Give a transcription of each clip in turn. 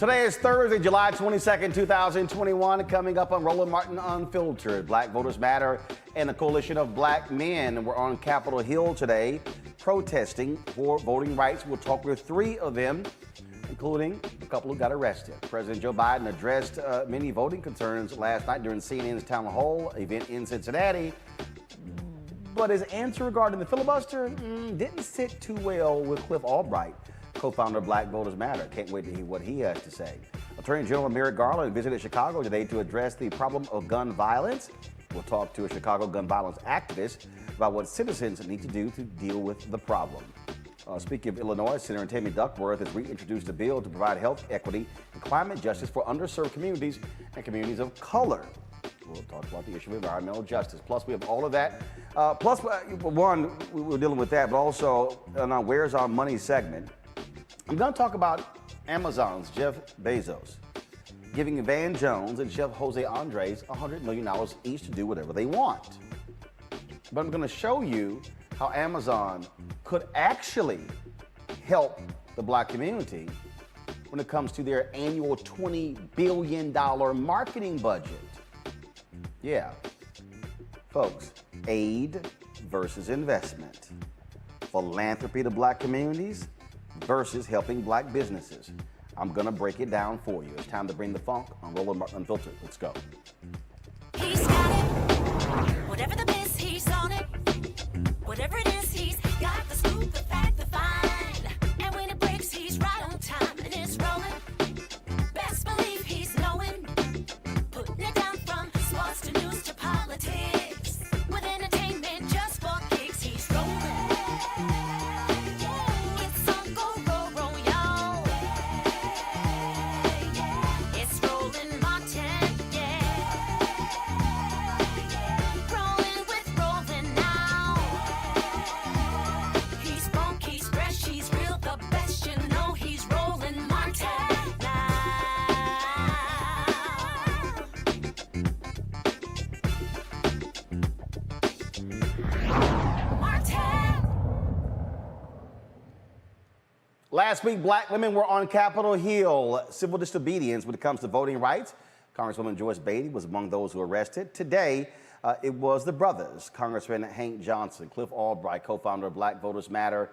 Today is Thursday, July 22nd, 2021. Coming up on Roland Martin Unfiltered, Black Voters Matter and the Coalition of Black Men. We're on Capitol Hill today protesting for voting rights. We'll talk with three of them, including a couple who got arrested. President Joe Biden addressed many voting concerns last night during CNN's town hall event in Cincinnati. But his answer regarding the filibuster didn't sit too well with Cliff Albright, co-founder of Black Voters Matter. Can't wait to hear what he has to say. Attorney General Merrick Garland visited Chicago today to address the problem of gun violence. We'll talk to a Chicago gun violence activist about what citizens need to do to deal with the problem. Speaking of Illinois, Senator Tammy Duckworth has reintroduced a bill to provide health equity and climate justice for underserved communities and communities of color. We'll talk about the issue of environmental justice. Plus, we have all of that. Plus, one, we're dealing with that, but also on our Where's Our Money segment, I'm going to talk about Amazon's Jeff Bezos giving Van Jones and Chef Jose Andres $100 million each to do whatever they want. But I'm going to show you how Amazon could actually help the black community when it comes to their annual $20 billion marketing budget. Yeah, folks, aid versus investment, philanthropy to black communities versus helping black businesses. I'm gonna break it down for you. It's time to bring the funk on Roland Martin Unfiltered. Let's go. He's got it. Whatever the biz, he's on it. Whatever it is, he's got the scoop, the fact, the find. And when it breaks, he's right on time and it's rolling. Best believe he's knowing. Putting it down from sports to news to politics. With entertainment just for kicks, he's rolling. It's on go, roll, roll, y'all. It's Roland Martin, yeah. Rolling with Roland now. He's funk, he's fresh, he's real, the best, you know he's Roland Martin now. Martin. Last week, black women were on Capitol Hill. Civil disobedience when it comes to voting rights. Congresswoman Joyce Beatty was among those who were arrested. Today, it was the brothers, Congressman Hank Johnson, Cliff Albright, co-founder of Black Voters Matter,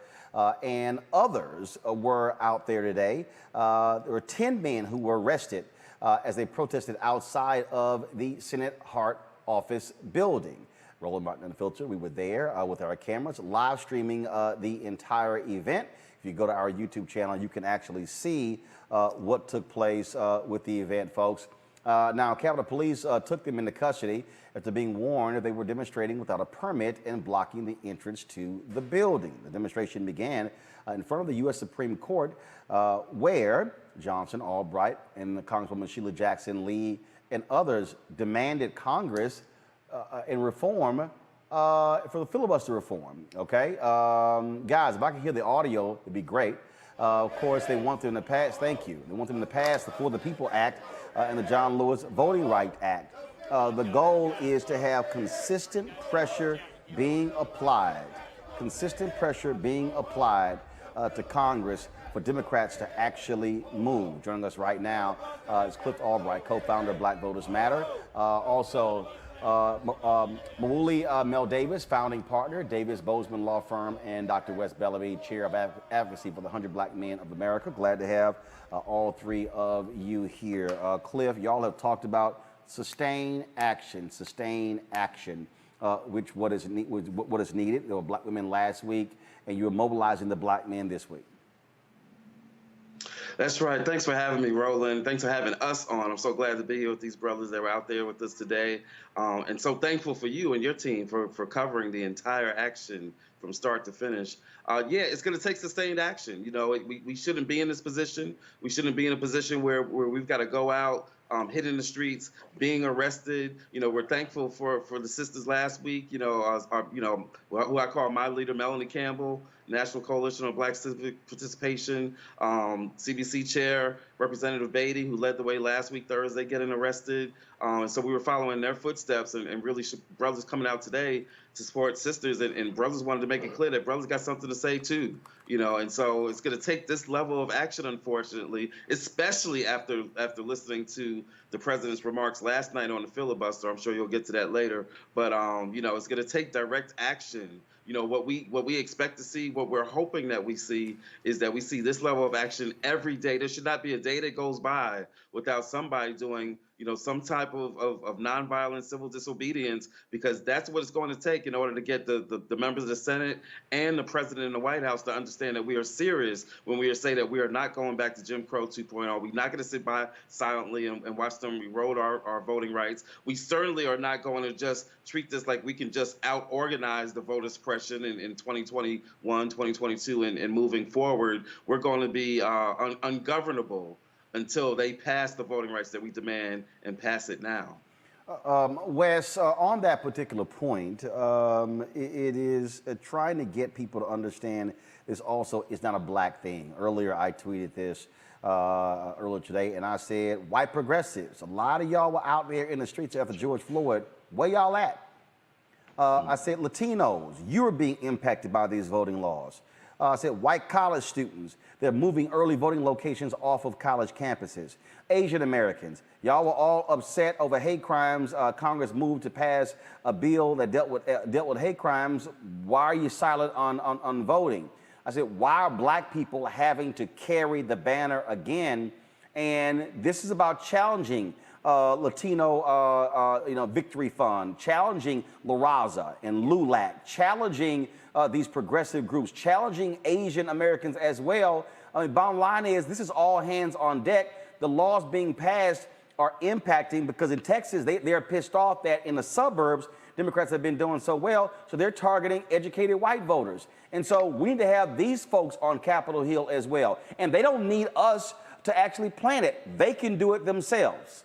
and others were out there today. There were 10 men who were arrested as they protested outside of the Senate Hart Office building. Roland Martin Unfiltered, we were there with our cameras, live streaming the entire event. If you go to our YouTube channel, you can actually see what took place with the event, folks. Now, Capitol Police took them into custody after being warned that they were demonstrating without a permit and blocking the entrance to the building. The demonstration began in front of the U.S. Supreme Court, where Johnson, Albright, and Congresswoman Sheila Jackson Lee and others demanded Congress and reform for the filibuster reform, okay? Guys, if I could hear the audio, it'd be great. Of course, they want them to pass, thank you. They want them to pass the For the People Act and the John Lewis Voting Rights Act. The goal is to have consistent pressure being applied, to Congress for Democrats to actually move. Joining us right now is Cliff Albright, co-founder of Black Voters Matter. Also, Mawuli Mel Davis, founding partner, Davis Bozeman Law Firm, and Dr. Wes Bellamy, chair of advocacy for the 100 Black Men of America. Glad to have all three of you here. Cliff, y'all have talked about sustained action, which what is needed. There were black women last week, and you're mobilizing the black men this week. That's right. Thanks for having me, Roland. Thanks for having us on. I'm so glad to be here with these brothers that were out there with us today. And so thankful for you and your team for covering the entire action from start to finish. Yeah, it's going to take sustained action. You know, we shouldn't be in this position. We shouldn't be in a position where we've got to go out, hitting the streets, being arrested. You know, we're thankful for the sisters last week. You know, who I call my leader, Melanie Campbell, National Coalition on Black Civic Participation, CBC Chair Representative Beatty, who led the way last week, Thursday, getting arrested. And so we were following their footsteps and really brothers coming out today to support sisters, and brothers wanted to make it clear that brothers got something to say too, and so it's going to take this level of action, unfortunately, especially after listening to the president's remarks last night on the filibuster. I'm sure you'll get to that later, but it's going to take direct action. What we expect to see, what we're hoping that we see, is that we see this level of action every day. There should not be a day that goes by without somebody doing some type of nonviolent civil disobedience, because that's what it's going to take in order to get the members of the Senate and the president in the White House to understand that we are serious when we say that we are not going back to Jim Crow 2.0. We're not going to sit by silently and watch them erode our voting rights. We certainly are not going to just treat this like we can just out-organize the voter suppression in 2021, 2022, and moving forward. We're going to be ungovernable until they pass the voting rights that we demand, and pass it now. Wes, on that particular point, it is trying to get people to understand this also is not a black thing. Earlier, I tweeted this earlier today, and I said, white progressives, a lot of y'all were out there in the streets after George Floyd. Where y'all at? I said, Latinos, you're being impacted by these voting laws. I said, white college students, they're moving early voting locations off of college campuses. Asian Americans, y'all were all upset over hate crimes. Congress moved to pass a bill that dealt with hate crimes. Why are you silent on voting? I said, why are black people having to carry the banner again? And this is about challenging Latino, Victory Fund, challenging La Raza and LULAC, challenging these progressive groups, challenging Asian Americans as well. I mean, bottom line is, this is all hands on deck. The laws being passed are impacting, because in Texas, they're pissed off that in the suburbs, Democrats have been doing so well, so they're targeting educated white voters. And so we need to have these folks on Capitol Hill as well. And they don't need us to actually plan it. They can do it themselves.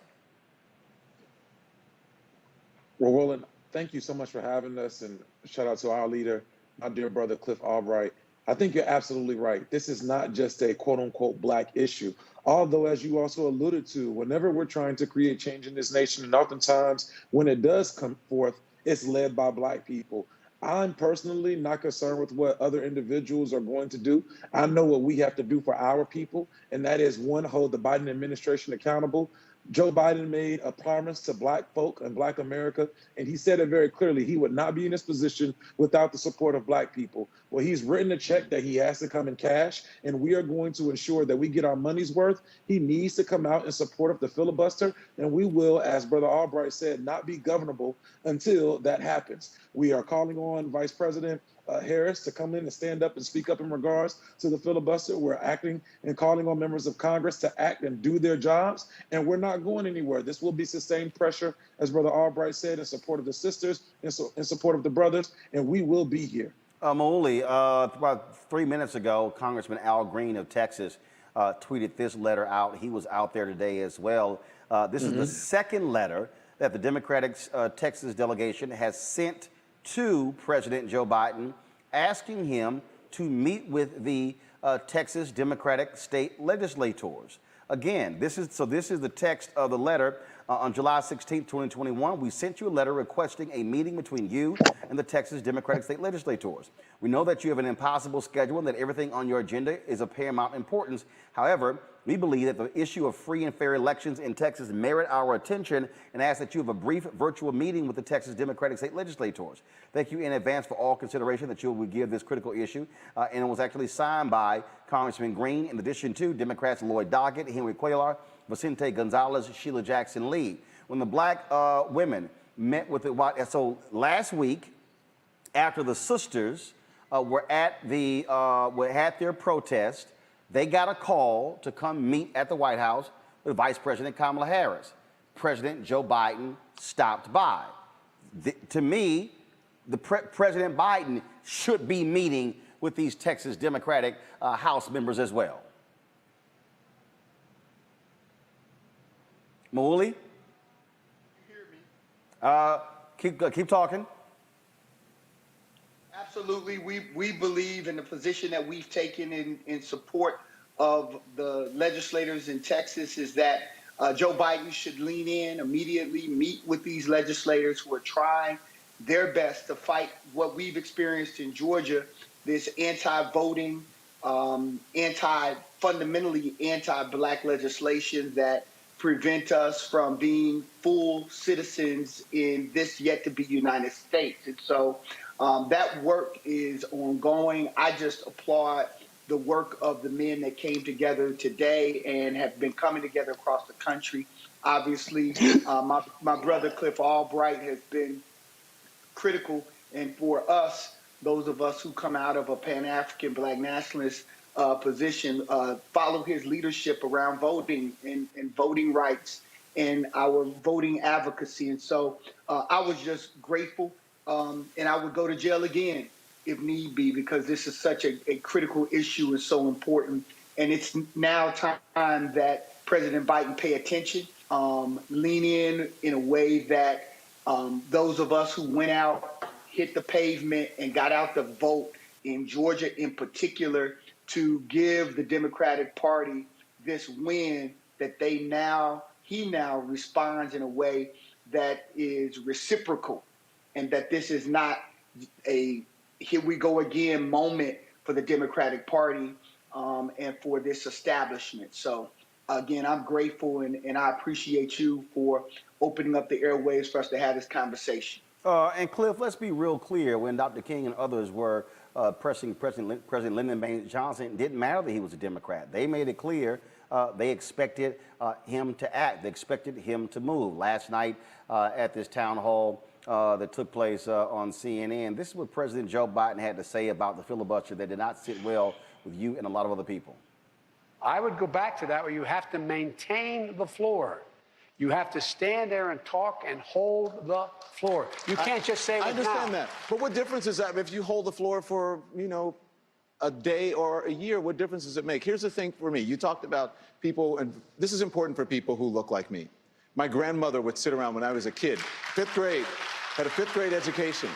Well, Roland, thank you so much for having us, and shout out to our leader, my dear brother, Cliff Albright. I think you're absolutely right. This is not just a quote-unquote black issue. Although, as you also alluded to, whenever we're trying to create change in this nation, and oftentimes when it does come forth, it's led by black people. I'm personally not concerned with what other individuals are going to do. I know what we have to do for our people, and that is, one, hold the Biden administration accountable. Joe Biden made a promise to black folk and black America, and he said it very clearly. He would not be in this position without the support of black people. Well, he's written a check that he has to come in cash, and we are going to ensure that we get our money's worth. He needs to come out in support of the filibuster, and we will, as Brother Albright said, not be governable until that happens. We are calling on Vice President Harris to come in and stand up and speak up in regards to the filibuster. We're acting and calling on members of Congress to act and do their jobs, and we're not going anywhere. This will be sustained pressure, as Brother Albright said, in support of the sisters, in support of the brothers, and we will be here. Mauli, about 3 minutes ago, Congressman Al Green of Texas tweeted this letter out. He was out there today as well. This is the second letter that the Democratic Texas delegation has sent to President Joe Biden, asking him to meet with the Texas Democratic state legislators. Again, this is the text of the letter. On July 16, 2021, we sent you a letter requesting a meeting between you and the Texas Democratic state legislators. We know that you have an impossible schedule and that everything on your agenda is of paramount importance. However, we believe that the issue of free and fair elections in Texas merit our attention, and ask that you have a brief virtual meeting with the Texas Democratic state legislators. Thank you in advance for all consideration that you will give this critical issue. And it was actually signed by Congressman Green, in addition to Democrats Lloyd Doggett, Henry Cuellar, Vicente Gonzalez, Sheila Jackson Lee. When the black women met with the white, so last week, after the sisters were at their protest, they got a call to come meet at the White House with Vice President Kamala Harris. President Joe Biden stopped by. To me, President Biden should be meeting with these Texas Democratic House members as well. Mauli? Keep talking. Absolutely. We believe in the position that we've taken in support of the legislators in Texas is that Joe Biden should lean in immediately, meet with these legislators who are trying their best to fight what we've experienced in Georgia, this anti-voting, fundamentally anti-black legislation that prevent us from being full citizens in this yet to be United States. And so that work is ongoing. I just applaud the work of the men that came together today and have been coming together across the country. Obviously, my brother Cliff Albright has been critical, and for us, those of us who come out of a Pan-African Black nationalist position, follow his leadership around voting and voting rights and our voting advocacy. And so I was just grateful, and I would go to jail again if need be, because this is such a critical issue and so important. And it's now time that President Biden pay attention, lean in a way that those of us who went out, hit the pavement, and got out the vote in Georgia in particular to give the Democratic Party this win, that he now responds in a way that is reciprocal, and that this is not a here we go again moment for the Democratic Party and for this establishment. So again, I'm grateful, and I appreciate you for opening up the airwaves for us to have this conversation. And Cliff, let's be real clear. When Dr. King and others were pressing President Lyndon Baines Johnson, it didn't matter that he was a Democrat. They made it clear they expected him to act. They expected him to move. Last night at this town hall that took place on CNN, this is what President Joe Biden had to say about the filibuster that did not sit well with you and a lot of other people. I would go back to that, where you have to maintain the floor. You have to stand there and talk and hold the floor. You can't just say, I understand that. But what difference is that if you hold the floor for, a day or a year, what difference does it make? Here's the thing for me. You talked about people, and this is important for people who look like me. My grandmother would sit around when I was a kid, 5th grade, had a 5th grade education.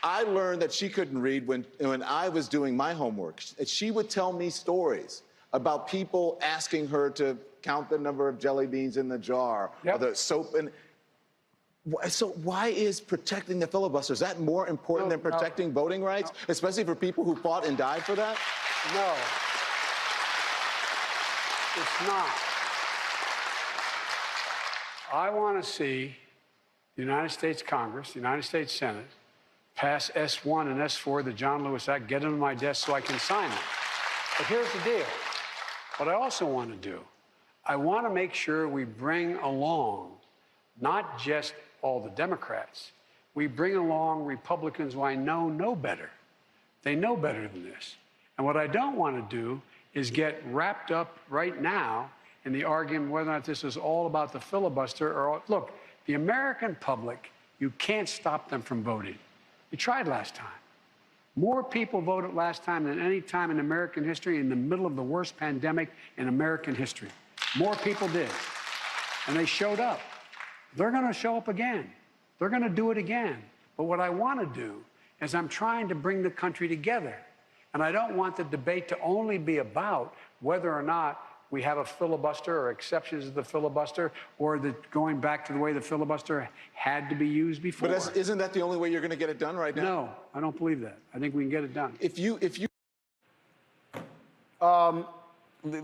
I learned that she couldn't read when I was doing my homework. She would tell me stories about people asking her to count the number of jelly beans in the jar, or the soap. And so why is protecting the filibuster, is that more important than protecting voting rights, especially for people who fought and died for that? No, it's not. I want to see the United States Congress, the United States Senate, pass S1 and S4, the John Lewis Act, get them on my desk so I can sign them. But here's the deal. What I also want to do, I want to make sure we bring along not just all the Democrats, we bring along Republicans who I know better. They know better than this. And what I don't want to do is get wrapped up right now in the argument whether or not this is all about the filibuster or, look, the American public, you can't stop them from voting. You tried last time. More people voted last time than any time in American history in the middle of the worst pandemic in American history. More people did. And they showed up. They're going to show up again. They're going to do it again. But what I want to do is I'm trying to bring the country together. And I don't want the debate to only be about whether or not we have a filibuster or exceptions to the filibuster, or going back to the way the filibuster had to be used before. But isn't that the only way you're going to get it done right now? No, I don't believe that. I think we can get it done. If you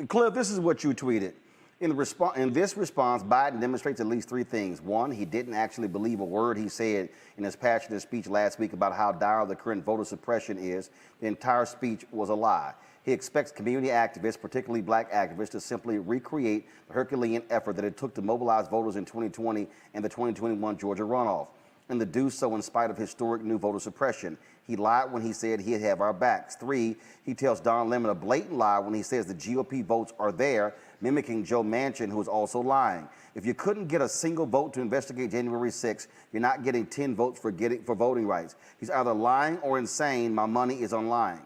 Cliff, this is what you tweeted. In this response, Biden demonstrates at least 3 things. 1, he didn't actually believe a word he said in his passionate speech last week about how dire the current voter suppression is. The entire speech was a lie. He expects community activists, particularly black activists, to simply recreate the Herculean effort that it took to mobilize voters in 2020 and the 2021 Georgia runoff, and to do so in spite of historic new voter suppression. He lied when he said he'd have our backs. 3, he tells Don Lemon a blatant lie when he says the GOP votes are there, mimicking Joe Manchin, who is also lying. If you couldn't get a single vote to investigate January 6th, you're not getting 10 votes for voting rights. He's either lying or insane. My money is on lying.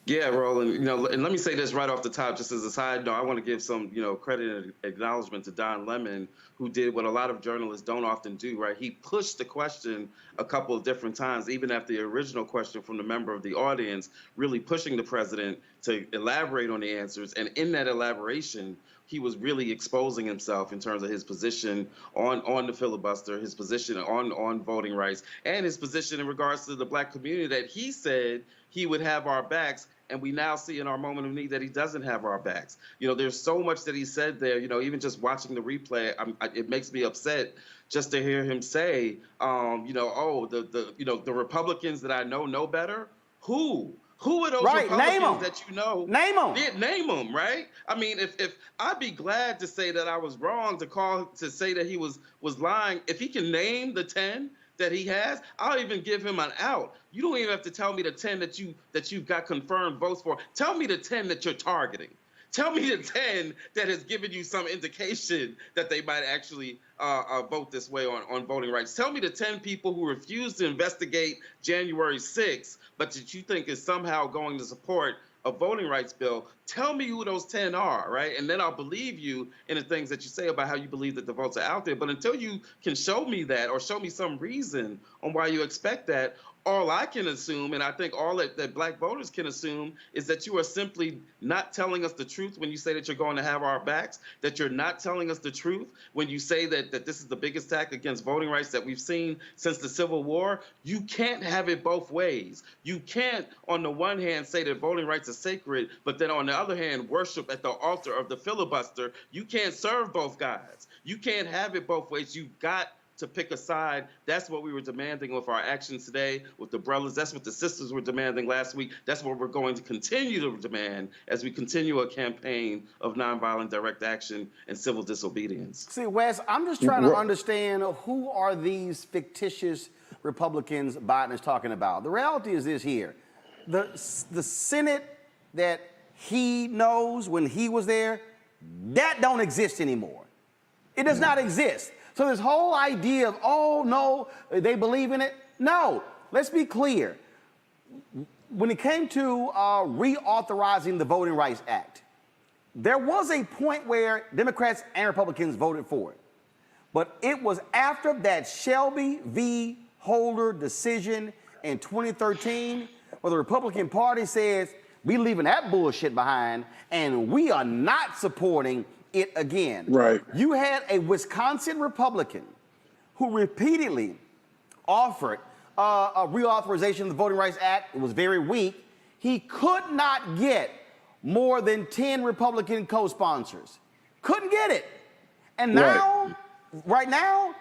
Yeah, Roland, and let me say this right off the top, just as a side note, I want to give some, credit and acknowledgement to Don Lemon, who did what a lot of journalists don't often do, right? He pushed the question a couple of different times, even after the original question from the member of the audience, really pushing the president to elaborate on the answers. And in that elaboration, he was really exposing himself in terms of his position on the filibuster, his position on voting rights, and his position in regards to the black community that he said he would have our backs. And we now see in our moment of need that he doesn't have our backs. There's so much that he said there, even just watching the replay, it makes me upset just to hear him say, the Republicans that I know better. Who are those Republicans that you know? Name them. Yeah, name them, right? I mean, if I'd be glad to say that I was wrong, to say that he was lying. If he can name the 10 that he has, I'll even give him an out. You don't even have to tell me the 10 that you've got confirmed votes for. Tell me the 10 that you're targeting. Tell me the 10 that has given you some indication that they might actually vote this way on voting rights. Tell me the 10 people who refused to investigate January 6th, but that you think is somehow going to support a voting rights bill. Tell me who those 10 are, right? And then I'll believe you in the things that you say about how you believe that the votes are out there. But until you can show me that or show me some reason on why you expect that, all I can assume, and I think all that black voters can assume, is that you are simply not telling us the truth when you say that you're going to have our backs, that you're not telling us the truth when you say that this is the biggest attack against voting rights that we've seen since the Civil War. You can't have it both ways. You can't, on the one hand, say that voting rights are sacred, but then on the other hand, worship at the altar of the filibuster. You can't serve both guys. You can't have it both ways. You've got to pick a side. That's what we were demanding with our actions today with the brothers. That's what the sisters were demanding last week. That's what we're going to continue to demand as we continue a campaign of nonviolent direct action and civil disobedience. See, Wes, I'm just trying to understand who are these fictitious Republicans Biden is talking about. The reality is this here. The Senate that he knows when he was there, that don't exist anymore. It does not exist. So this whole idea of, oh, no, they believe in it. No, let's be clear. When it came to reauthorizing the Voting Rights Act, there was a point where Democrats and Republicans voted for it. But it was after that Shelby v. Holder decision in 2013 where the Republican Party says, we leaving that bullshit behind and we are not supporting it again. Right. You had a Wisconsin Republican who repeatedly offered a reauthorization of the Voting Rights Act. It was very weak. He could not get more than 10 Republican co-sponsors. Couldn't get it. And now, right now,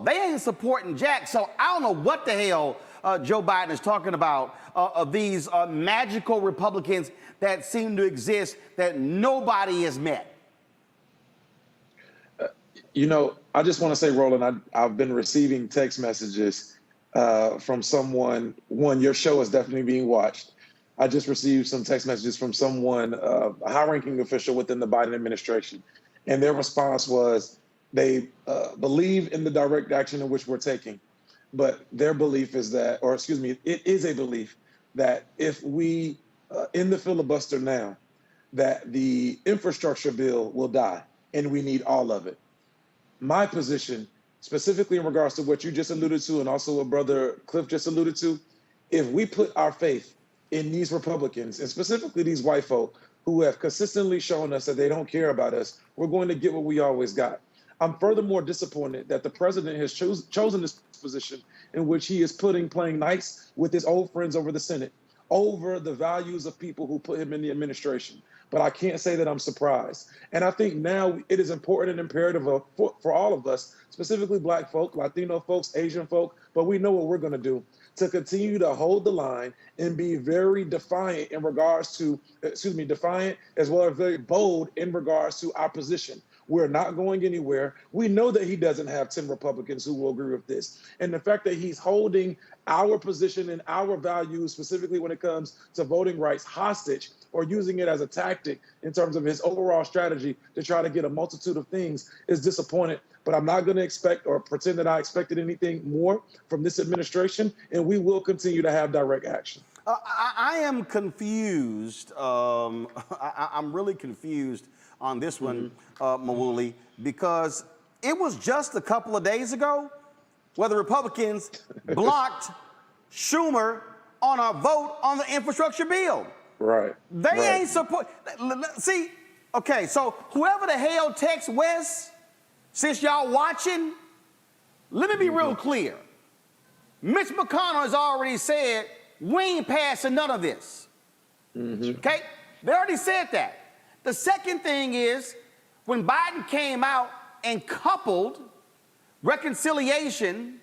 they ain't supporting Jack. So I don't know what the hell Joe Biden is talking about of these magical Republicans that seem to exist that nobody has met. I just want to say, Roland, I've been receiving text messages from someone. One, your show is definitely being watched. I just received some text messages from someone, a high-ranking official within the Biden administration, and their response was they believe in the direct action in which we're taking, but their belief is that, it is a belief that if we end the filibuster now, that the infrastructure bill will die, and we need all of it. My position, specifically in regards to what you just alluded to and also what Brother Cliff just alluded to, if we put our faith in these Republicans, and specifically these white folk who have consistently shown us that they don't care about us, we're going to get what we always got. I'm furthermore disappointed that the president has chosen this position in which he is playing nice with his old friends over the Senate, over the values of people who put him in the administration. But I can't say that I'm surprised. And I think now it is important and imperative for all of us, specifically Black folk, Latino folks, Asian folk, but we know what we're going to do, to continue to hold the line and be very defiant in regards to, defiant as well as very bold in regards to our position. We're not going anywhere. We know that he doesn't have 10 Republicans who will agree with this. And the fact that he's holding our position and our values, specifically when it comes to voting rights, hostage, or using it as a tactic in terms of his overall strategy to try to get a multitude of things is disappointing. But I'm not going to expect or pretend that I expected anything more from this administration, and we will continue to have direct action. I am confused. I'm really confused on this one, Mawuli, because it was just a couple of days ago where the Republicans blocked Schumer on a vote on the infrastructure bill. Right. They right. ain't support. See, okay, so whoever the hell texts West, since y'all watching, let me be real clear. Mitch McConnell has already said we ain't passing none of this. Okay? They already said that. The second thing is when Biden came out and coupled reconciliation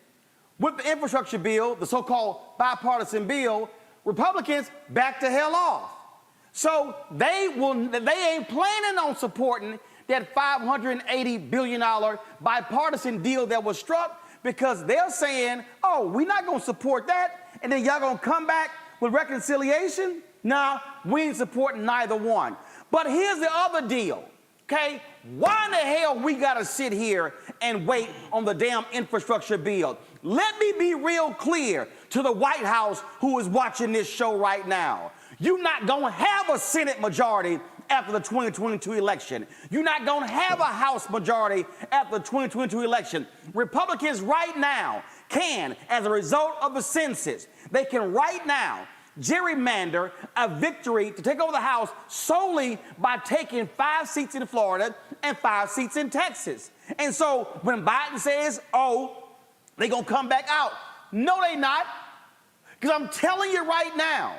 with the infrastructure bill, the so-called bipartisan bill, Republicans backed the hell off. So they ain't planning on supporting that $580 billion bipartisan deal that was struck because they're saying, oh, we're not going to support that, and then y'all going to come back with reconciliation? Nah, we ain't supporting neither one. But here's the other deal, okay? Why in the hell we got to sit here and wait on the damn infrastructure bill? Let me be real clear to the White House who is watching this show right now. You're not going to have a Senate majority after the 2022 election. You're not going to have a House majority after the 2022 election. Republicans right now can, as a result of the census, they can right now gerrymander a victory to take over the House solely by taking 5 seats in Florida and 5 seats in Texas. And so when Biden says, oh, they're going to come back out. No, they not. Because I'm telling you right now,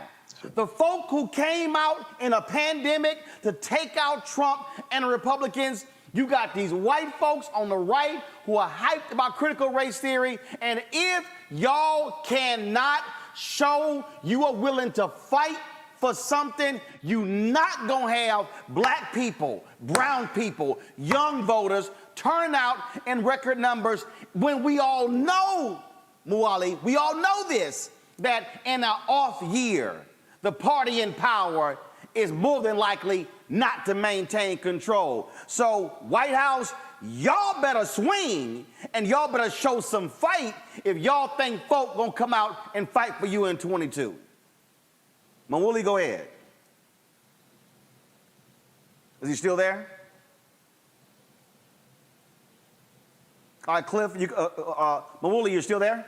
the folk who came out in a pandemic to take out Trump and the Republicans, you got these white folks on the right who are hyped about critical race theory. And if y'all cannot show you are willing to fight for something, you not gonna have black people, brown people, young voters turning out in record numbers when we all know, Muali, we all know this, that in an off year, the party in power is more than likely not to maintain control. So, White House, y'all better swing and y'all better show some fight if y'all think folk gonna come out and fight for you in 22. Mawuli, go ahead. Is he still there? All right, Cliff, Mawuli, you're still there?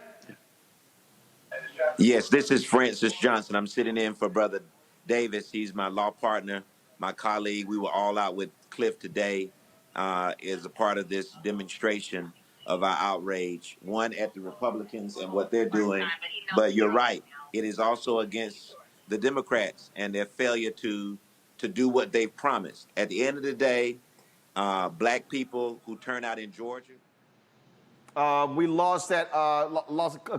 Yes, this is Francis Johnson. I'm sitting in for Brother Davis. He's my law partner, my colleague. We were all out with Cliff today as a part of this demonstration of our outrage, one at the Republicans and what they're doing. But you're right. It is also against the Democrats and their failure to do what they've promised. At the end of the day, black people who turn out in Georgia. We lost that,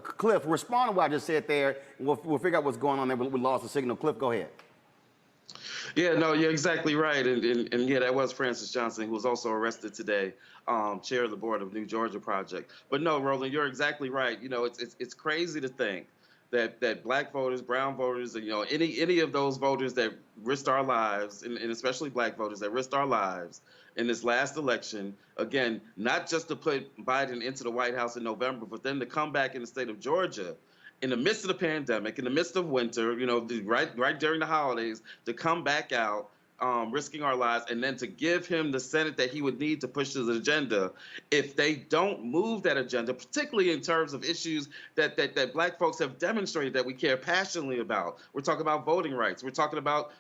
Cliff, respond to what I just said there. We'll figure out what's going on there, but we lost the signal. Cliff, go ahead. Yeah, no, you're exactly right. And yeah, that was Francis Johnson, who was also arrested today, chair of the board of New Georgia Project. But no, Roland, you're exactly right. You know, it's crazy to think that black voters, brown voters, and, you know, any of those voters that risked our lives, and especially black voters that risked our lives in this last election, again, not just to put Biden into the White House in November, but then to come back in the state of Georgia in the midst of the pandemic, in the midst of winter, you know, right during the holidays, to come back out, risking our lives, and then to give him the Senate that he would need to push his agenda. If they don't move that agenda, particularly in terms of issues that black folks have demonstrated that we care passionately about. We're talking about voting rights. We're talking about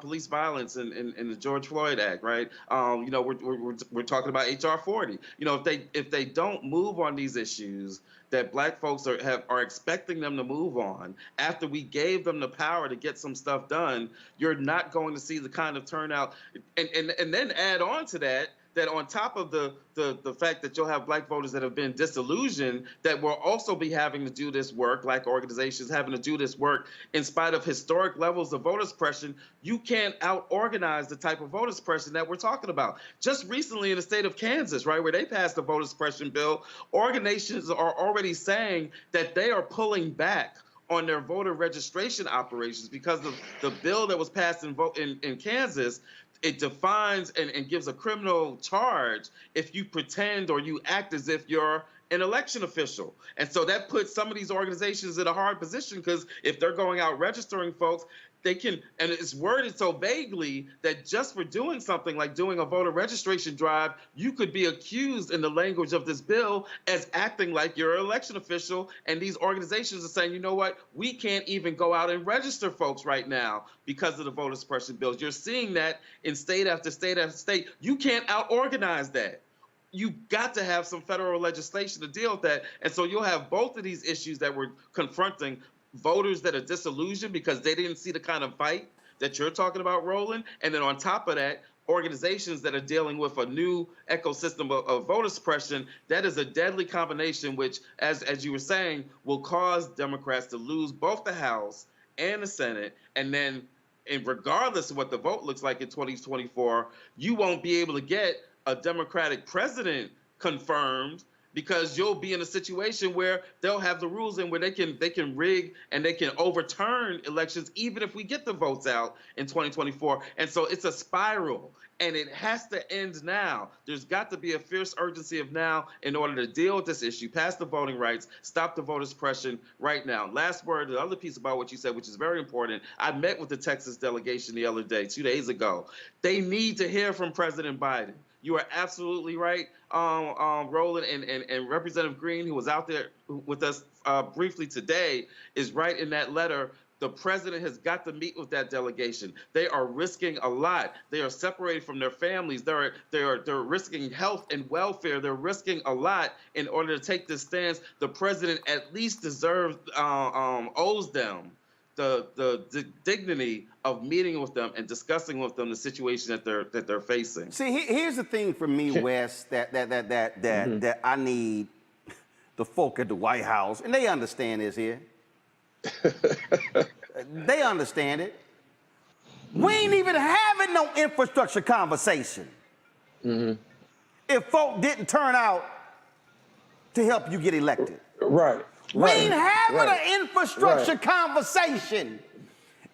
police violence in the George Floyd Act, right? You know, we're talking about HR 40. You know, if they don't move on these issues that black folks are expecting them to move on after we gave them the power to get some stuff done, you're not going to see the kind of turnout. And then add on to that on top of the fact that you'll have black voters that have been disillusioned, that will also be having to do this work, like organizations having to do this work in spite of historic levels of voter suppression, you can't out-organize the type of voter suppression that we're talking about. Just recently in the state of Kansas, right, where they passed a voter suppression bill, organizations are already saying that they are pulling back on their voter registration operations because of the bill that was passed in Kansas. It defines and gives a criminal charge if you pretend or you act as if you're an election official. And so that puts some of these organizations in a hard position, because if they're going out registering folks, they can, and it's worded so vaguely that just for doing something like doing a voter registration drive, you could be accused in the language of this bill as acting like you're an election official. And these organizations are saying, you know what, we can't even go out and register folks right now because of the voter suppression bills. You're seeing that in state after state after state. You can't out-organize that. You got to have some federal legislation to deal with that. And so you'll have both of these issues that we're confronting: voters that are disillusioned because they didn't see the kind of fight that you're talking about, Roland. And then on top of that, organizations that are dealing with a new ecosystem of voter suppression. That is a deadly combination, which, as you were saying, will cause Democrats to lose both the House and the Senate. And then, and regardless of what the vote looks like in 2024, you won't be able to get a Democratic president confirmed, because you'll be in a situation where they'll have the rules in where they can rig and they can overturn elections even if we get the votes out in 2024. And so it's a spiral, and it has to end now. There's got to be a fierce urgency of now in order to deal with this issue, pass the voting rights, stop the voter suppression right now. Last word, the other piece about what you said, which is very important. I met with the Texas delegation the other day, 2 days ago. They need to hear from President Biden. You are absolutely right, Roland, and Representative Green, who was out there with us briefly today, is right in that letter. The president has got to meet with that delegation. They are risking a lot. They are separated from their families. They're risking health and welfare. They're risking a lot in order to take this stance. The president at least owes them the dignity of meeting with them and discussing with them the situation that they're facing. See, here's the thing for me, Wes, that I need the folk at the White House, and they understand this here. They understand it. We ain't even having no infrastructure conversation if folk didn't turn out to help you get elected. Right. We ain't having an infrastructure conversation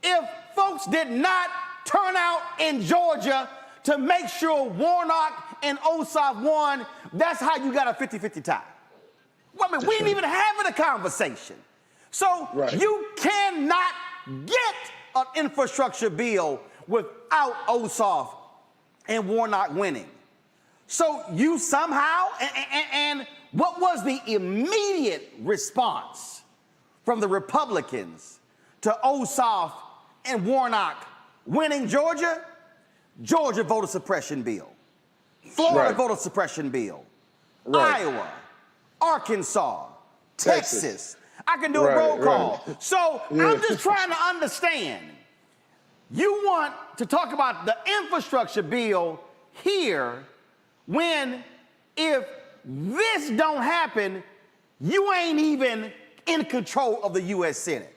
if folks did not turn out in Georgia to make sure Warnock and Ossoff won. That's how you got a 50-50 tie. Well, I mean, we ain't even having a conversation. So you cannot get an infrastructure bill without Ossoff and Warnock winning. So you somehow, and what was the immediate response from the Republicans to Ossoff and Warnock winning Georgia? Georgia voter suppression bill. Florida voter suppression bill. Iowa, Arkansas, Texas. I can do a roll call. So I'm just trying to understand. You want to talk about the infrastructure bill here when, if this don't happen, you ain't even in control of the U.S. Senate.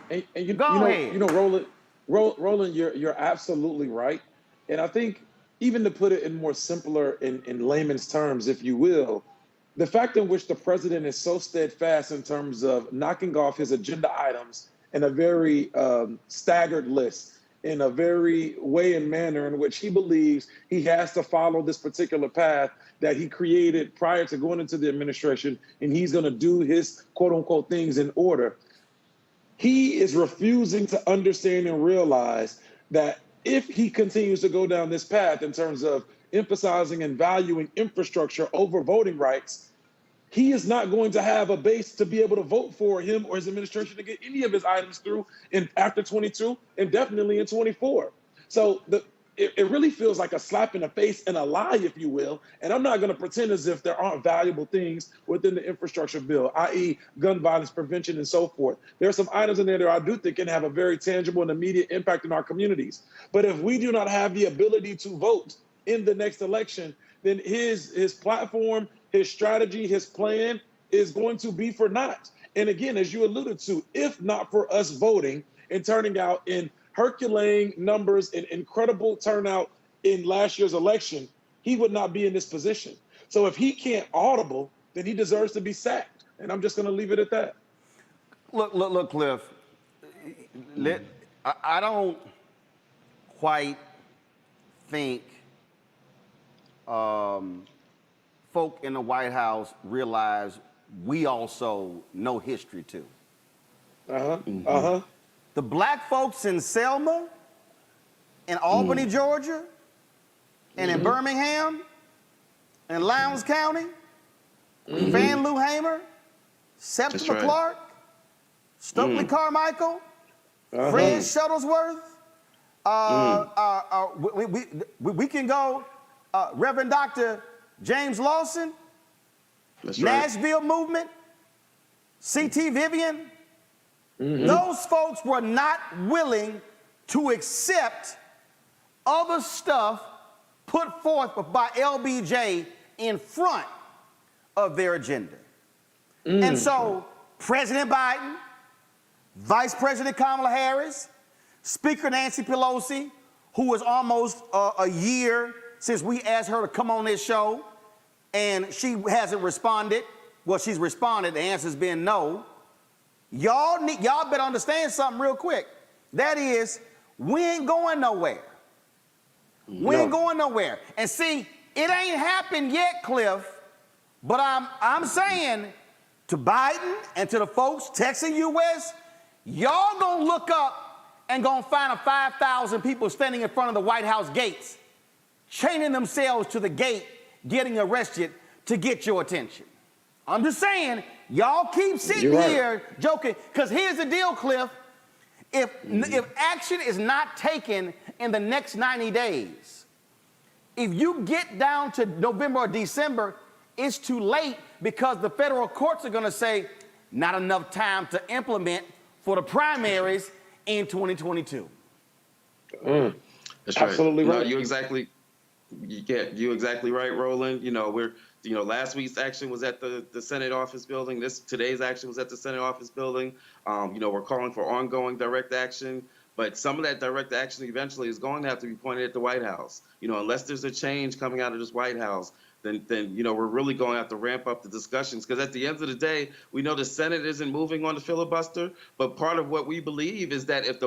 And you know, Roland, you're absolutely right. And I think, even to put it in more simpler, in layman's terms, if you will, the fact in which the president is so steadfast in terms of knocking off his agenda items in a very staggered list, in a very way and manner in which he believes he has to follow this particular path that he created prior to going into the administration, and he's going to do his quote unquote things in order. He is refusing to understand and realize that if he continues to go down this path in terms of emphasizing and valuing infrastructure over voting rights, he is not going to have a base to be able to vote for him or his administration to get any of his items through after 22 and definitely in 24. So it really feels like a slap in the face and a lie, if you will. And I'm not going to pretend as if there aren't valuable things within the infrastructure bill, i.e. gun violence prevention and so forth. There are some items in there that I do think can have a very tangible and immediate impact in our communities. But if we do not have the ability to vote in the next election, then his platform, his strategy, his plan is going to be for naught. And again, as you alluded to, if not for us voting and turning out in Herculean numbers and incredible turnout in last year's election, he would not be in this position. So if he can't audible, then he deserves to be sacked. And I'm just going to leave it at that. Look, Cliff. I don't quite think folk in the White House realize we also know history too. The black folks in Selma, in Albany, Georgia, and in Birmingham, and Lowndes County, Van Lou Hamer, Septima Clark, Stokely Carmichael, Fred Shuttlesworth. We can go Reverend Dr. James Lawson, Nashville Movement, C.T. Vivian. Those folks were not willing to accept other stuff put forth by LBJ in front of their agenda. And so President Biden, Vice President Kamala Harris, Speaker Nancy Pelosi, who was almost a year since we asked her to come on this show, and she hasn't responded. Well, she's responded, the answer's been no. Y'all better understand something real quick. That is, we ain't going nowhere. We ain't going nowhere. And see, it ain't happened yet, Cliff, but I'm saying to Biden and to the folks texting you, West, y'all gonna look up and gonna find 5,000 people standing in front of the White House gates, chaining themselves to the gate, getting arrested to get your attention. I'm just saying, y'all keep sitting here joking, because here's the deal, Cliff. If action is not taken in the next 90 days, if you get down to November or December, it's too late, because the federal courts are going to say, not enough time to implement for the primaries in 2022. That's right. Absolutely right. No, you're exactly right, Roland. Last week's action was at the Senate office building. Today's action was at the Senate office building. We're calling for ongoing direct action, but some of that direct action eventually is going to have to be pointed at the White House. Unless there's a change coming out of this White House, then we're really going to have to ramp up the discussions, because at the end of the day, we know the Senate isn't moving on the filibuster, but part of what we believe is that if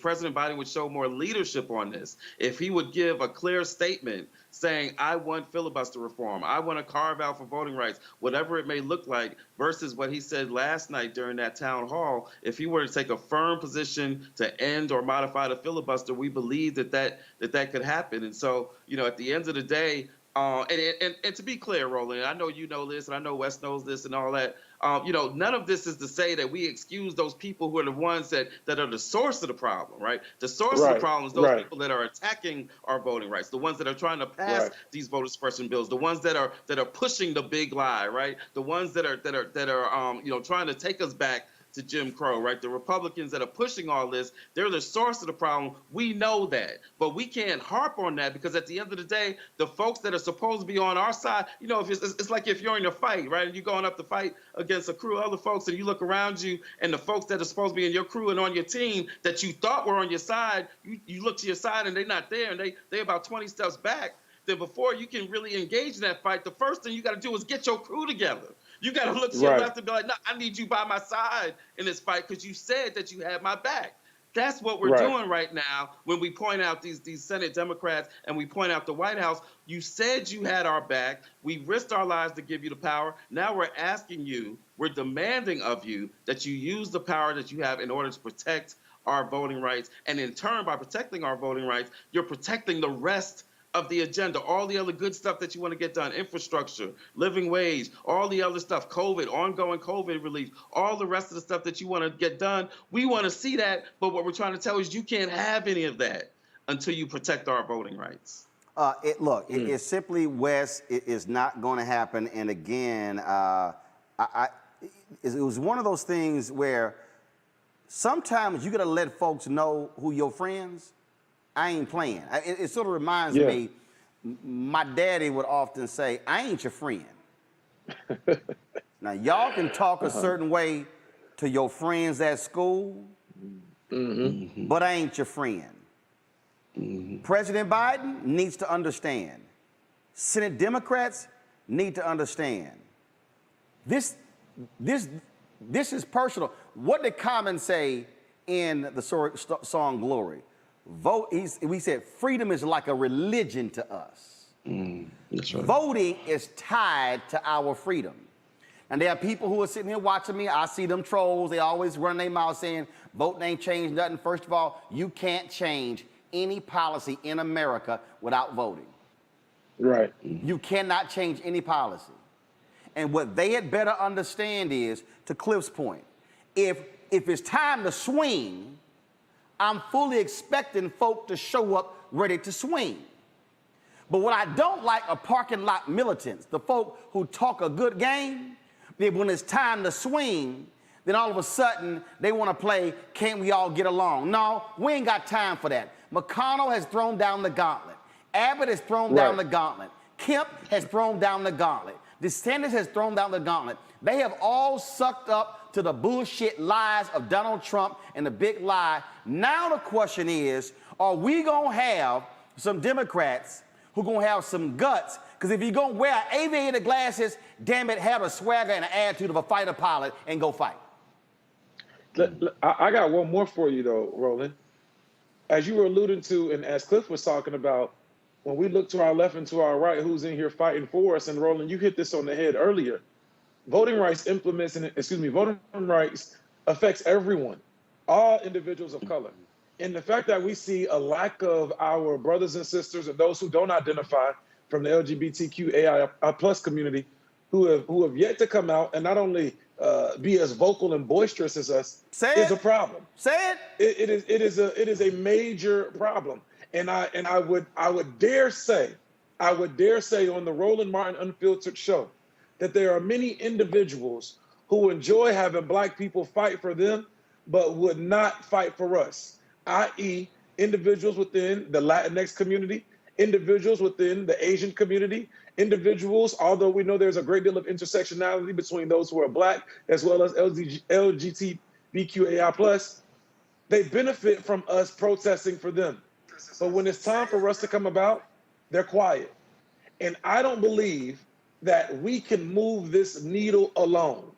President Biden would show more leadership on this, if he would give a clear statement saying, I want filibuster reform, I want to carve out for voting rights, whatever it may look like, versus what he said last night during that town hall, if he were to take a firm position to end or modify the filibuster, we believe that could happen. And so, at the end of the day, and to be clear, Roland, I know you know this, and I know Wes knows this and all that. None of this is to say that we excuse those people who are the ones that are the source of the problem, right? The source of the problem is those people that are attacking our voting rights, the ones that are trying to pass these voter suppression bills, the ones that are pushing the big lie, right? The ones that are trying to take us back to Jim Crow, right? The Republicans that are pushing all this, they're the source of the problem. We know that, but we can't harp on that, because at the end of the day, the folks that are supposed to be on our side, if it's like if you're in a fight, right? And you're going up to fight against a crew of other folks, and you look around you, and the folks that are supposed to be in your crew and on your team that you thought were on your side, you look to your side and they're not there, and they're about 20 steps back. Then before you can really engage in that fight, the first thing you got to do is get your crew together. You got to look to your left and be like, no, I need you by my side in this fight, because you said that you had my back. That's what we're doing right now when we point out these Senate Democrats and we point out the White House. You said you had our back. We risked our lives to give you the power. Now we're asking you, we're demanding of you that you use the power that you have in order to protect our voting rights. And in turn, by protecting our voting rights, you're protecting the rest of the agenda, all the other good stuff that you want to get done, infrastructure, living wage, all the other stuff, COVID, ongoing COVID relief, all the rest of the stuff that you want to get done. We want to see that, but what we're trying to tell you is you can't have any of that until you protect our voting rights. It's simply, Wes, it is not going to happen. And again, it was one of those things where sometimes you got to let folks know who your friends. I ain't playing. It sort of reminds me, my daddy would often say, I ain't your friend. Now, y'all can talk a certain way to your friends at school, but I ain't your friend. President Biden needs to understand. Senate Democrats need to understand. This is personal. What did Common say in the song Glory? We said freedom is like a religion to us. That's right. Voting is tied to our freedom. And there are people who are sitting here watching me. I see them trolls. They always run their mouth saying, vote ain't changed nothing. First of all, you can't change any policy in America without voting. Right. You cannot change any policy. And what they had better understand is, to Cliff's point, if it's time to swing, I'm fully expecting folk to show up ready to swing. But what I don't like are parking lot militants, the folk who talk a good game, then when it's time to swing, then all of a sudden they want to play, can't we all get along? No, we ain't got time for that. McConnell has thrown down the gauntlet. Abbott has thrown down the gauntlet. Kemp has thrown down the gauntlet. DeSantis has thrown down the gauntlet. They have all sucked up to the bullshit lies of Donald Trump and the big lie. Now the question is, are we going to have some Democrats who going to have some guts? Because if you're going to wear aviator glasses, damn it, have a swagger and an attitude of a fighter pilot and go fight. I got one more for you, though, Roland. As you were alluding to, and as Cliff was talking about, when we look to our left and to our right, who's in here fighting for us, and Roland, you hit this on the head earlier. Voting rights voting rights affects everyone, all individuals of color. And the fact that we see a lack of our brothers and sisters and those who don't identify from the LGBTQAI plus community who have yet to come out and not only be as vocal and boisterous as us is a problem. Say it. It is a major problem. And I would dare say on the Roland Martin Unfiltered show that there are many individuals who enjoy having black people fight for them, but would not fight for us, i.e. individuals within the Latinx community, individuals within the Asian community, individuals, although we know there's a great deal of intersectionality between those who are black as well as LGBTQAI+, they benefit from us protesting for them. But when it's time for us to come about, they're quiet. And I don't believe that we can move this needle alone.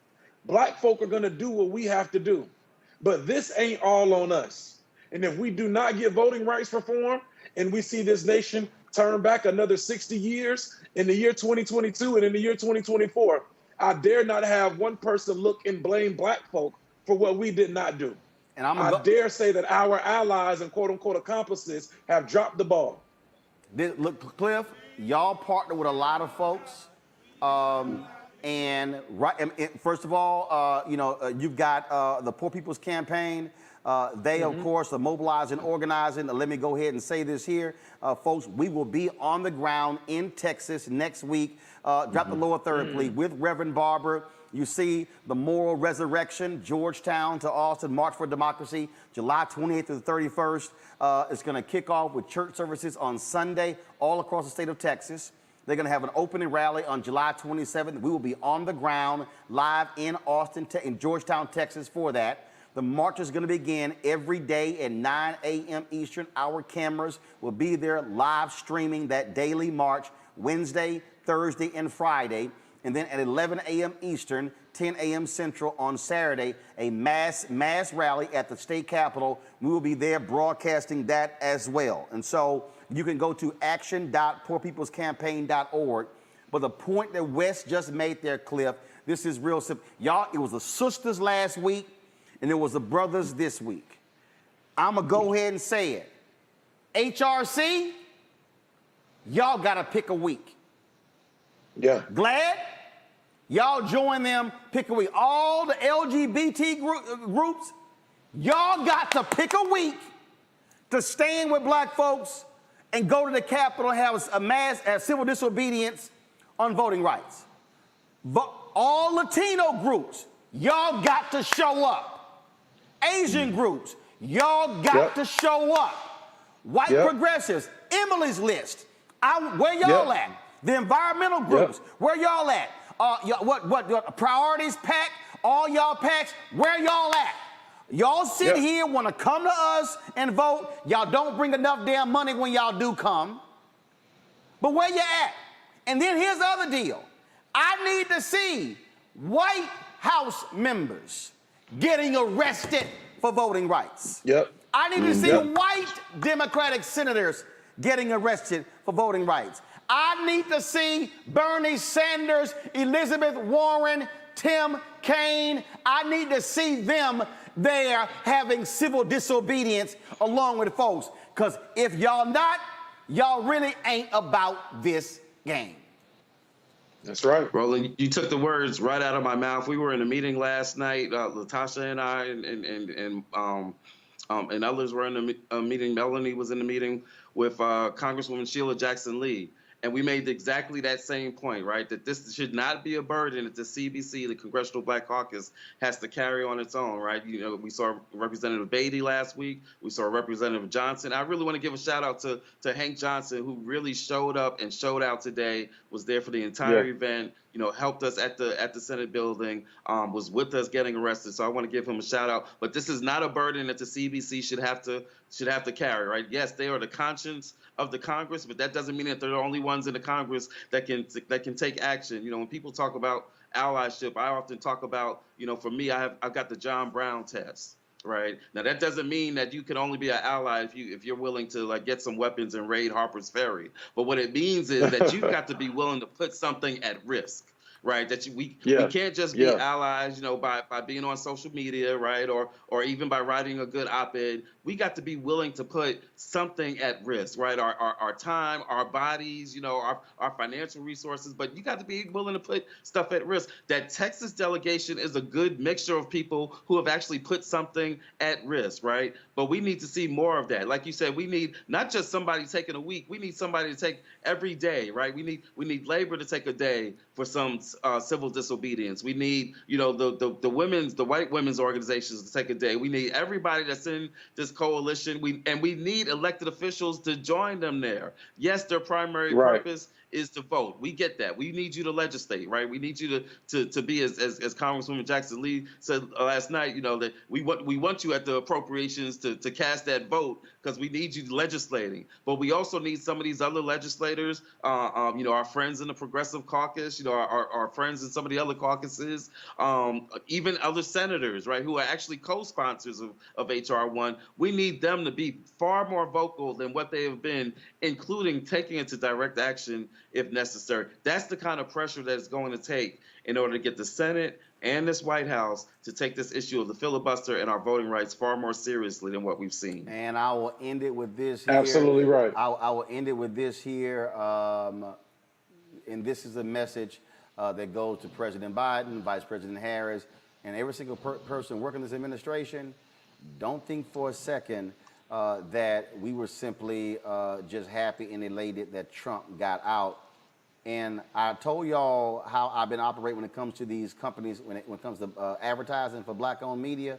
Black folk are gonna do what we have to do, but this ain't all on us. And if we do not get voting rights reform and we see this nation turn back another 60 years in the year 2022 and in the year 2024, I dare not have one person look and blame black folk for what we did not do. And I dare say that our allies and quote unquote accomplices have dropped the ball. Look, Cliff, y'all partner with a lot of folks. First of all, you've got the Poor People's Campaign. They, of course, are mobilizing, organizing. Let me go ahead and say this here. Folks, we will be on the ground in Texas next week. Drop the lower third, please, with Reverend Barber. You see the moral resurrection, Georgetown to Austin, March for Democracy, July 28th to the 31st. It's going to kick off with church services on Sunday all across the state of Texas. They're going to have an opening rally on July 27th. We will be on the ground live in Austin, in Georgetown, Texas for that. The march is going to begin every day at 9 a.m. Eastern. Our cameras will be there live streaming that daily march Wednesday, Thursday, and Friday. And then at 11 a.m. Eastern, 10 a.m. Central on Saturday, a mass rally at the state capitol. We will be there broadcasting that as well. And so you can go to action.poorpeoplescampaign.org. But the point that Wes just made there, Cliff, this is real simple. Y'all, it was the sisters last week, and it was the brothers this week. I'm going to go ahead and say it. HRC, y'all got to pick a week. Yeah. Glad? Y'all join them, pick a week. All the LGBT groups, y'all got to pick a week to stand with black folks and go to the Capitol and have a mass civil disobedience on voting rights. But all Latino groups, y'all got to show up. Asian groups, y'all got to show up. White progressives, Emily's List, where y'all at? The environmental groups, where y'all at? What Priorities PAC, all y'all PACs, where y'all at? Y'all sit here, want to come to us and vote. Y'all don't bring enough damn money when y'all do come. But where you at? And then here's the other deal. I need to see White House members getting arrested for voting rights. I need to see white Democratic senators getting arrested for voting rights. I need to see Bernie Sanders, Elizabeth Warren, Tim Kaine. I need to see them there having civil disobedience along with the folks. Because if y'all not, y'all really ain't about this game. That's right. Roland, you took the words right out of my mouth. We were in a meeting last night, Latasha and I, and others were in a meeting. Melanie was in the meeting with Congresswoman Sheila Jackson Lee. And we made exactly that same point, right? That this should not be a burden that the CBC, the Congressional Black Caucus, has to carry on its own, right? You know, we saw Representative Beatty last week. We saw Representative Johnson. I really want to give a shout out to Hank Johnson, who really showed up and showed out today, was there for the entire event, you know, helped us at the Senate building, was with us getting arrested. So I want to give him a shout out. But this is not a burden that the CBC should have to carry, right? Yes, they are the conscience of the Congress, but that doesn't mean that they're the only ones in the Congress that can take action. You know, when people talk about allyship, I often talk about, you know, for me, I've got the John Brown test, right? Now that doesn't mean that you can only be an ally if you're willing to like get some weapons and raid Harper's Ferry. But what it means is that you've got to be willing to put something at risk. Right, that we can't just be allies, you know, by being on social media, right, or even by writing a good op-ed. We got to be willing to put something at risk, right? Our time, our bodies, you know, our financial resources, but you got to be willing to put stuff at risk. That Texas delegation is a good mixture of people who have actually put something at risk, right? But we need to see more of that. Like you said, we need not just somebody taking a week. We need somebody to take every day, right? We need labor to take a day for some civil disobedience. We need, you know, the white women's organizations to take a day. We need everybody that's in this coalition. We need elected officials to join them there. Yes, their primary purpose is to vote. We get that. We need you to legislate, right? We need you to be as Congresswoman Jackson Lee said last night, you know, that we want you at the appropriations to cast that vote because we need you legislating. But we also need some of these other legislators, you know, our friends in the Progressive Caucus, you know, our friends in some of the other caucuses, even other senators, right, who are actually co-sponsors of H.R. 1. We need them to be far more vocal than what they have been, including taking it to direct action if necessary. That's the kind of pressure that it's going to take in order to get the Senate and this White House to take this issue of the filibuster and our voting rights far more seriously than what we've seen. And I will end it with this here. Absolutely right. I will end it with this here. And this is a message that goes to President Biden, Vice President Harris, and every single person working this administration. Don't think for a second that we were simply just happy and elated that Trump got out. And I told y'all how I've been operating when it comes to these companies, when it comes to advertising for black-owned media.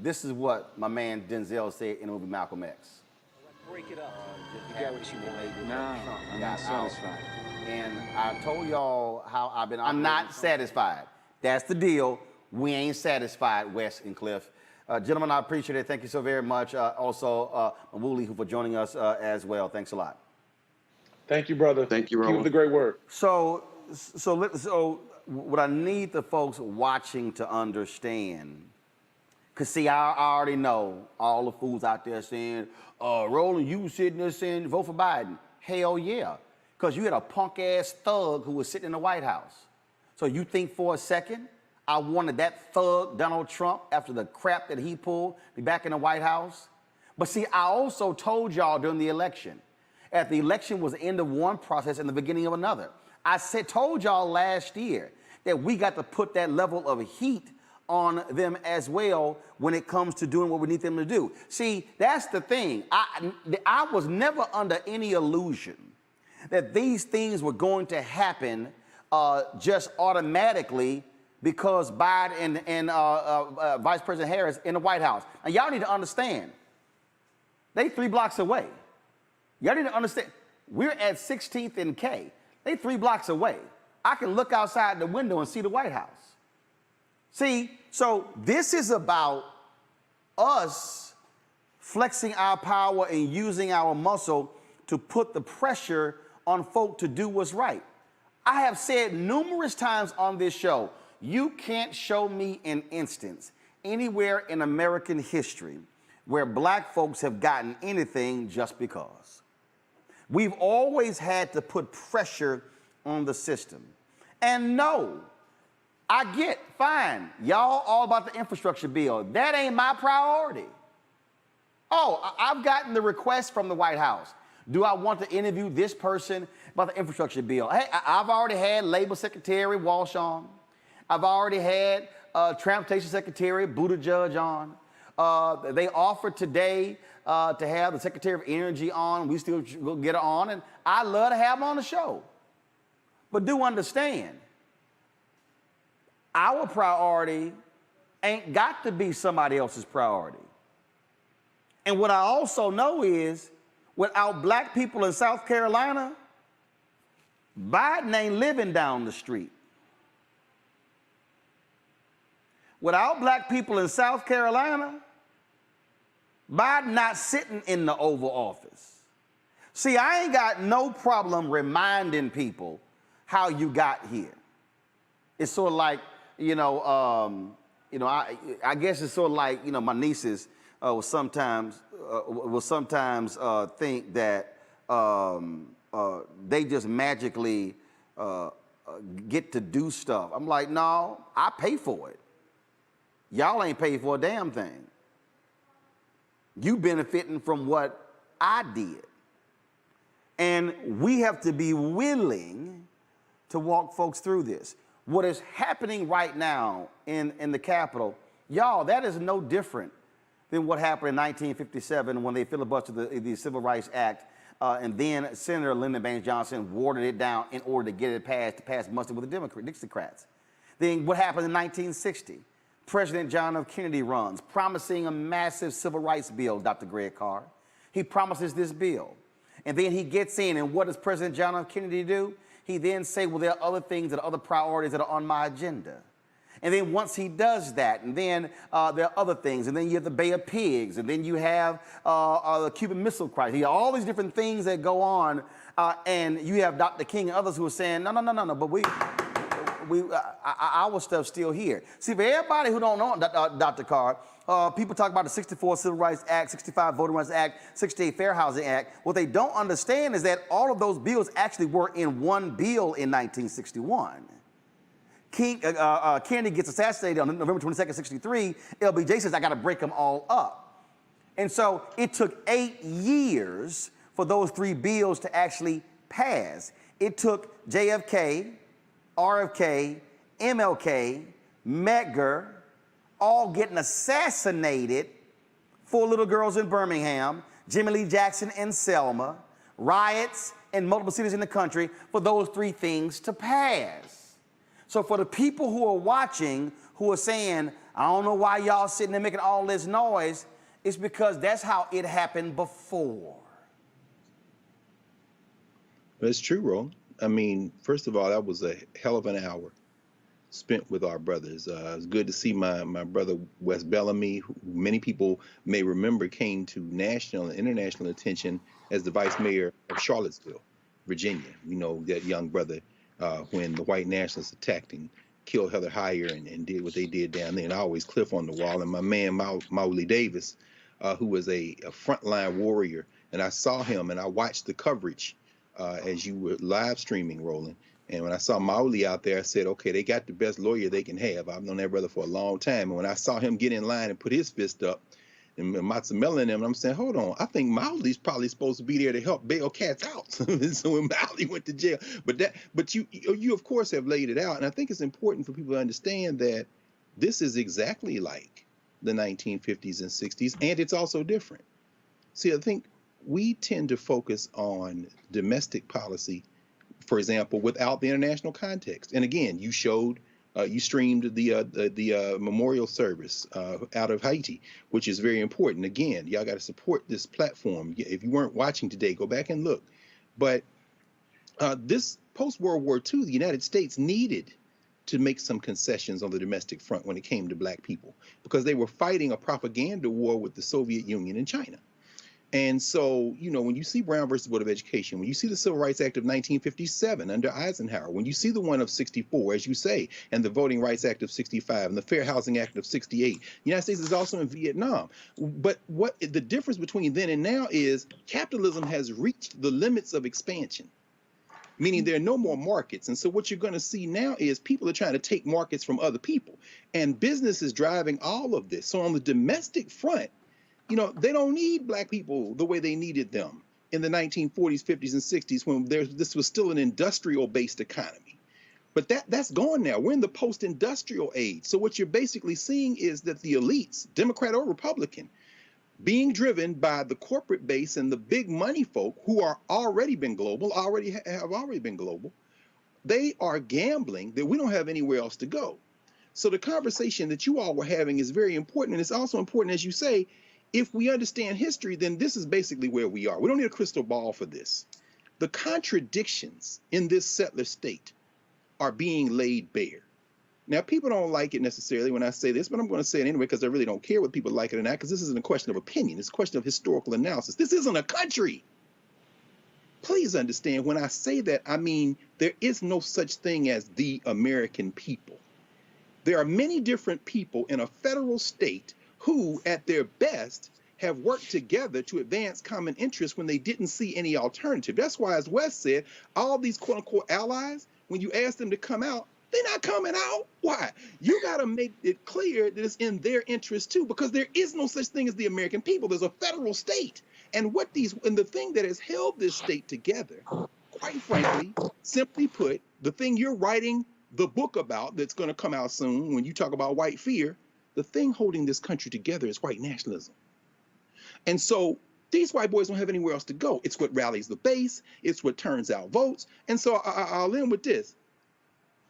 This is what my man Denzel said in the movie Malcolm X. Break it up. You got what you want. No, I'm not satisfied. And I told y'all how I'm not satisfied. That's the deal. We ain't satisfied, Wes and Cliff. Gentlemen, I appreciate it. Thank you so very much. Also, Wooly, for joining us as well. Thanks a lot. Thank you, brother. Thank you, Roland. Keep up the great work. So what I need the folks watching to understand, because see, I already know all the fools out there saying, Roland, you sitting there saying vote for Biden. Hell yeah, because you had a punk-ass thug who was sitting in the White House. So you think for a second I wanted that thug, Donald Trump, after the crap that he pulled, be back in the White House? But see, I also told y'all during the election, that the election was the end of one process and the beginning of another. I told y'all last year that we got to put that level of heat on them as well when it comes to doing what we need them to do. See, that's the thing. I was never under any illusion that these things were going to happen just automatically because Biden and Vice President Harris in the White House. And y'all need to understand, they 3 blocks away. Y'all need to understand, we're at 16th and K. They 3 blocks away. I can look outside the window and see the White House. See, so this is about us flexing our power and using our muscle to put the pressure on folk to do what's right. I have said numerous times on this show, you can't show me an instance anywhere in American history where black folks have gotten anything just because. We've always had to put pressure on the system. And no, I get, fine, y'all all about the infrastructure bill. That ain't my priority. Oh, I've gotten the request from the White House. Do I want to interview this person about the infrastructure bill? Hey, I've already had Labor Secretary Walsh on. I've already had Transportation Secretary Buttigieg on. They offered today to have the Secretary of Energy on. We still will get her on, and I'd love to have them on the show. But do understand, our priority ain't got to be somebody else's priority. And what I also know is, without black people in South Carolina, Biden ain't living down the street. Without black people in South Carolina, Biden not sitting in the Oval Office. See, I ain't got no problem reminding people how you got here. It's sort of like, I guess it's sort of like, my nieces will sometimes think that they just magically get to do stuff. I'm like, no, I pay for it. Y'all ain't paid for a damn thing. You benefiting from what I did. And we have to be willing to walk folks through this. What is happening right now in the Capitol, y'all, that is no different than what happened in 1957 when they filibustered the Civil Rights Act, and then Senator Lyndon Baines Johnson watered it down in order to get it passed, to pass muster with the Dixiecrats. Then what happened in 1960? President John F. Kennedy runs, promising a massive civil rights bill, Dr. Greg Carr. He promises this bill. And then he gets in, and what does President John F. Kennedy do? He then say, well, there are other things that are other priorities that are on my agenda. And then once he does that, and then there are other things, and then you have the Bay of Pigs, and then you have the Cuban Missile Crisis. You have all these different things that go on, and you have Dr. King and others who are saying, no, but our stuff's still here. See, for everybody who don't know Dr. Carr, people talk about the 64 Civil Rights Act, 65 Voting Rights Act, 68 Fair Housing Act. What they don't understand is that all of those bills actually were in one bill in 1961. Kennedy gets assassinated on November 22nd, 63. LBJ says, I got to break them all up. And so it took 8 years for those 3 bills to actually pass. It took JFK, RFK, MLK, Medgar, all getting assassinated, 4 little girls in Birmingham, Jimmy Lee Jackson in Selma, riots in multiple cities in the country for those 3 things to pass. So for the people who are watching, who are saying, I don't know why y'all sitting there making all this noise, it's because that's how it happened before. It's true, Roland. I mean, first of all, that was a hell of an hour spent with our brothers. It was good to see my brother Wes Bellamy, who many people may remember came to national and international attention as the vice mayor of Charlottesville, Virginia. You know, that young brother when the white nationalists attacked and killed Heather Heyer and did what they did down there. And I always cliff on the wall. And my man, Mauli Davis, who was a frontline warrior. And I saw him and I watched the coverage as you were live streaming, Roland. And when I saw Mauli out there, I said, okay, they got the best lawyer they can have. I've known that brother for a long time. And when I saw him get in line and put his fist up, and Mazzamella and them, I'm saying, hold on, I think Mauli's probably supposed to be there to help bail cats out. So when Mauli went to jail, but you of course have laid it out. And I think it's important for people to understand that this is exactly like the 1950s and 60s, and it's also different. See, I think we tend to focus on domestic policy, for example, without the international context. And again, you showed, you streamed the memorial service out of Haiti, which is very important. Again, y'all got to support this platform. If you weren't watching today, go back and look. But this post-World War II, the United States needed to make some concessions on the domestic front when it came to black people, because they were fighting a propaganda war with the Soviet Union and China. And so, when you see Brown versus Board of Education, when you see the Civil Rights Act of 1957 under Eisenhower, when you see the one of 64, as you say, and the Voting Rights Act of 65 and the Fair Housing Act of 68, the United States is also in Vietnam. But what the difference between then and now is capitalism has reached the limits of expansion, meaning there are no more markets. And so what you're going to see now is people are trying to take markets from other people, and business is driving all of this. So on the domestic front, they don't need black people the way they needed them in the 1940s, 50s, and 60s when this was still an industrial-based economy. But that's gone now. We're in the post-industrial age. So what you're basically seeing is that the elites, Democrat or Republican, being driven by the corporate base and the big money folk who are already been global, have already been global, they are gambling that we don't have anywhere else to go. So the conversation that you all were having is very important. And it's also important, as you say, if we understand history, then this is basically where we are. We don't need a crystal ball for this. The contradictions in this settler state are being laid bare. Now, people don't like it necessarily when I say this, but I'm going to say it anyway because I really don't care whether people like it or not, because this isn't a question of opinion. It's a question of historical analysis. This isn't a country. Please understand, when I say that, I mean there is no such thing as the American people. There are many different people in a federal state who, at their best, have worked together to advance common interests when they didn't see any alternative. That's why, as Wes said, all these quote-unquote allies, when you ask them to come out, they're not coming out. Why? You got to make it clear that it's in their interest too, because there is no such thing as the American people. There's a federal state. And the thing that has held this state together, quite frankly, simply put, the thing you're writing the book about that's going to come out soon when you talk about white fear, the thing holding this country together is white nationalism. And so these white boys don't have anywhere else to go. It's what rallies the base. It's what turns out votes. And so I'll end with this.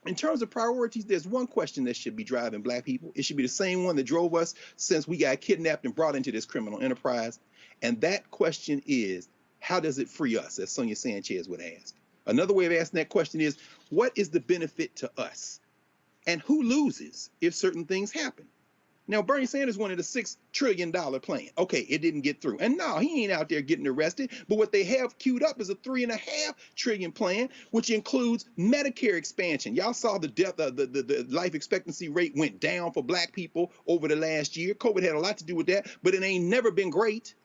In terms of priorities, there's one question that should be driving black people. It should be the same one that drove us since we got kidnapped and brought into this criminal enterprise. And that question is, how does it free us, as Sonia Sanchez would ask? Another way of asking that question is, what is the benefit to us? And who loses if certain things happen? Now, Bernie Sanders wanted a $6 trillion plan. Okay, it didn't get through. And no, he ain't out there getting arrested. But what they have queued up is a $3.5 trillion plan, which includes Medicare expansion. Y'all saw the life expectancy rate went down for black people over the last year. COVID had a lot to do with that, but it ain't never been great.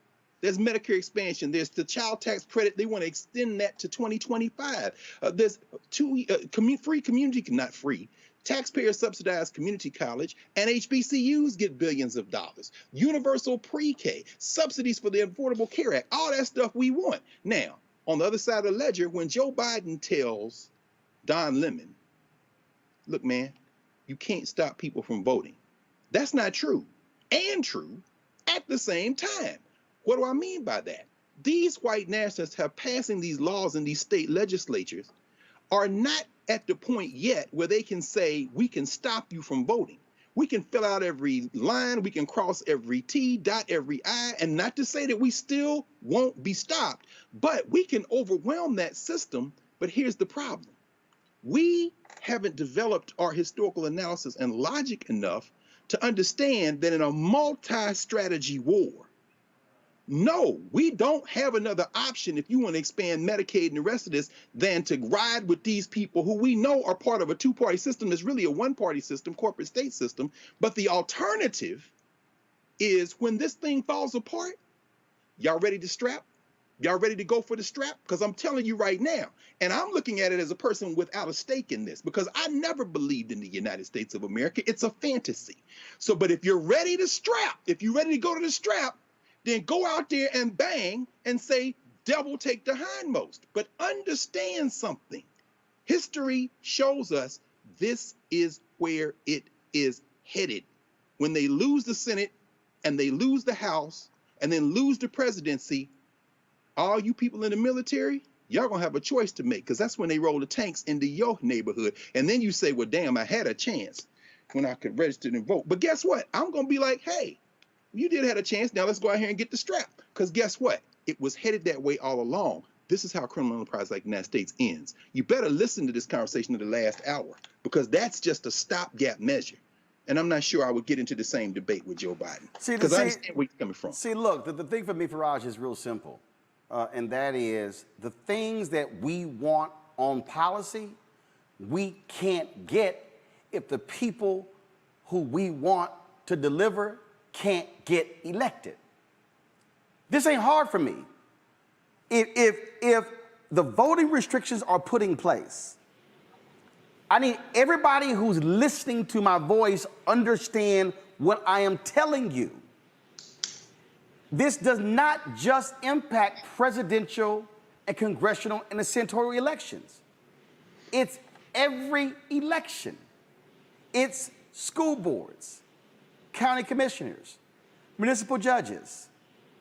There's Medicare expansion. There's the child tax credit. They want to extend that to 2025. There's free community, not free, taxpayer subsidized community college, and HBCUs get billions of dollars. Universal pre-K, subsidies for the Affordable Care Act, all that stuff we want. Now, on the other side of the ledger, when Joe Biden tells Don Lemon, look, man, you can't stop people from voting. That's not true, and true at the same time. What do I mean by that? These white nationalists have passing these laws in these state legislatures are not at the point yet where they can say, we can stop you from voting. We can fill out every line, we can cross every T, dot every I, and not to say that we still won't be stopped, but we can overwhelm that system. But here's the problem. We haven't developed our historical analysis and logic enough to understand that in a multi-strategy war, no, we don't have another option if you want to expand Medicaid and the rest of this than to ride with these people who we know are part of a two-party system that's really a one-party system, corporate state system. But the alternative is when this thing falls apart, y'all ready to strap? Y'all ready to go for the strap? Because I'm telling you right now, and I'm looking at it as a person without a stake in this, because I never believed in the United States of America. It's a fantasy. So, but if you're ready to strap, if you're ready to go to the strap, then go out there and bang and say, devil take the hindmost. But understand something. History shows us this is where it is headed. When they lose the Senate and they lose the House and then lose the presidency, all you people in the military, y'all gonna have a choice to make, because that's when they roll the tanks into your neighborhood. And then you say, well, damn, I had a chance when I could register and vote. But guess what? I'm gonna be like, hey, you did have a chance. Now let's go out here and get the strap. Because guess what? It was headed that way all along. This is how criminal enterprise like the United States ends. You better listen to this conversation of the last hour, because that's just a stopgap measure. And I'm not sure I would get into the same debate with Joe Biden. See, Because I understand where you're coming from. See, look, the thing for me, Faraj, is real simple. And that is the things that we want on policy, we can't get if the people who we want to deliver can't get elected. This ain't hard for me. If the voting restrictions are put in place, I need everybody who's listening to my voice understand what I am telling you. This does not just impact presidential and congressional and senatorial elections. It's every election. It's school boards, county commissioners, municipal judges,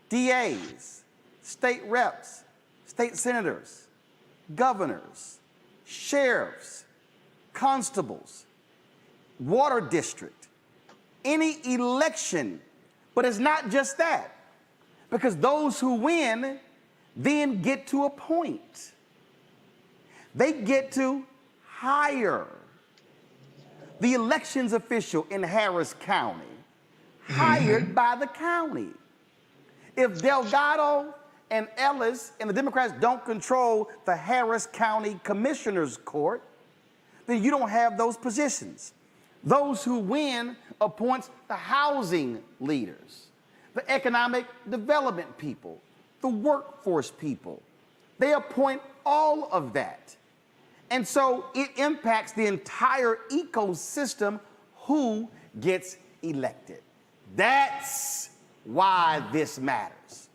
DAs, state reps, state senators, governors, sheriffs, constables, water district, any election. But it's not just that, because those who win then get to appoint. They get to hire. The elections official in Harris County, hired by the county. If Delgado and Ellis and the Democrats don't control the Harris County Commissioner's Court, then you don't have those positions. Those who win appoints the housing leaders, the economic development people, the workforce people. They appoint all of that. And so it impacts the entire ecosystem who gets elected. That's why this matters.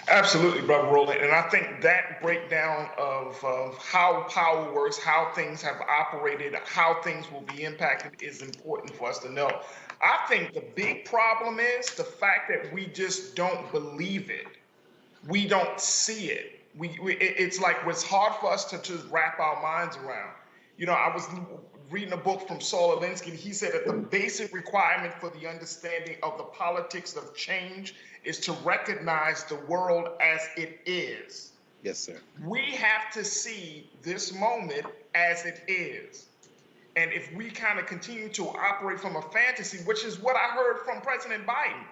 Absolutely, Brother Roland. And I think that breakdown of how power works, how things have operated, how things will be impacted is important for us to know. I think the big problem is the fact that we just don't believe it. We don't see it. It's like it's hard for us to just wrap our minds around. You know, I was reading a book from Saul Alinsky, and he said that the basic requirement for the understanding of the politics of change is to recognize the world as it is. Yes, sir. We have to see this moment as it is. And if we kind of continue to operate from a fantasy, which is what I heard from President Biden,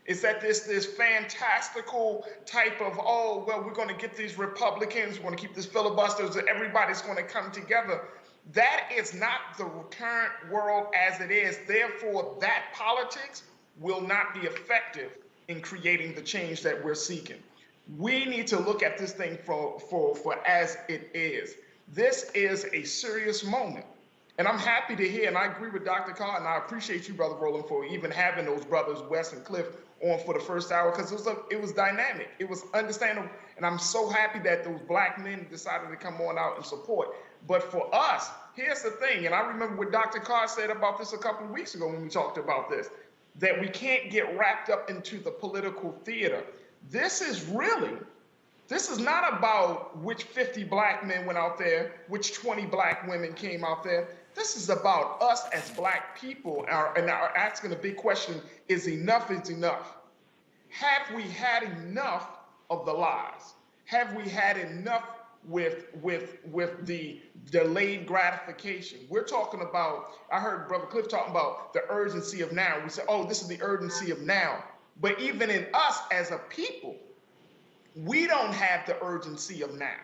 is that this fantastical type of, oh, well, we're going to get these Republicans, we're going to keep this filibusters, and everybody's going to come together. That is not the current world as it is. Therefore, that politics will not be effective in creating the change that we're seeking. We need to look at this thing for as it is. This is a serious moment. And I'm happy to hear, and I agree with Dr. Carr, and I appreciate you, Brother Roland, for even having those brothers, Wes and Cliff, on for the first hour, because it was dynamic. It was understandable. And I'm so happy that those black men decided to come on out and support. But for us, here's the thing, and I remember what Dr. Carr said about this a couple of weeks ago when we talked about this, that we can't get wrapped up into the political theater. This is not about which 50 black men went out there, which 20 black women came out there. This is about us as black people and are asking a big question, is enough enough? Have we had enough of the lies? Have we had enough with the delayed gratification? We're talking about, I heard Brother Cliff talking about the urgency of now. We said, oh, this is the urgency of now. But even in us as a people, we don't have the urgency of now.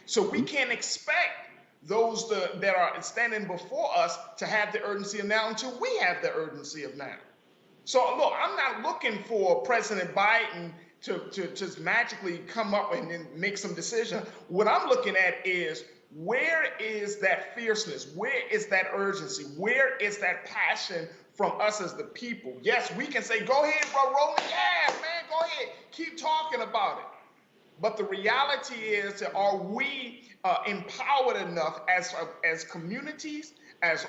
So we can't expect those that are standing before us to have the urgency of now until we have the urgency of now. So look, I'm not looking for President Biden to just magically come up and then make some decision. What I'm looking at is, where is that fierceness? Where is that urgency? Where is that passion from us as the people? Yes, we can say, go ahead, bro, Roland. Yeah, man, go ahead. Keep talking about it. But the reality is, are we empowered enough as communities, as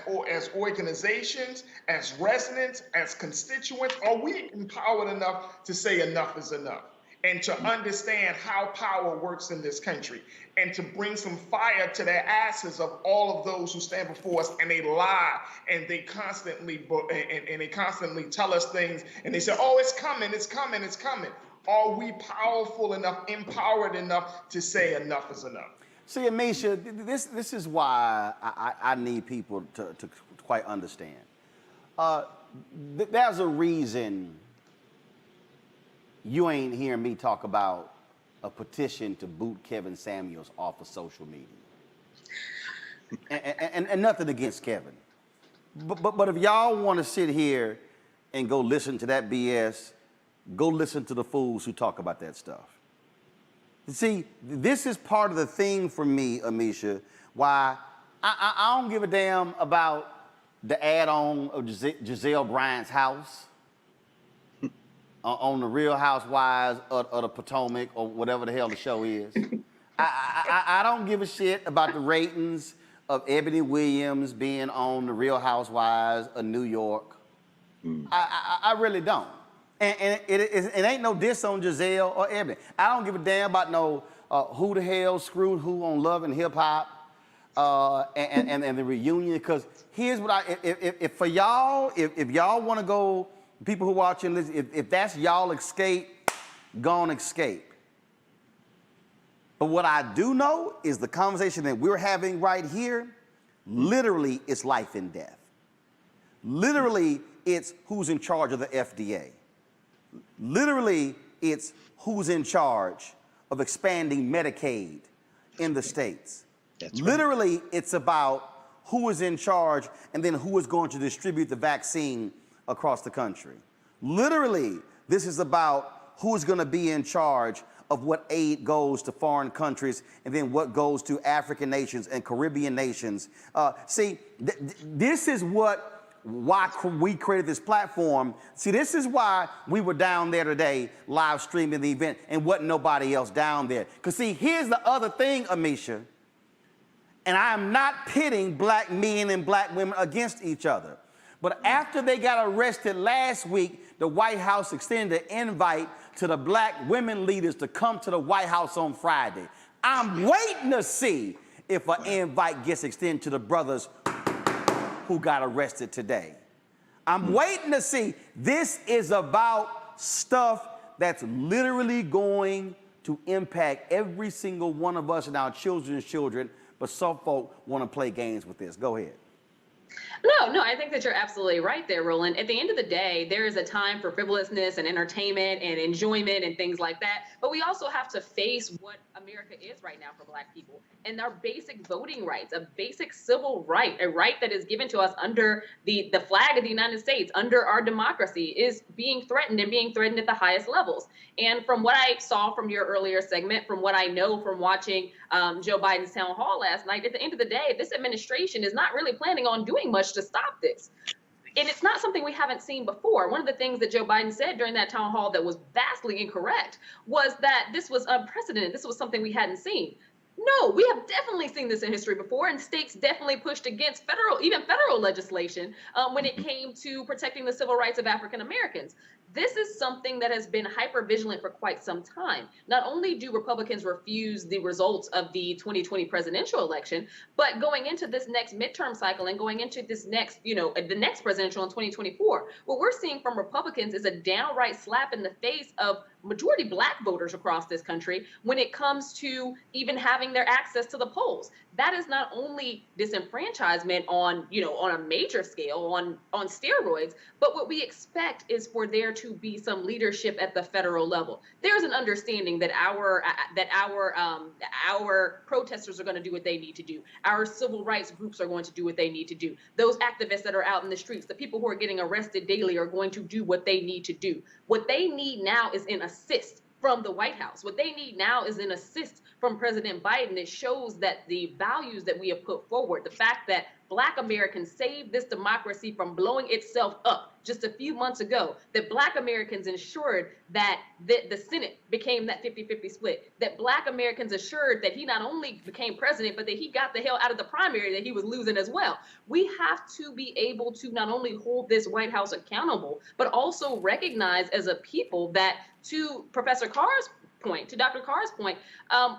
organizations, as residents, as constituents? Are we empowered enough to say enough is enough, and to understand how power works in this country, and to bring some fire to the asses of all of those who stand before us and they lie and they constantly tell us things and they say, oh, it's coming, it's coming, it's coming. Are we powerful enough, empowered enough to say enough is enough? See, Amisha, this is why I need people to quite understand. There's a reason you ain't hearing me talk about a petition to boot Kevin Samuels off of social media. And nothing against Kevin. But if y'all want to sit here and go listen to that BS, go listen to the fools who talk about that stuff. See, this is part of the thing for me, Amisha, why I don't give a damn about the add-on of Giselle Bryant's house on the Real Housewives of the Potomac or whatever the hell the show is. I don't give a shit about the ratings of Ebony Williams being on the Real Housewives of New York. I really don't. And it ain't no diss on Giselle or Ebony. I don't give a damn about no who the hell screwed who on Love and Hip Hop and the reunion. Because here's what if for y'all, if y'all want to go, people who watching this, if that's y'all escape, go on escape. But what I do know is the conversation that we're having right here, literally it's life and death. Literally, it's who's in charge of the FDA. Literally, it's who's in charge of expanding Medicaid in the states. That's right. Literally, it's about who is in charge and then who is going to distribute the vaccine across the country. Literally, this is about who's going to be in charge of what aid goes to foreign countries and then what goes to African nations and Caribbean nations. See, this is why we created this platform. See, this is why we were down there today live streaming the event and wasn't nobody else down there. Because see, here's the other thing, Amisha, and I am not pitting black men and black women against each other. But after they got arrested last week, the White House extended an invite to the black women leaders to come to the White House on Friday. I'm waiting to see if an invite gets extended to the brothers who got arrested today. I'm waiting to see. This is about stuff that's literally going to impact every single one of us and our children's children, but some folk want to play games with this. Go ahead. No, I think that you're absolutely right there, Roland. At the end of the day, there is a time for frivolousness and entertainment and enjoyment and things like that. But we also have to face what America is right now for black people and our basic voting rights, a basic civil right, a right that is given to us under the flag of the United States, under our democracy, is being threatened and being threatened at the highest levels. And from what I saw from your earlier segment, from what I know from watching Joe Biden's town hall last night, at the end of the day, this administration is not really planning on doing much to stop this. And it's not something we haven't seen before. One of the things that Joe Biden said during that town hall that was vastly incorrect was that this was unprecedented. This was something we hadn't seen. No, we have definitely seen this in history before, and states definitely pushed against even federal legislation when it came to protecting the civil rights of African Americans. This is something that has been hyper-vigilant for quite some time. Not only do Republicans refuse the results of the 2020 presidential election, but going into this next midterm cycle and going into this next, the next presidential in 2024, what we're seeing from Republicans is a downright slap in the face of majority black voters across this country when it comes to even having their access to the polls. That is not only disenfranchisement on a major scale, on steroids, but what we expect is for there to be some leadership at the federal level. There's an understanding that our protesters are going to do what they need to do. Our civil rights groups are going to do what they need to do. Those activists that are out in the streets, the people who are getting arrested daily, are going to do what they need to do. What they need now is an assist from the White House. What they need now is an assist from President Biden that shows that the values that we have put forward, the fact that Black Americans saved this democracy from blowing itself up just a few months ago, that Black Americans ensured that the Senate became that 50-50 split, that Black Americans assured that he not only became president, but that he got the hell out of the primary that he was losing as well. We have to be able to not only hold this White House accountable, but also recognize as a people that, to Professor Carr's point, to Dr. Carr's point,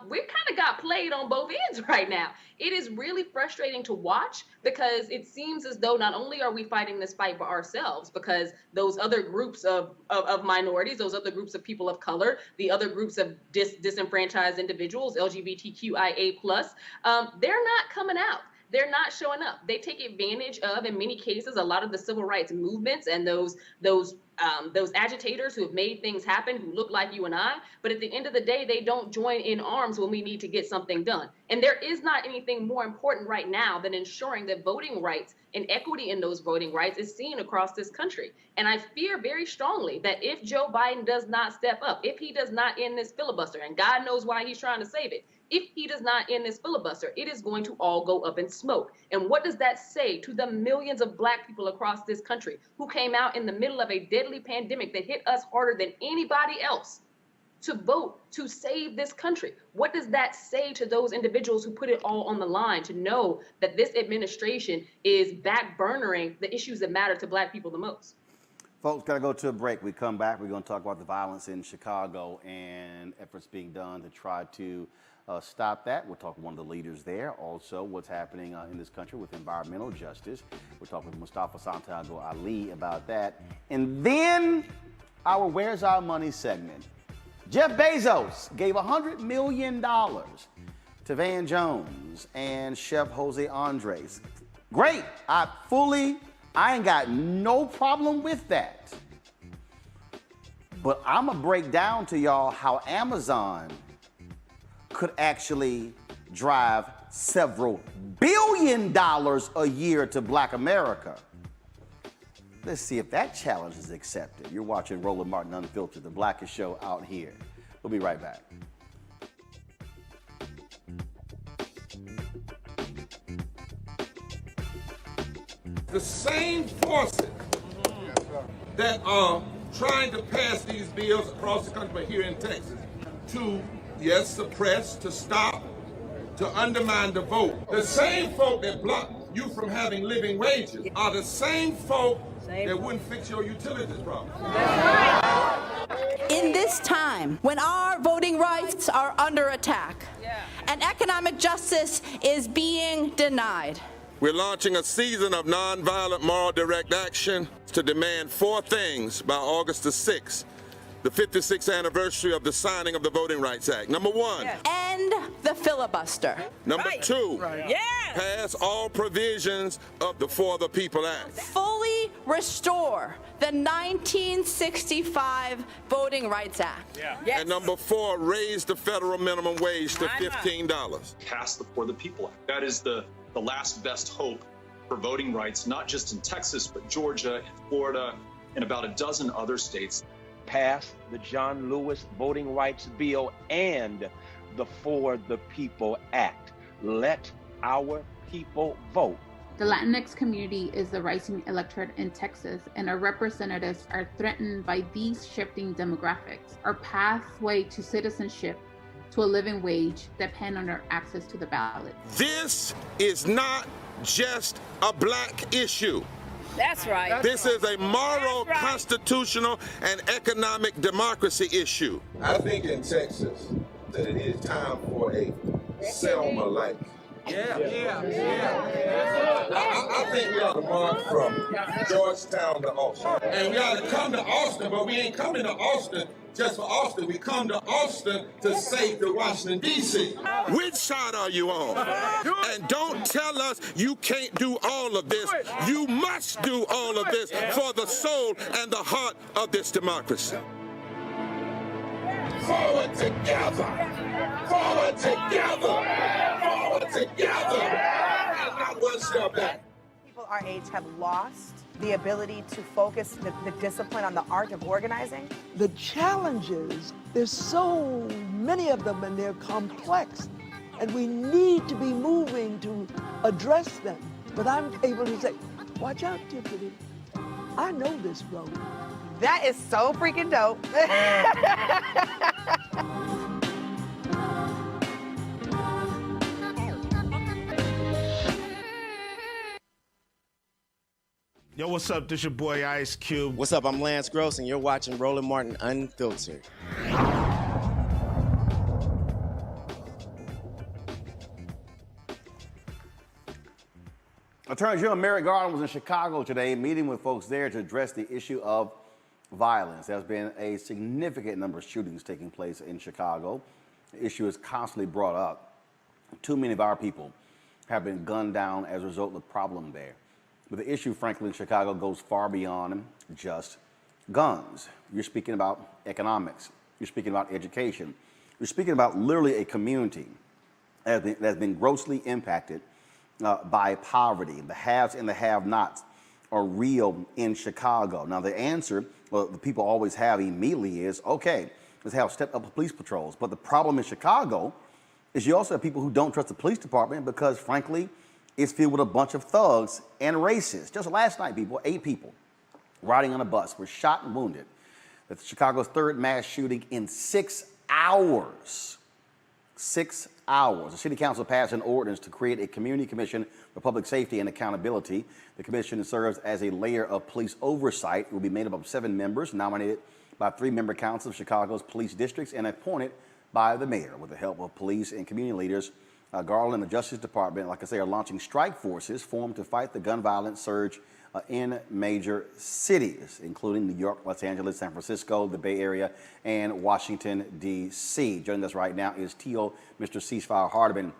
we kind of got played on both ends right now. It is really frustrating to watch because it seems as though not only are we fighting this fight for ourselves, because those other groups of minorities, those other groups of people of color, the other groups of disenfranchised individuals, LGBTQIA+, they're not coming out. they're not showing up. They take advantage of, in many cases, a lot of the civil rights movements and those agitators who have made things happen, who look like you and I, but at the end of the day, they don't join in arms when we need to get something done. And there is not anything more important right now than ensuring that voting rights and equity in those voting rights is seen across this country. And I fear very strongly that if Joe Biden does not step up, if he does not end this filibuster, and God knows why he's trying to save it, if he does not end this filibuster, it is going to all go up in smoke. And what does that say to the millions of Black people across this country who came out in the middle of a deadly pandemic that hit us harder than anybody else to vote to save this country? What does that say to those individuals who put it all on the line to know that this administration is backburnering the issues that matter to Black people the most? Folks, got to go to a break. We come back, we're going to talk about the violence in Chicago and efforts being done to try to stop that. We'll talk with one of the leaders there. Also, what's happening in this country with environmental justice. We'll talk with Mustafa Santiago Ali about that. And then our Where's Our Money segment. Jeff Bezos gave $100 million to Van Jones and Chef Jose Andres. Great. I ain't got no problem with that. But I'm going to break down to y'all how Amazon could actually drive several $billion a year to Black America. Let's see if that challenge is accepted. You're watching Roland Martin Unfiltered, the blackest show out here. We'll be right back. The same forces that are trying to pass these bills across the country, but here in Texas, to, yes, suppress, to stop, to undermine the vote. The same folk that block you from having living wages are the same folk that wouldn't fix your utilities problem. In this time, when our voting rights are under attack and economic justice is being denied, we're launching a season of nonviolent moral direct action to demand 4 things by August the 6th, the 56th anniversary of the signing of the Voting Rights Act. Number 1. end the filibuster. Number 2. Pass all provisions of the For the People Act. Fully restore the 1965 Voting Rights Act. And number 4, raise the federal minimum wage to $15. Pass the For the People Act. That is the last best hope for voting rights, not just in Texas, but Georgia and Florida and about a dozen other states. Pass the John Lewis Voting Rights Bill and the For the People Act. Let our people vote. The Latinx community is the rising electorate in Texas, and our representatives are threatened by these shifting demographics. Our pathway to citizenship, to a living wage, depend on our access to the ballot. This is not just a Black issue. That's right. This is a moral, constitutional, and economic democracy issue. I think in Texas that it is time for a Selma-like. I think we ought to march from Georgetown to Austin. And we ought to come to Austin, but we ain't coming to Austin just for Austin. We come to Austin to save the Washington, D.C. Which side are you on? And don't tell us you can't do all of this. You must do all of this for the soul and the heart of this democracy. Forward together! Forward together! Forward together! And not one step back. People our age have lost the ability to focus the discipline on the art of organizing. The challenges, there's so many of them and they're complex, and we need to be moving to address them. But I'm able to say, watch out, Tiffany. I know this road. That is so freaking dope. Yo, what's up? This your boy Ice Cube. What's up? I'm Lance Gross, and you're watching Roland Martin Unfiltered. Attorney General Merrick Garland was in Chicago today, meeting with folks there to address the issue of violence. There's been a significant number of shootings taking place in Chicago. The issue is constantly brought up. Too many of our people have been gunned down as a result of the problem there. But the issue, frankly, in Chicago goes far beyond just guns. You're speaking about economics. You're speaking about education. You're speaking about literally a community that's been grossly impacted by poverty. The haves and the have-nots are real in Chicago. Now, the answer, well, the people always have immediately is, okay, let's have step up police patrols. But the problem in Chicago is you also have people who don't trust the police department because, frankly, it's filled with a bunch of thugs and racists. Just last night, 8 people riding on a bus were shot and wounded. That's Chicago's third mass shooting in 6 hours. 6 hours. The city council passed an ordinance to create a community commission for public safety and accountability. The commission serves as a layer of police oversight. It will be made up of 7 members, nominated by 3-member councils of Chicago's police districts and appointed by the mayor with the help of police and community leaders. Garland and the Justice Department, like I say, are launching strike forces formed to fight the gun violence surge in major cities, including New York, Los Angeles, San Francisco, the Bay Area, and Washington, D.C. Joining us right now is Teal, Mr. Ceasefire Hardiman,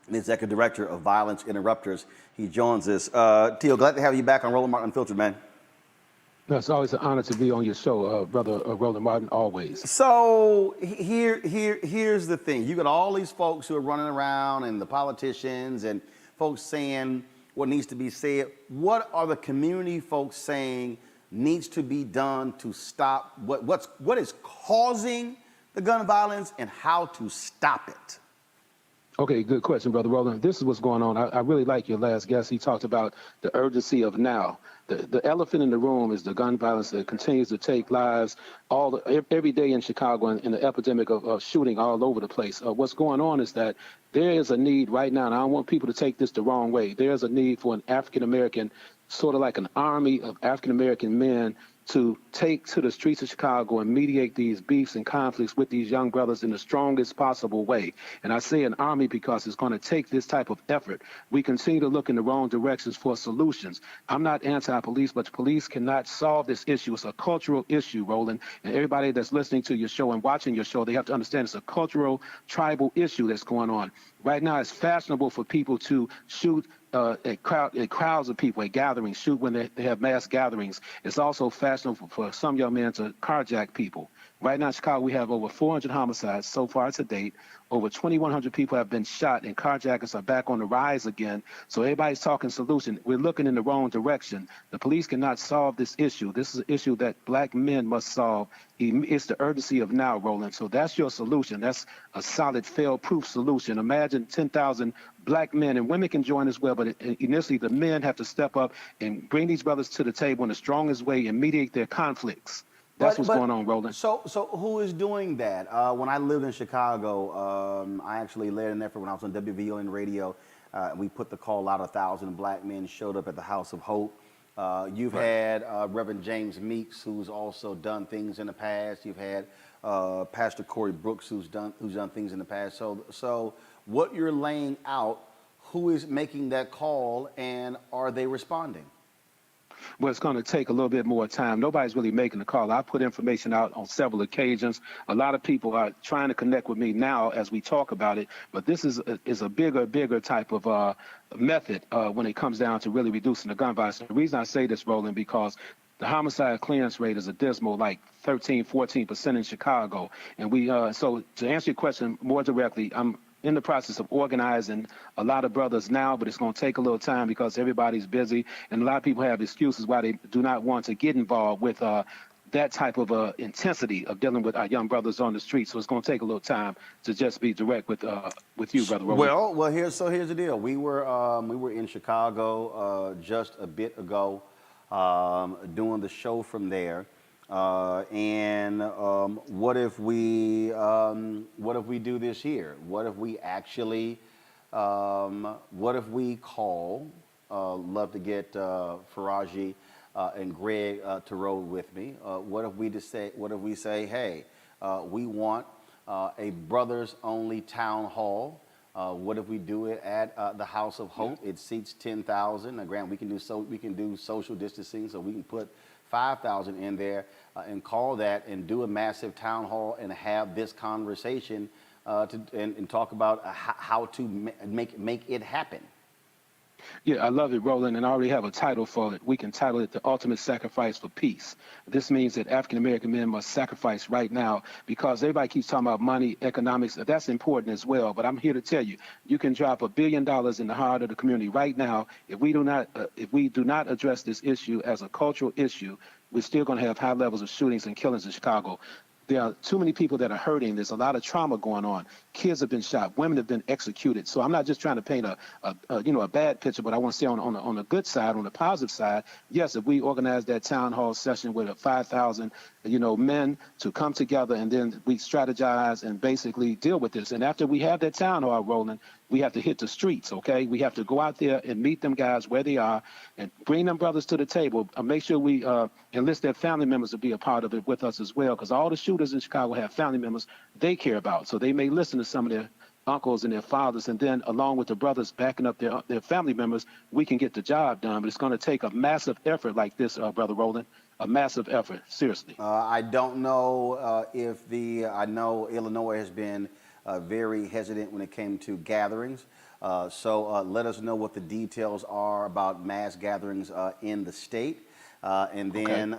the Executive Director of Violence Interrupters. He joins us. Teal, glad to have you back on Roland Martin Unfiltered, man. No, it's always an honor to be on your show, brother Roland Martin, always. So here's the thing. You got all these folks who are running around and the politicians and folks saying what needs to be said. What are the community folks saying needs to be done to stop what is causing the gun violence and how to stop it? Okay, good question, Brother Roland. This is what's going on. I really like your last guest. He talked about the urgency of now. The elephant in the room is the gun violence that continues to take lives every day in Chicago and the epidemic of shooting all over the place. What's going on is that there is a need right now, and I don't want people to take this the wrong way. There's a need for an African-American, sort of like an army of African-American men to take to the streets of Chicago and mediate these beefs and conflicts with these young brothers in the strongest possible way. And I say an army because it's going to take this type of effort. We continue to look in the wrong directions for solutions. I'm not anti-police, but the police cannot solve this issue. It's a cultural issue, Roland. And everybody that's listening to your show and watching your show, they have to understand it's a cultural, tribal issue that's going on. Right now, it's fashionable for people to shoot at crowds of people, at gatherings, shoot when they have mass gatherings. It's also fashionable for some young men to carjack people. Right now in Chicago, we have over 400 homicides so far to date. Over 2,100 people have been shot, and carjackers are back on the rise again. So everybody's talking solution. We're looking in the wrong direction. The police cannot solve this issue. This is an issue that black men must solve. It's the urgency of now, Roland. So that's your solution. That's a solid, fail-proof solution. Imagine 10,000 black men, and women can join as well, but initially the men have to step up and bring these brothers to the table in the strongest way and mediate their conflicts. That's what's going on, Roland. So who is doing that? When I lived in Chicago, I actually led an effort when I was on WVON radio. We put the call out. 1,000 black men showed up at the House of Hope. You've had Reverend James Meeks, who's also done things in the past. You've had Pastor Corey Brooks, who's done things in the past. So what you're laying out, who is making that call, and are they responding? Well, it's going to take a little bit more time. Nobody's really making the call. I put information out on several occasions. A lot of people are trying to connect with me now as we talk about it, but this is a bigger type of method when it comes down to really reducing the gun violence. The reason I say this, Roland, because the homicide clearance rate is a dismal, like 13-14% in Chicago. And so to answer your question more directly, I'm in the process of organizing a lot of brothers now, but it's going to take a little time because everybody's busy, and a lot of people have excuses why they do not want to get involved with that type of intensity of dealing with our young brothers on the street. So it's going to take a little time to just be direct with you, Brother Roland. Well, here's the deal. We were in Chicago just a bit ago, doing the show from there. And what if we do this here? What if we actually, what if we call, love to get Faraji and Greg to roll with me. What if we say, hey, we want a brothers only town hall. What if we do it at the House of Hope? It seats 10,000. Now, granted, we can do social distancing, so we can put 5,000 in there and call that and do a massive town hall and have this conversation and talk about how to make it happen. Yeah, I love it, Roland, and I already have a title for it. We can title it The Ultimate Sacrifice for Peace. This means that African-American men must sacrifice right now because everybody keeps talking about money, economics. That's important as well, but I'm here to tell you, you can drop $1 billion in the heart of the community right now. If we do not address this issue as a cultural issue, we're still going to have high levels of shootings and killings in Chicago. There are too many people that are hurting. There's a lot of trauma going on. Kids have been shot. Women have been executed. So I'm not just trying to paint a bad picture, but I want to say on the good side, on the positive side, yes, if we organize that town hall session with 5,000, men to come together and then we strategize and basically deal with this. And after we have that town hall rolling, we have to hit the streets, okay? We have to go out there and meet them guys where they are and bring them brothers to the table. Make sure we enlist their family members to be a part of it with us as well, because all the shooters in Chicago have family members they care about. So they may listen to some of their uncles and their fathers, and then along with the brothers backing up their family members, we can get the job done. But it's going to take a massive effort like this, Brother Roland, a massive effort, seriously. I don't know I know Illinois has been very hesitant when it came to gatherings. So let us know what the details are about mass gatherings in the state. And then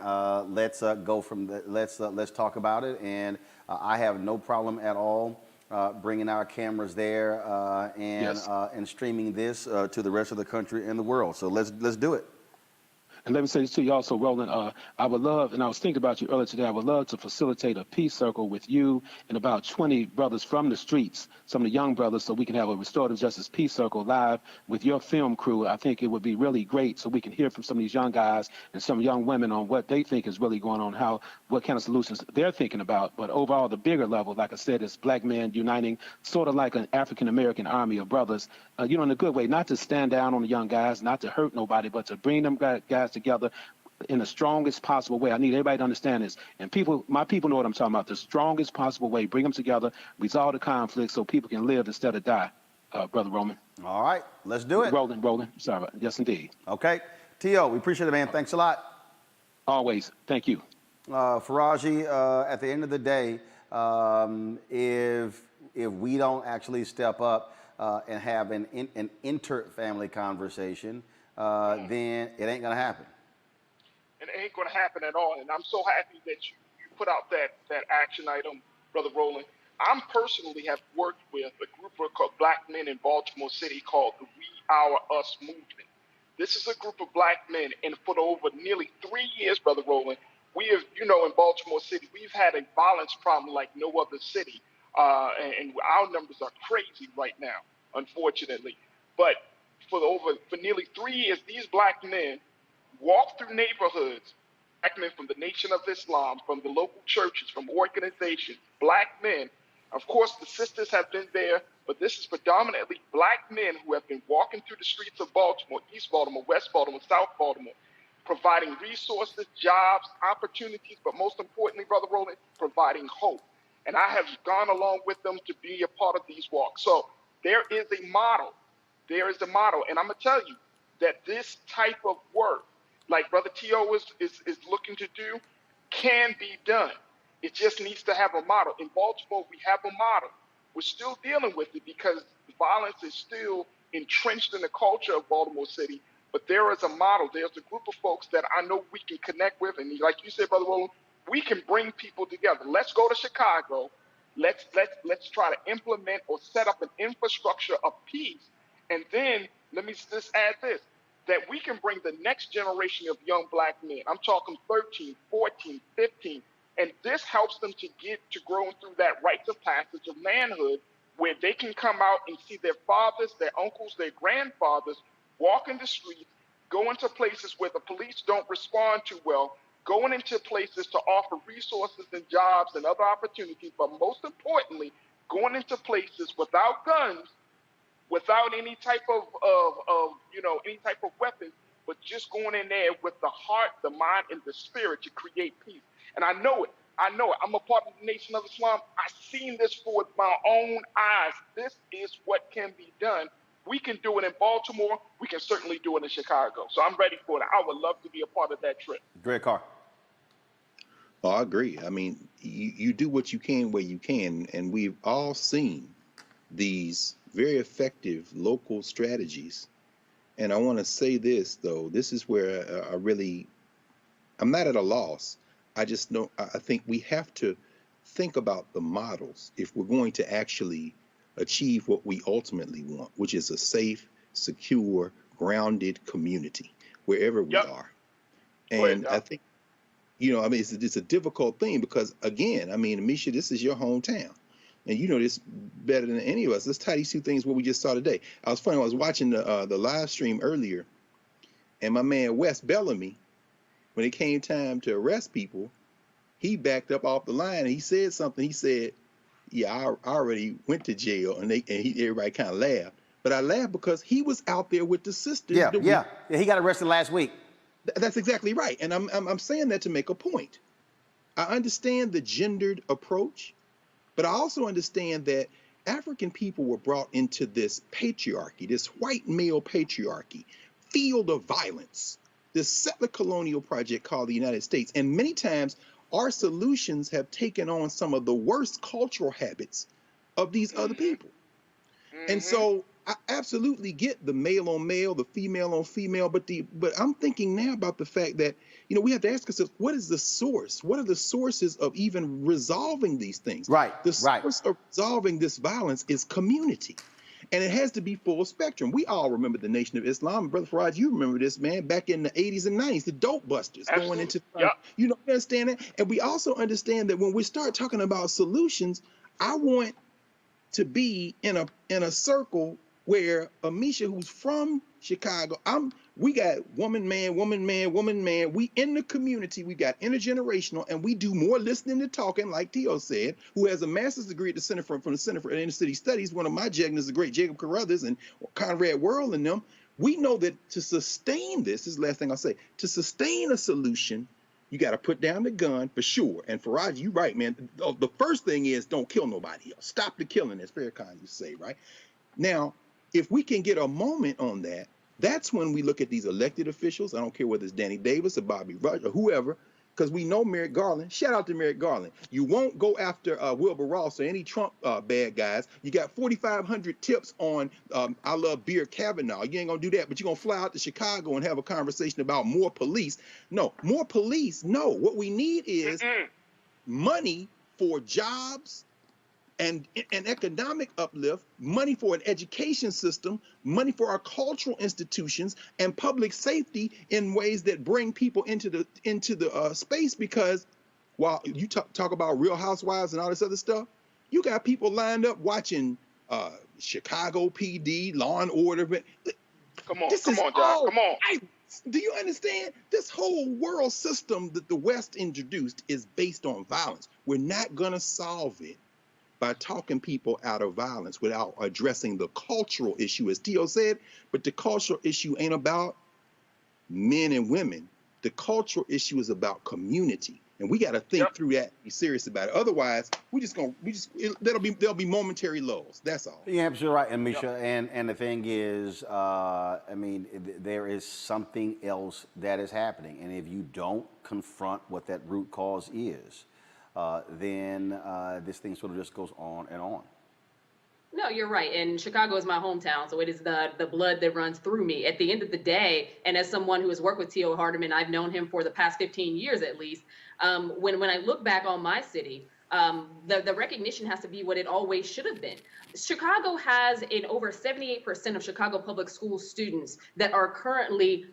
let's go from let's talk about it. And I have no problem at all bringing our cameras there and streaming this to the rest of the country and the world. So let's do it. And let me say this to you also, Roland, I would love, and I was thinking about you earlier today, I would love to facilitate a peace circle with you and about 20 brothers from the streets, some of the young brothers, so we can have a restorative justice peace circle live with your film crew. I think it would be really great so we can hear from some of these young guys and some young women on what they think is really going on, what kind of solutions they're thinking about. But overall, the bigger level, like I said, is black men uniting, sort of like an African-American army of brothers, in a good way, not to stand down on the young guys, not to hurt nobody, but to bring them guys together in the strongest possible way. I need everybody to understand this. And my people know what I'm talking about. The strongest possible way. Bring them together, resolve the conflict so people can live instead of die, Brother Roman. All right, let's do it. Roland. Sorry. Yes, indeed. Okay. T.O., we appreciate it, man. Thanks a lot. Always. Thank you. Faraji, at the end of the day, if we don't actually step up and have an inter-family conversation, then it ain't going to happen. And it ain't going to happen at all. And I'm so happy that you put out that action item, Brother Roland. I personally have worked with a group of black men in Baltimore City called the We Our Us movement. This is a group of black men, and for over nearly 3 years, Brother Roland, we have, in Baltimore City, we've had a violence problem like no other city. And our numbers are crazy right now, unfortunately. But for nearly 3 years, these black men walk through neighborhoods, black men from the Nation of Islam, from the local churches, from organizations, black men. Of course, the sisters have been there, but this is predominantly black men who have been walking through the streets of Baltimore, East Baltimore, West Baltimore, South Baltimore, providing resources, jobs, opportunities, but most importantly, Brother Roland, providing hope. And I have gone along with them to be a part of these walks. So there is a model. There is a model. And I'm going to tell you that this type of work, like Brother T.O. is looking to do, can be done. It just needs to have a model. In Baltimore, we have a model. We're still dealing with it because violence is still entrenched in the culture of Baltimore City. But there is a model. There's a group of folks that I know we can connect with. And like you said, Brother Roland, we can bring people together. Let's go to Chicago. Let's try to implement or set up an infrastructure of peace. And then let me just add this, that we can bring the next generation of young black men. I'm talking 13, 14, 15. And this helps them to get to growing through that rites of passage of manhood, where they can come out and see their fathers, their uncles, their grandfathers walk in the streets, go into places where the police don't respond too well, going into places to offer resources and jobs and other opportunities, but most importantly, going into places without guns, without any type of any type of weapon, but just going in there with the heart, the mind, and the spirit to create peace. And I know it. I'm a part of the Nation of Islam. I've seen this with my own eyes. This is what can be done. We can do it in Baltimore. We can certainly do it in Chicago. So I'm ready for it. I would love to be a part of that trip. Great car. Oh, I agree. I mean, you do what you can where you can, and we've all seen these very effective local strategies And I want to say this, though. This is where I'm not at a loss. I just know, I think we have to think about the models if we're going to actually achieve what we ultimately want, which is a safe, secure, grounded community wherever we are. And I think, you know, I mean, it's a difficult thing because, again, I mean, Amisha, this is your hometown. And you know this better than any of us. Let's tie these two things what we just saw today. I was watching the live stream earlier, and my man Wes Bellamy, when it came time to arrest people, he backed up off the line and he said something. He said, "Yeah, I already went to jail," and everybody kind of laughed. But I laughed because he was out there with the sisters. Yeah, he got arrested last week. That's exactly right, and I'm saying that to make a point. I understand the gendered approach. But I also understand that African people were brought into this patriarchy, this white male patriarchy, field of violence, this settler colonial project called the United States. And many times our solutions have taken on some of the worst cultural habits of these other people. And so I absolutely get the male on male, the female on female, but I'm thinking now about the fact that, you know, we have to ask ourselves, what is the source? What are the sources of even resolving these things? The source of resolving this violence is community. And it has to be full spectrum. We all remember the Nation of Islam. Brother Faraj, you remember this, man, back in the 80s and 90s, the dope busters going into, you know, understand that? And we also understand that when we start talking about solutions, I want to be in a circle where Amisha, who's from Chicago, we got woman, man, woman, man, woman, man. We in the community, we got intergenerational, and we do more listening than talking, like Tio said, who has a master's degree at the Center from the Center for Inner City Studies. One of my Jagners, the great Jacob Carruthers and Conrad Worrell and them. We know that to sustain this is the last thing I'll say, to sustain a solution, you got to put down the gun for sure. And Faraj, you right, man. The first thing is don't kill nobody else. Stop the killing, as Farrakhan used to say, right? Now, if we can get a moment on that, that's when we look at these elected officials. I don't care whether it's Danny Davis or Bobby Rush or whoever, because we know Merrick Garland. Shout out to Merrick Garland. You won't go after Wilbur Ross or any Trump bad guys. You got 4,500 tips on I love Beer Kavanaugh. You ain't going to do that, but you're going to fly out to Chicago and have a conversation about more police. No, more police. No, what we need is money for jobs and an economic uplift, money for an education system, money for our cultural institutions, and public safety in ways that bring people into the space. Because while you talk about Real Housewives and all this other stuff, you got people lined up watching Chicago PD, Law and Order. Come on, Doc. Come on. Do you understand? This whole world system that the West introduced is based on violence. We're not going to solve it by talking people out of violence without addressing the cultural issue, as Tio said. But the cultural issue ain't about men and women. The cultural issue is about community. And we got to think through that, be serious about it. Otherwise, there'll be momentary lulls. That's all. Yeah, absolutely right, Amisha. And the thing is, I mean, there is something else that is happening. And if you don't confront what that root cause is, then this thing sort of just goes on and on. No, you're right. And Chicago is my hometown, so it is the blood that runs through me. At the end of the day, and as someone who has worked with T.O. Hardeman, I've known him for the past 15 years at least. When I look back on my city, the recognition has to be what it always should have been. Chicago has over 78% of Chicago public school students that are currently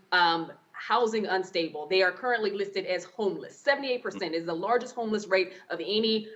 housing unstable. They are currently listed as homeless. 78% is the largest homeless rate of any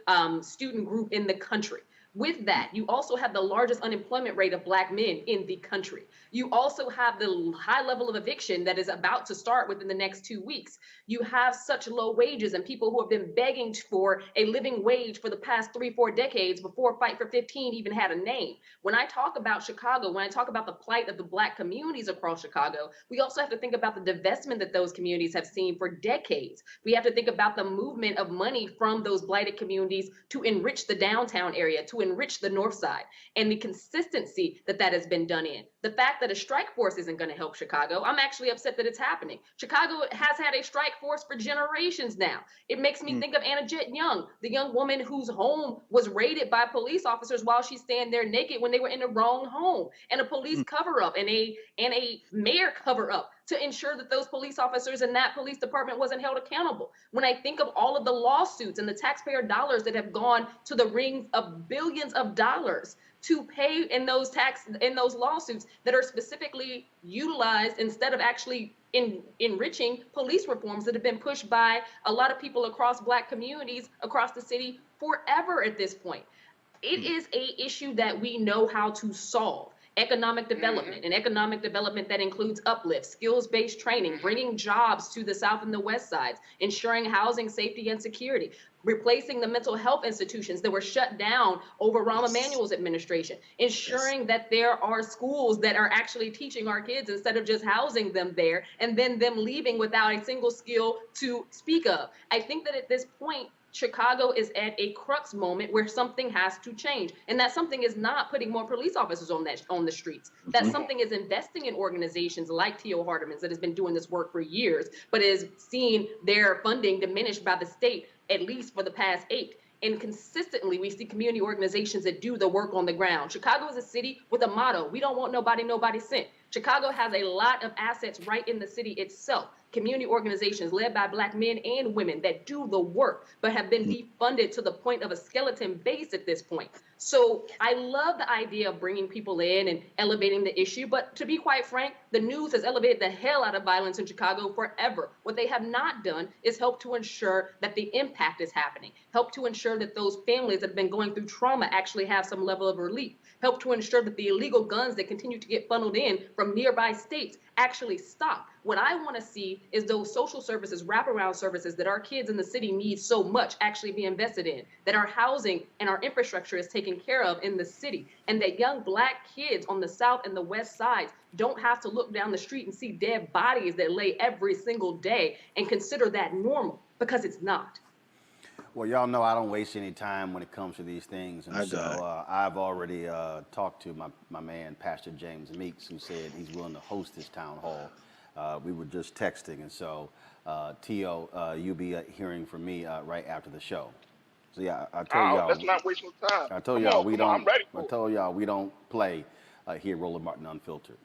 student group in the country. With that, you also have the largest unemployment rate of Black men in the country. You also have the high level of eviction that is about to start within the next 2 weeks. You have such low wages and people who have been begging for a living wage for the past 3-4 decades before Fight for 15 even had a name. When I talk about Chicago, when I talk about the plight of the Black communities across Chicago, we also have to think about the divestment that those communities have seen for decades. We have to think about the movement of money from those blighted communities to enrich the downtown area, to enrich the North Side, and the consistency that that has been done in. The fact that a strike force isn't going to help Chicago, I'm actually upset that it's happening. Chicago has had a strike force for generations now. It makes me think of Anna Jett Young, the young woman whose home was raided by police officers while she's standing there naked when they were in the wrong home, and a police cover-up and a mayor cover-up to ensure that those police officers in that police department wasn't held accountable. When I think of all of the lawsuits and the taxpayer dollars that have gone to the rings of billions of dollars to pay in those lawsuits that are specifically utilized instead of actually enriching police reforms that have been pushed by a lot of people across Black communities across the city forever at this point. It is a issue that we know how to solve. Economic development, and economic development that includes uplift, skills-based training, bringing jobs to the South and the West sides, ensuring housing safety and security, replacing the mental health institutions that were shut down over Rahm Emanuel's administration, ensuring that there are schools that are actually teaching our kids instead of just housing them there and then them leaving without a single skill to speak of. I think that at this point, Chicago is at a crux moment where something has to change. And that something is not putting more police officers on the streets. That something is investing in organizations like T.O. Hardeman's that has been doing this work for years, but is seeing their funding diminished by the state, at least for the past 8. And consistently, we see community organizations that do the work on the ground. Chicago is a city with a motto: we don't want nobody sent. Chicago has a lot of assets right in the city itself. Community organizations led by Black men and women that do the work, but have been defunded to the point of a skeleton base at this point. So I love the idea of bringing people in and elevating the issue. But to be quite frank, the news has elevated the hell out of violence in Chicago forever. What they have not done is help to ensure that the impact is happening, help to ensure that those families that have been going through trauma actually have some level of relief, help to ensure that the illegal guns that continue to get funneled in from nearby states actually stop. What I want to see is those social services, wraparound services that our kids in the city need so much actually be invested in, that our housing and our infrastructure is taken care of in the city, and that young Black kids on the South and the West sides don't have to look down the street and see dead bodies that lay every single day and consider that normal, because it's not. Well, y'all know I don't waste any time when it comes to these things. And I've already talked to my man, Pastor James Meeks, who said he's willing to host this town hall. We were just texting. And so, T.O., you'll be hearing from me right after the show. So, yeah, I told y'all. Let's not waste no time. I told y'all we don't. I'm ready for I told y'all we don't play here at Roland Martin Unfiltered.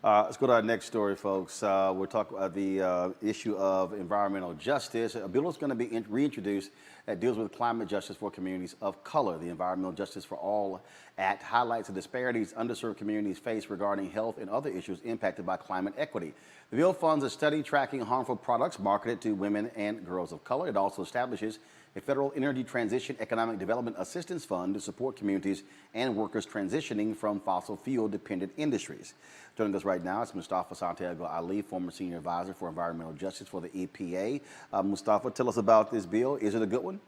Let's go to our next story, folks. We're talking about the issue of environmental justice. A bill is going to be reintroduced that deals with climate justice for communities of color. The Environmental Justice for All Act highlights the disparities underserved communities face regarding health and other issues impacted by climate equity. The bill funds a study tracking harmful products marketed to women and girls of color. It also establishes a federal energy transition economic development assistance fund to support communities and workers transitioning from fossil fuel dependent industries. Joining us right now is Mustafa Santiago Ali, former senior advisor for environmental justice for the EPA. Mustafa, tell us about this bill. Is it a good one?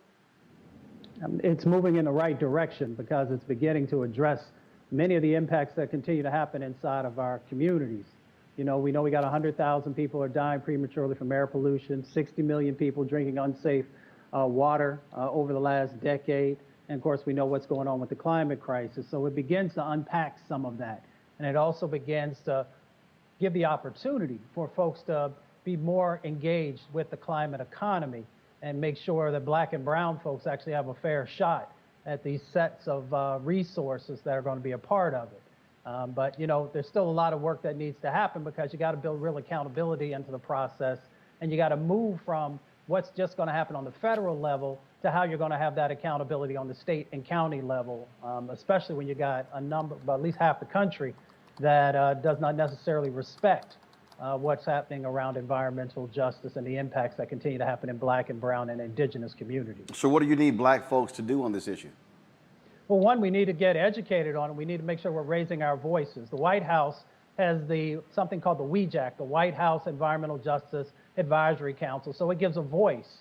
It's moving in the right direction because it's beginning to address many of the impacts that continue to happen inside of our communities. You know we got 100,000 people are dying prematurely from air pollution, 60 million people drinking unsafe water over the last decade. And of course, we know what's going on with the climate crisis. So it begins to unpack some of that. And it also begins to give the opportunity for folks to be more engaged with the climate economy and make sure that Black and brown folks actually have a fair shot at these sets of resources that are going to be a part of it. But, you know, there's still a lot of work that needs to happen because you got to build real accountability into the process, and you got to move from what's just going to happen on the federal level to how you're going to have that accountability on the state and county level, especially when you got a number, about at least half the country that does not necessarily respect what's happening around environmental justice and the impacts that continue to happen in Black and brown and indigenous communities. So what do you need Black folks to do on this issue? Well, one, we need to get educated on it. We need to make sure we're raising our voices. The White House has something called the WEJAC, the White House Environmental Justice Advisory Council. So it gives a voice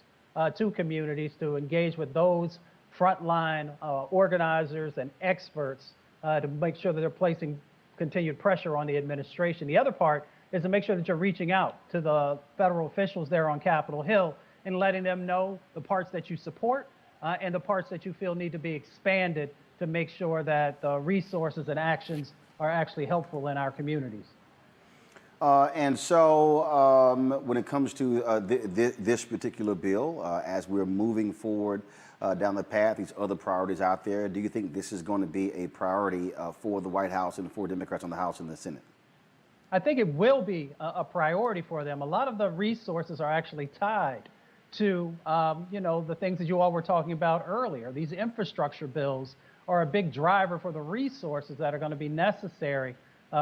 to communities to engage with those frontline organizers and experts to make sure that they're placing continued pressure on the administration. The other part is to make sure that you're reaching out to the federal officials there on Capitol Hill and letting them know the parts that you support and the parts that you feel need to be expanded to make sure that the resources and actions are actually helpful in our communities. And so when it comes to this particular bill, as we're moving forward down the path, these other priorities out there, do you think this is going to be a priority for the White House and for Democrats on the House and the Senate? I think it will be a priority for them. A lot of the resources are actually tied to, the things that you all were talking about earlier. These infrastructure bills are a big driver for the resources that are going to be necessary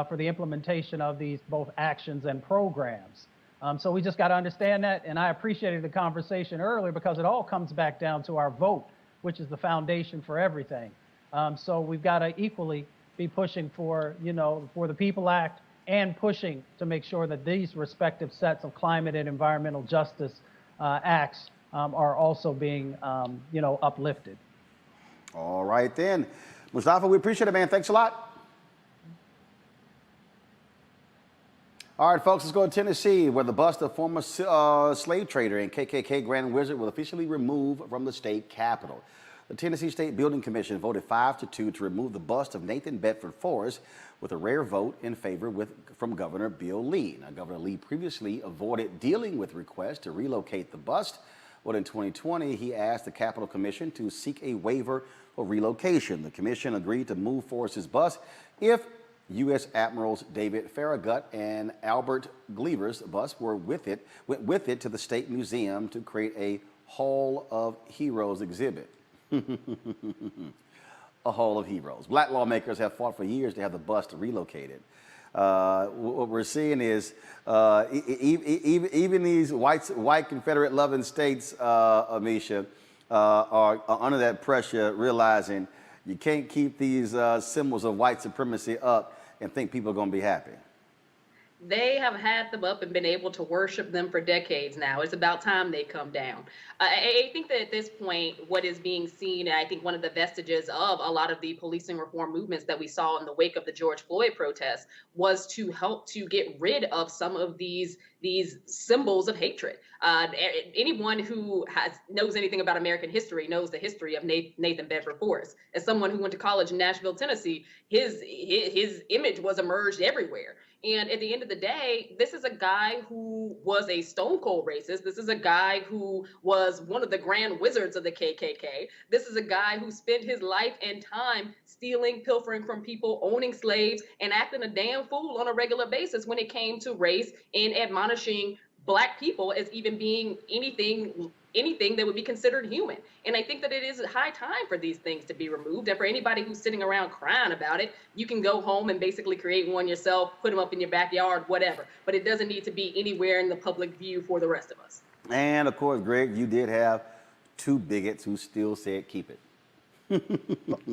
for the implementation of these both actions and programs. So we just got to understand that, and I appreciated the conversation earlier because it all comes back down to our vote, which is the foundation for everything. So we've got to equally be pushing for, for the People Act and pushing to make sure that these respective sets of climate and environmental justice acts are also being, uplifted. All right then. Mustafa, we appreciate it, man. Thanks a lot. All right, folks, let's go to Tennessee, where the bust of former slave trader and KKK Grand Wizard will officially remove from the state capitol. The Tennessee State Building Commission voted 5-2 to remove the bust of Nathan Bedford Forrest with a rare vote in favor from Governor Bill Lee. Now, Governor Lee previously avoided dealing with requests to relocate the bust, but in 2020, he asked the Capitol Commission to seek a waiver for relocation. The commission agreed to move Forrest's bust if U.S. Admirals David Farragut and Albert Gleaver's bust went with it to the State Museum to create a Hall of Heroes exhibit. A Hall of Heroes. Black lawmakers have fought for years to have the bust relocated. What we're seeing is even these white Confederate loving states, Amisha, are under that pressure, realizing you can't keep these symbols of white supremacy up and think people are going to be happy. They have had them up and been able to worship them for decades now. It's about time they come down. I think that at this point, what is being seen, and I think one of the vestiges of a lot of the policing reform movements that we saw in the wake of the George Floyd protests, was to help to get rid of some of these symbols of hatred. Anyone who knows anything about American history knows the history of Nathan Bedford Forrest. As someone who went to college in Nashville, Tennessee, his image was emerged everywhere. And at the end of the day, this is a guy who was a stone cold racist. This is a guy who was one of the grand wizards of the KKK. This is a guy who spent his life and time stealing, pilfering from people, owning slaves, and acting a damn fool on a regular basis when it came to race and admonishing Black people as even being anything that would be considered human. And I think that it is high time for these things to be removed. And for anybody who's sitting around crying about it, you can go home and basically create one yourself, put them up in your backyard, whatever. But it doesn't need to be anywhere in the public view for the rest of us. And of course, Greg, you did have two bigots who still said keep it.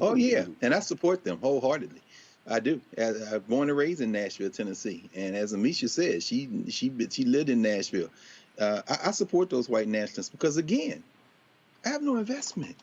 Oh, yeah. And I support them wholeheartedly. I do. I'm born and raised in Nashville, Tennessee. And as Amisha said, she lived in Nashville. I support those white nationalists because, again, I have no investment.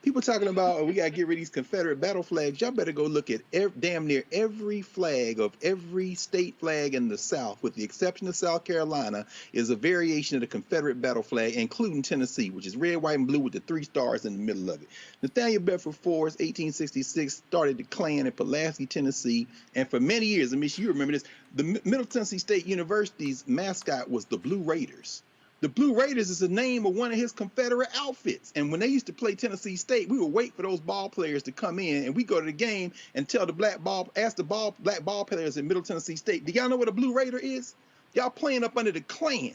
People talking about, we got to get rid of these Confederate battle flags. Y'all better go look at damn near every flag of every state flag in the South, with the exception of South Carolina, is a variation of the Confederate battle flag, including Tennessee, which is red, white, and blue with the 3 stars in the middle of it. Nathaniel Bedford Forrest, 1866, started the Klan in Pulaski, Tennessee, and for many years, I mean, you remember this, the Middle Tennessee State University's mascot was the Blue Raiders. The Blue Raiders is the name of one of his Confederate outfits. And when they used to play Tennessee State, we would wait for those ball players to come in, and we go to the game and tell the black ball players in Middle Tennessee State, do y'all know what a Blue Raider is? Y'all playing up under the Klan.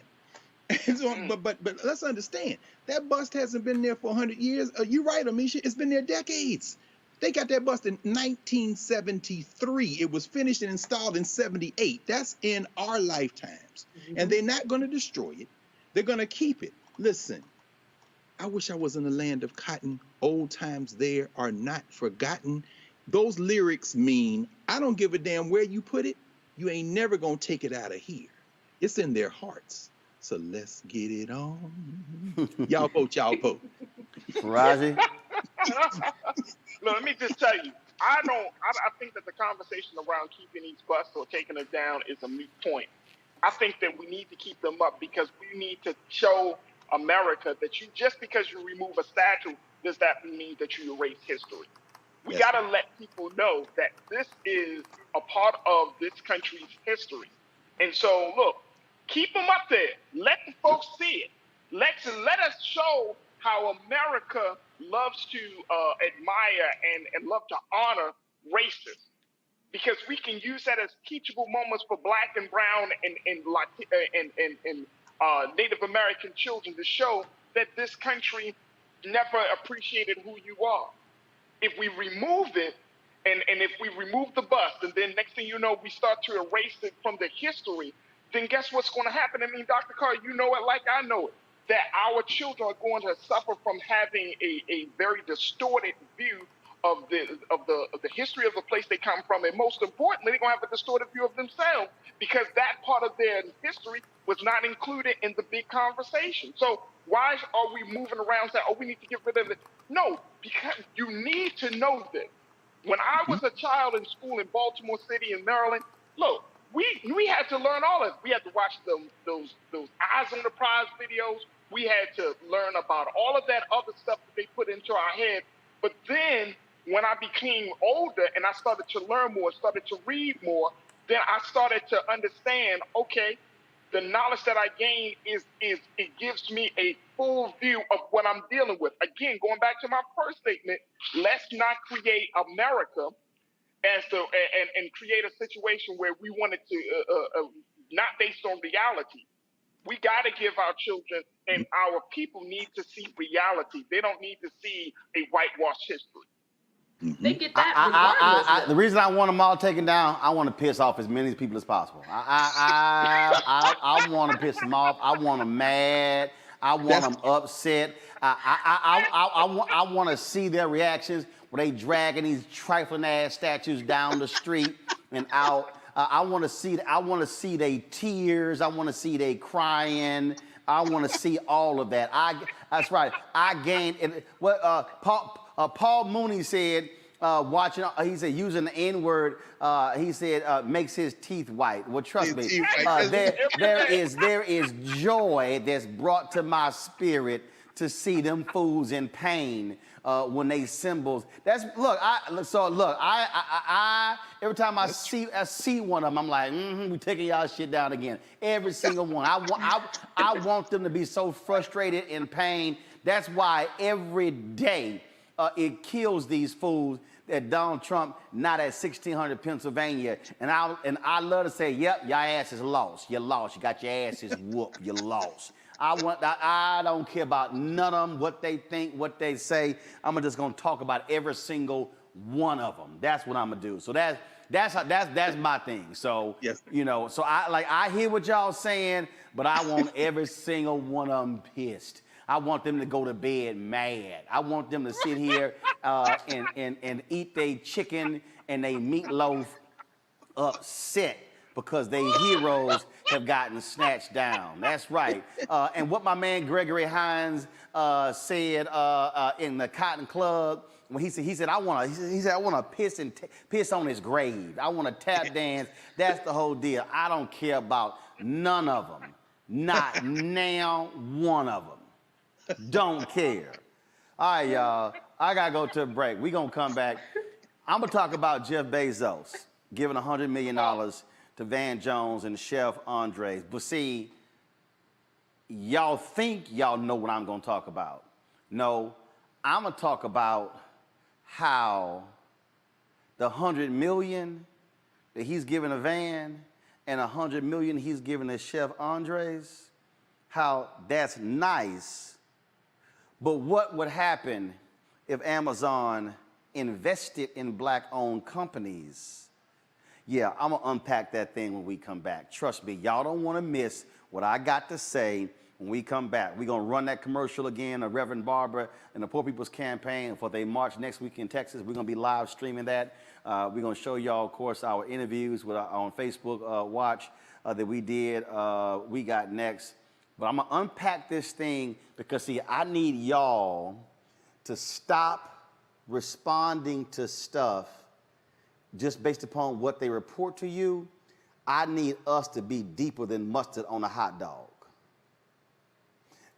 So, but let's understand, that bust hasn't been there for 100 years. You're right, Amisha, it's been there decades. They got that bust in 1973. It was finished and installed in 78. That's in our lifetimes. Mm-hmm. And they're not going to destroy it. They're going to keep it. Listen, I wish I was in the land of cotton. Old times there are not forgotten. Those lyrics mean, I don't give a damn where you put it. You ain't never going to take it out of here. It's in their hearts. So let's get it on. Y'all vote, y'all vote. Raji? Look, let me just tell you, I think that the conversation around keeping these busts or taking it down is a moot point. I think that we need to keep them up because we need to show America that you, just because you remove a statue, does that mean that you erase history? We Yes. got to let people know that this is a part of this country's history. And so, look, keep them up there. Let the folks see it. Let us show how America loves to admire and love to honor racists, because we can use that as teachable moments for Black and brown and Native American children to show that this country never appreciated who you are. If we remove it, and if we remove the bust, and then next thing you know, we start to erase it from the history, then guess what's going to happen? I mean, Dr. Carr, you know it like I know it, that our children are going to suffer from having a very distorted view of the history of the place they come from, and most importantly, they're going to have a distorted view of themselves, because that part of their history was not included in the big conversation. So why are we moving around saying, oh, we need to get rid of it? No, because you need to know this. When I was a child in school in Baltimore City in Maryland, look, we had to learn all of it. We had to watch those Eyes on the Prize videos. We had to learn about all of that other stuff that they put into our head. But then when I became older and I started to learn more, started to read more, then I started to understand, okay, the knowledge that I gain it gives me a full view of what I'm dealing with. Again, going back to my first statement, let's not create America and create a situation where we want it to not based on reality. We got to give our children and our people need to see reality. They don't need to see a whitewashed history. They get that regardless. The reason I want them all taken down, I want to piss off as many people as possible. I want to piss them off. I want them mad. I want them upset. I want to see their reactions when they dragging these trifling ass statues down the street and out. I want to see they tears. I want to see they crying. I want to see all of that. That's right. I gained what Paul Mooney said. He said using the N-word. He said makes his teeth white. Well, trust me, there is joy that's brought to my spirit to see them fools in pain when they symbols. Every time I see one of them, I'm like, we taking y'all shit down again. Every single one. I want them to be so frustrated in pain. That's why every day it kills these fools that Donald Trump not at 1600 Pennsylvania. And I love to say, yep, your ass is lost. You lost. You got your asses whooped. You lost. I don't care about none of them, what they think, what they say. I'm just gonna talk about every single one of them. That's what I'm gonna do. So that's my thing. So yes. So I hear what y'all saying, but I want every single one of them pissed. I want them to go to bed mad. I want them to sit here and eat their chicken and their meatloaf upset because their heroes have gotten snatched down. That's right. And what my man Gregory Hines said in the Cotton Club, when he said I want to piss on his grave. I want to tap dance. That's the whole deal. I don't care about none of them. Not now one of them. Don't care. All right, y'all. I got to go to a break. We're going to come back. I'm going to talk about Jeff Bezos giving $100 million to Van Jones and Chef Andres. But see, y'all think y'all know what I'm going to talk about. No, I'm going to talk about how the $100 million that he's giving to Van and $100 million he's giving to Chef Andres, how that's nice. But what would happen if Amazon invested in Black-owned companies? Yeah, I'm going to unpack that thing when we come back. Trust me, y'all don't want to miss what I got to say when we come back. We're going to run that commercial again of Reverend Barbara and the Poor People's Campaign for their march next week in Texas. We're going to be live streaming that. We're going to show y'all, of course, our interviews on Facebook Watch that we did. We got next. But I'm going to unpack this thing because, see, I need y'all to stop responding to stuff just based upon what they report to you. I need us to be deeper than mustard on a hot dog.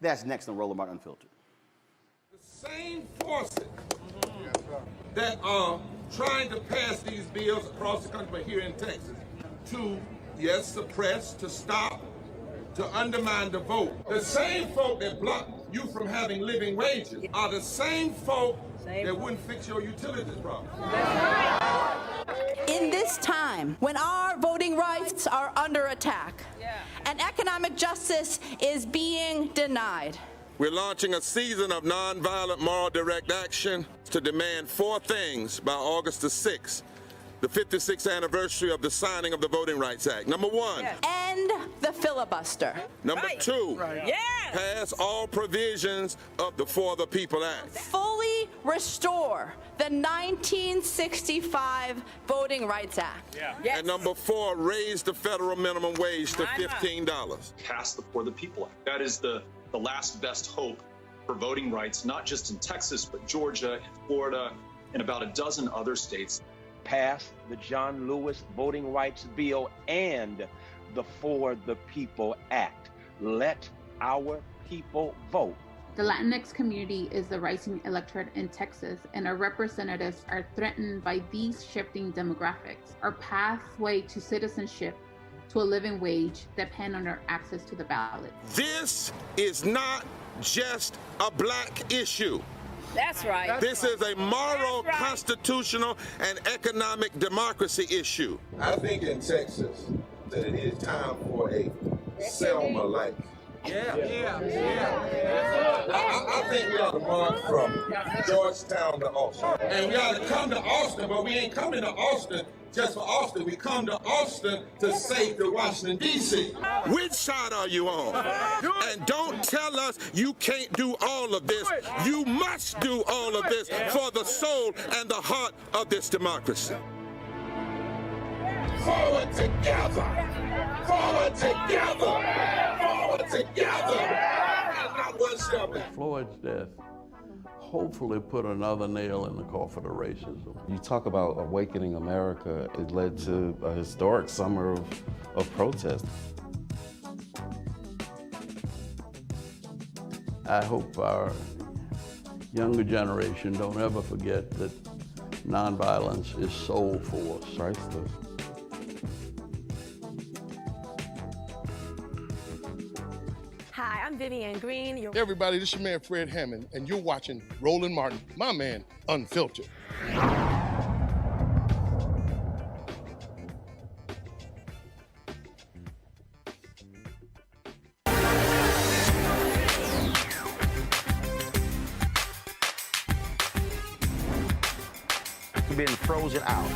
That's next on Roland Martin Unfiltered. The same forces that are trying to pass these bills across the country, but here in Texas, to, yes, suppress, to stop, to undermine the vote. The same folk that block you from having living wages are the same folk that wouldn't fix your utilities problem. In this time, when our voting rights are under attack and economic justice is being denied, We're launching a season of nonviolent moral direct action to demand 4 things by August the 6th, the 56th anniversary of the signing of the Voting Rights Act. Number 1. end the filibuster. Number 2. Pass all provisions of the For the People Act. Fully restore the 1965 Voting Rights Act. And number 4, raise the federal minimum wage to $15. Pass the For the People Act. That is the last best hope for voting rights, not just in Texas, but Georgia and Florida and about a dozen other states. Pass the John Lewis Voting Rights Bill and the For the People Act. Let our people vote. The Latinx community is the rising electorate in Texas, and our representatives are threatened by these shifting demographics. Our pathway to citizenship, to a living wage, depend on our access to the ballot. This is not just a black issue. That's right. This is a moral, constitutional, and economic democracy issue. I think in Texas that it is time for a Selma-like. I think we ought to march from Georgetown to Austin. And we ought to come to Austin, but we ain't coming to Austin just for Austin. We come to Austin to save the Washington, D.C. Which side are you on? And don't tell us you can't do all of this. You must do all of this for the soul and the heart of this democracy. Forward together! Forward together! Forward together! And not one step back. Floyd's death hopefully put another nail in the coffin of racism. You talk about awakening America. It led to a historic summer of protest. I hope our younger generation don't ever forget that nonviolence is soul force. Priceless. Hi, I'm Vivian Green. Hey everybody, this is your man Fred Hammond, and you're watching Roland Martin, my man, Unfiltered. Been frozen out.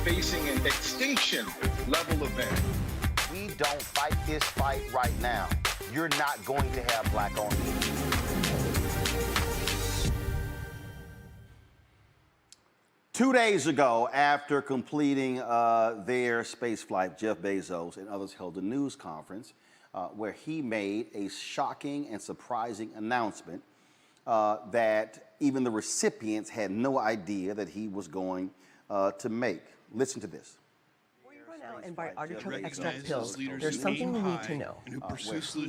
Facing an extinction level event. We don't fight this fight right now, you're not going to have black-owned media. Two days ago, after completing their space flight, Jeff Bezos and others held a news conference where he made a shocking and surprising announcement that even the recipients had no idea that he was going to make. Listen to this. And buy artichoke extract pills. There's something you need to know.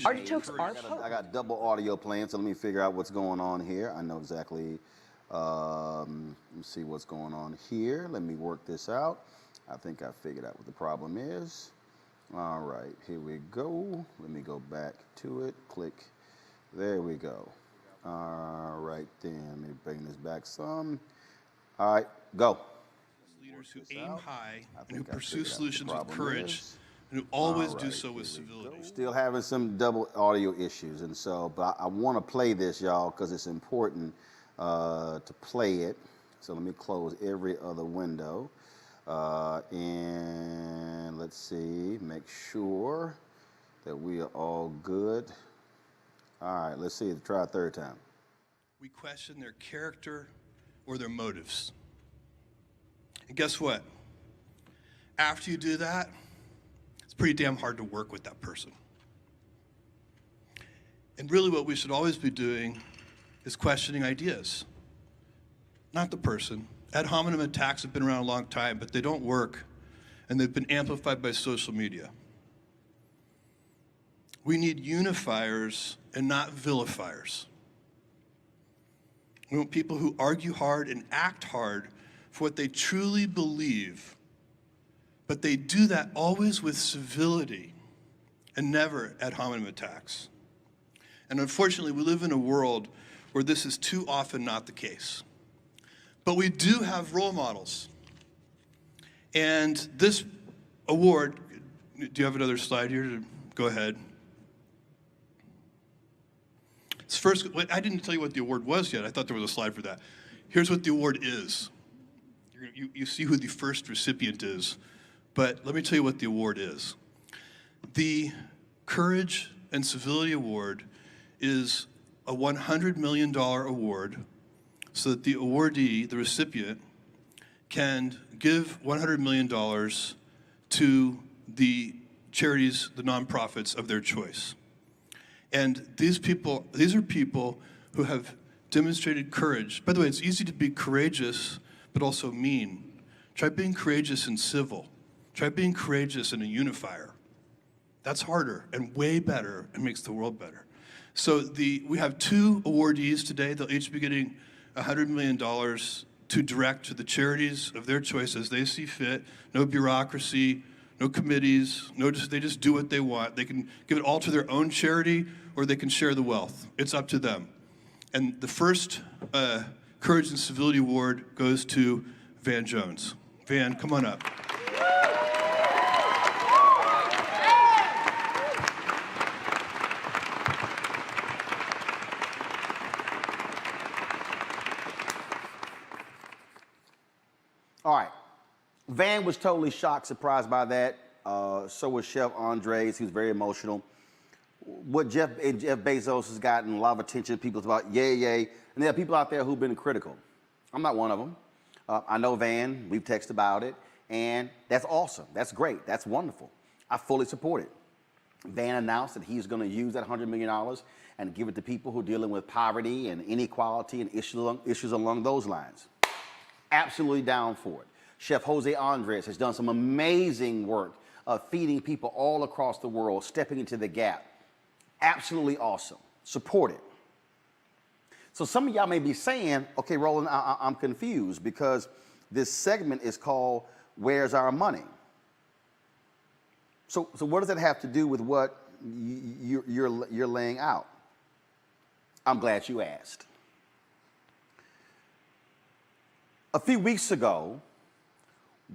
Artichokes are potent. I got double audio playing, so let me figure out what's going on here. I know exactly. Let me see what's going on here. Let me work this out. I think I figured out what the problem is. All right, here we go. Let me go back to it. Click. There we go. All right, then. Let me bring this back some. All right, go. Leaders who aim high and who pursue solutions with courage and who always do so with civility. Still having some double audio issues, and so, but I want to play this, y'all, because it's important to play it. So let me close every other window, and let's see, make sure that we are all good. All right, let's see, try a third time. We question their character or their motives. And guess what? After you do that, it's pretty damn hard to work with that person. And really what we should always be doing is questioning ideas, not the person. Ad hominem attacks have been around a long time, but they don't work, and they've been amplified by social media. We need unifiers and not vilifiers. We want people who argue hard and act hard for what they truly believe, but they do that always with civility and never ad hominem attacks. And unfortunately, we live in a world where this is too often not the case. But we do have role models. And this award, do you have another slide here? Go ahead. It's first, I didn't tell you what the award was yet. I thought there was a slide for that. Here's what the award is. You see who the first recipient is, but let me tell you what the award is. The Courage and Civility Award is a $100 million award so that the awardee, the recipient, can give $100 million to the charities, the nonprofits of their choice. And these are people who have demonstrated courage. By the way, it's easy to be courageous, but also mean. Try being courageous and civil. Try being courageous and a unifier. That's harder and way better and makes the world better. So we have 2 awardees today. They'll each be getting $100 million to direct to the charities of their choice as they see fit. No bureaucracy, no committees, they just do what they want. They can give it all to their own charity or they can share the wealth. It's up to them. And the first Courage and Civility Award goes to Van Jones. Van, come on up. All right. Van was totally shocked, surprised by that. So was Chef Andres. He was very emotional. What Jeff Bezos has gotten a lot of attention. People's about yay. And there are people out there who've been critical. I'm not one of them. I know Van. We've texted about it. And that's awesome. That's great. That's wonderful. I fully support it. Van announced that he's going to use that $100 million and give it to people who are dealing with poverty and inequality and issues along those lines. Absolutely down for it. Chef Jose Andres has done some amazing work of feeding people all across the world, stepping into the gap. Absolutely awesome. Support it. So some of y'all may be saying, okay, Roland, I'm confused because this segment is called Where's Our Money? So what does that have to do with what you're laying out? I'm glad you asked. A few weeks ago,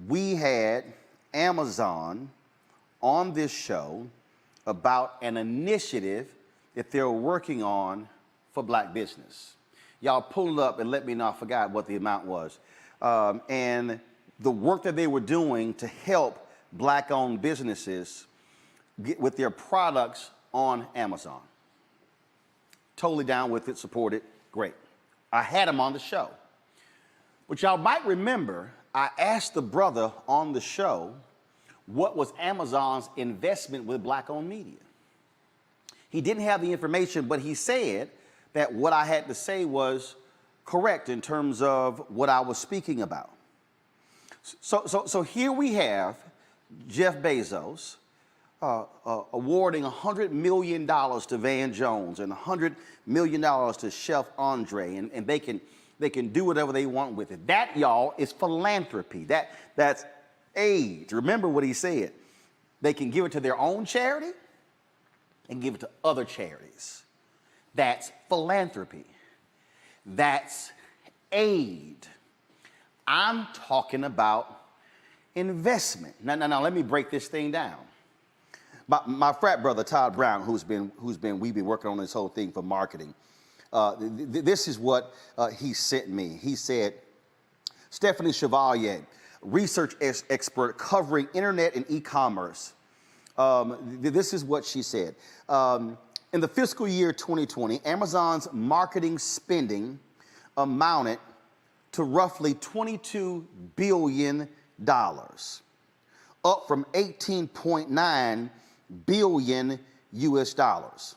we had Amazon on this show about an initiative that they're working on for black business. Y'all pull it up and let me know I forgot what the amount was. And the work that they were doing to help black-owned businesses get with their products on Amazon. Totally down with it, support it, great. I had him on the show. But y'all might remember, I asked the brother on the show what was Amazon's investment with black-owned media. He didn't have the information, but he said that what I had to say was correct in terms of what I was speaking about. So here we have Jeff Bezos awarding $100 million to Van Jones and $100 million to Chef Andre, and they can do whatever they want with it. That, y'all, is philanthropy. That's aid. Remember what he said. They can give it to their own charity and give it to other charities. That's philanthropy. That's aid. I'm talking about investment. Now, let me break this thing down. My frat brother, Todd Brown, we've been working on this whole thing for marketing. This is what he sent me. He said, Stephanie Chevalier, research expert covering internet and e-commerce. This is what she said. In the fiscal year 2020, Amazon's marketing spending amounted to roughly $22 billion, up from 18.9 billion US dollars.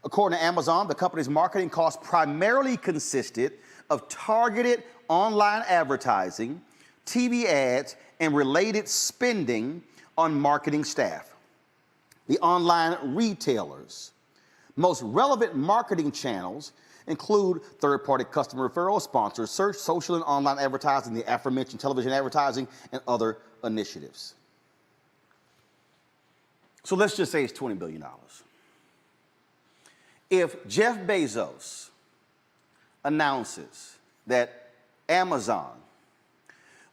According to Amazon, the company's marketing costs primarily consisted of targeted online advertising, TV ads, and related spending on marketing staff. the online retailers. Most relevant marketing channels include third-party customer referrals, sponsored search, social and online advertising, the aforementioned television advertising, and other initiatives. So let's just say it's $20 billion. If Jeff Bezos announces that Amazon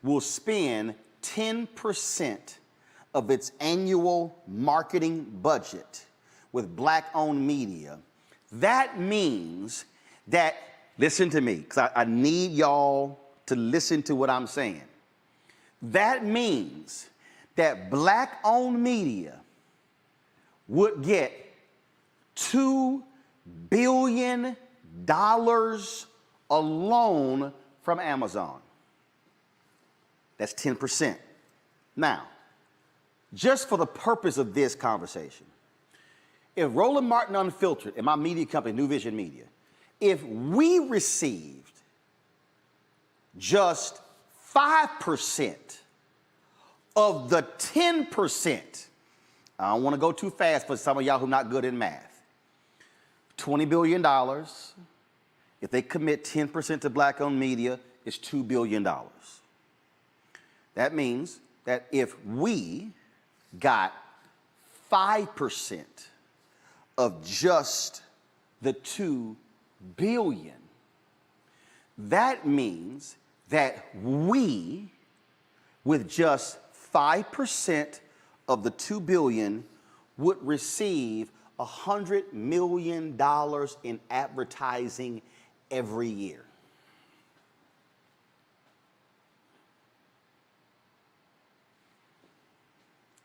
will spend 10% of its annual marketing budget with black-owned media, that means that, listen to me, because I need y'all to listen to what I'm saying. That means that black-owned media would get $2 billion alone from Amazon. That's 10%. Now, just for the purpose of this conversation, if Roland Martin Unfiltered and my media company, New Vision Media, if we received just 5% of the 10%, I don't want to go too fast for some of y'all who are not good in math, $20 billion, if they commit 10% to black-owned media, it's $2 billion. That means that if we got 5% of just the $2 billion, that means that we, with just 5% of the $2 billion, would receive $100 million in advertising every year.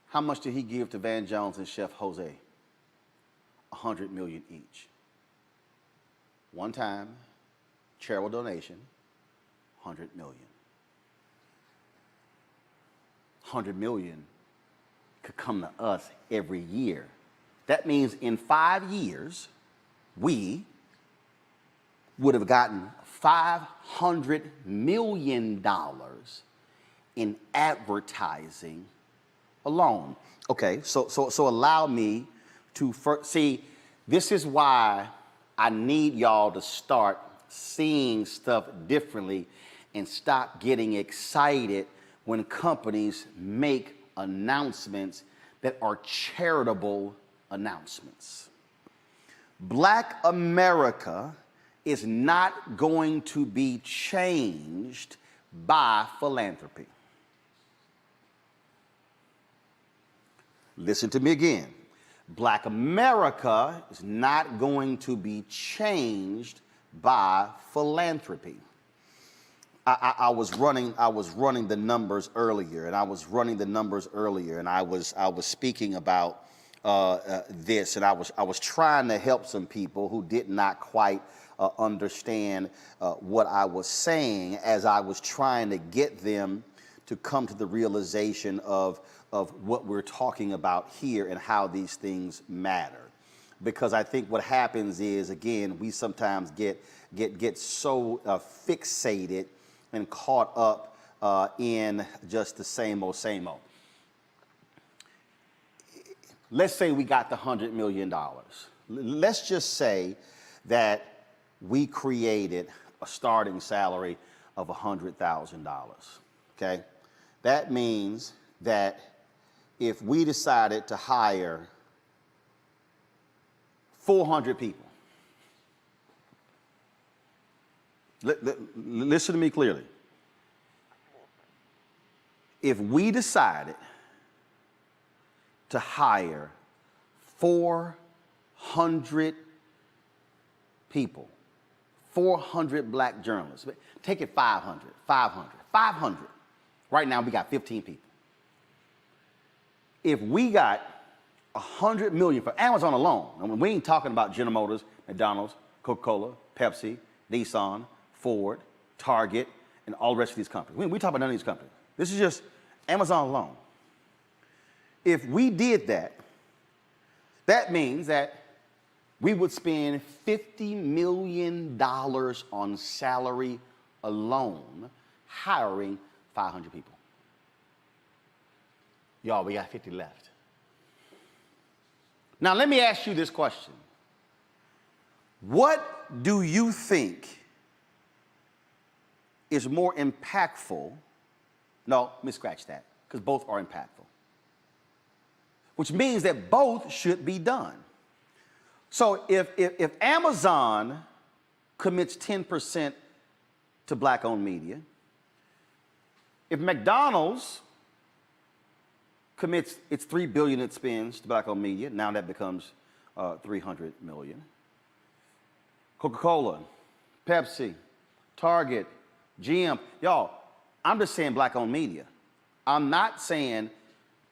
How much did he give to Van Jones and Chef Jose? $100 million each. One time, charitable donation, $100 million. $100 million could come to us every year. That means in 5 years, we would have gotten $500 million in advertising alone. Okay, so allow me to see, this is why I need y'all to start seeing stuff differently and stop getting excited when companies make announcements that are charitable announcements. Black America is not going to be changed by philanthropy. Listen to me again. Black America is not going to be changed by philanthropy. I was running the numbers earlier, and I was speaking about this, and I was trying to help some people who did not quite understand what I was saying, as I was trying to get them to come to the realization of what we're talking about here and how these things matter. Because I think what happens is, again, we sometimes get so fixated and caught up in just the same old. Let's say we got the $100 million. Let's just say that we created a starting salary of $100,000, okay? That means that if we decided to hire 400 people, listen to me clearly. If we decided to hire 400 people, 400 black journalists, take it 500. Right now we got 15 people. If we got $100 million for Amazon alone, I mean, we ain't talking about General Motors, McDonald's, Coca-Cola, Pepsi, Nissan, Ford, Target, and all the rest of these companies. We talk about none of these companies. This is just Amazon alone. If we did that, that means that we would spend $50 million on salary alone, hiring 500 people. Y'all, we got 50 left. Now, let me ask you this question. What do you think is more impactful? No, let me scratch that, because both are impactful. Which means that both should be done. So if Amazon commits 10% to black-owned media, if McDonald's commits its $3 billion it spends to black-owned media, now that becomes $300 million. Coca-Cola, Pepsi, Target, GM, y'all, I'm just saying black-owned media. I'm not saying,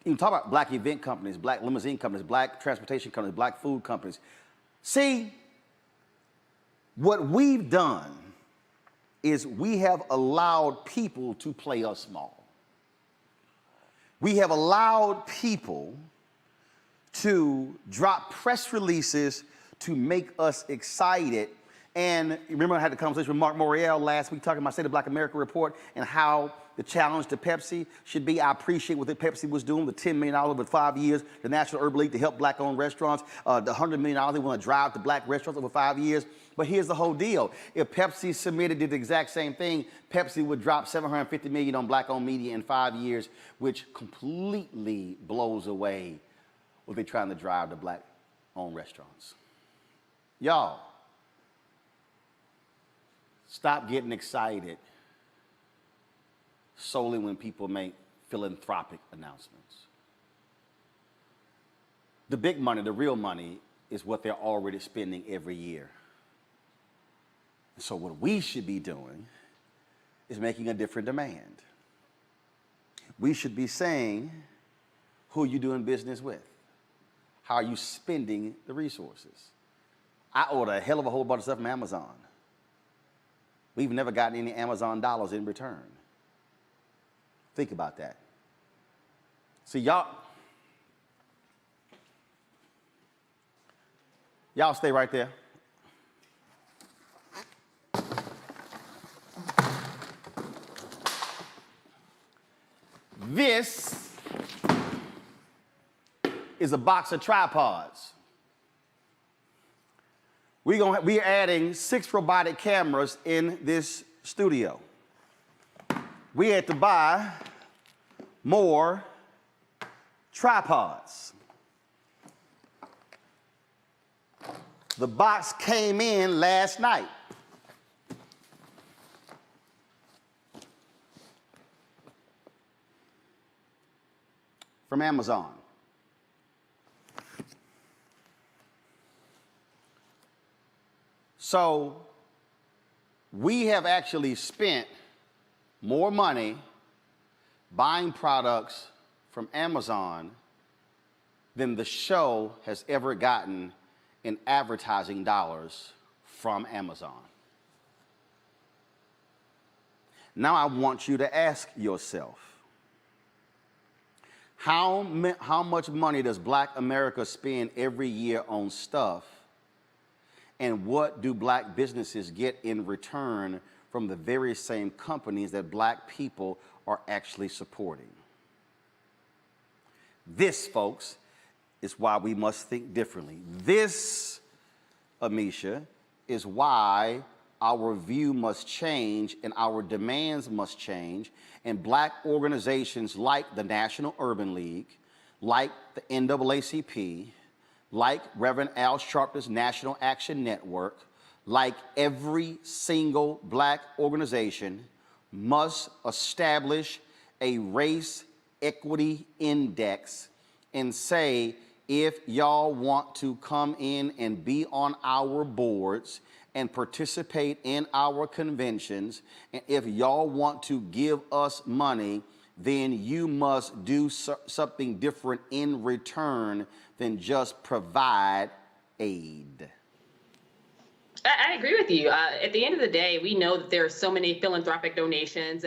you can talk about black event companies, black limousine companies, black transportation companies, black food companies. See, what we've done is we have allowed people to play us small. We have allowed people to drop press releases to make us excited. And remember I had the conversation with Mark Morial last week talking about State of Black America report and how the challenge to Pepsi should be. I appreciate what Pepsi was doing, the $10 million over 5 years, the National Urban League to help black-owned restaurants, the $100 million they want to drive to black restaurants over 5 years. But here's the whole deal. If Pepsi submitted, did the exact same thing, Pepsi would drop $750 million on black-owned media in 5 years, which completely blows away what they're trying to drive to black-owned restaurants. Y'all, stop getting excited solely when people make philanthropic announcements. The big money, the real money, is what they're already spending every year. So what we should be doing is making a different demand. We should be saying, who are you doing business with? How are you spending the resources? I order a hell of a whole bunch of stuff from Amazon. We've never gotten any Amazon dollars in return. Think about that. See, y'all stay right there. This is a box of tripods. We're adding 6 robotic cameras in this studio. We had to buy more tripods. The box came in last night. From Amazon. So we have actually spent more money buying products from Amazon than the show has ever gotten in advertising dollars from Amazon. Now I want you to ask yourself, how much money does Black America spend every year on stuff, and what do black businesses get in return from the very same companies that black people are actually supporting? This, folks, is why we must think differently. This, Amisha, is why our view must change and our demands must change, and black organizations like the National Urban League, like the NAACP, like Reverend Al Sharpton's National Action Network, like every single black organization, must establish a race equity index and say, if y'all want to come in and be on our boards and participate in our conventions, and if y'all want to give us money, then you must do something different in return than just provide aid. I agree with you. At the end of the day, we know that there are so many philanthropic donations.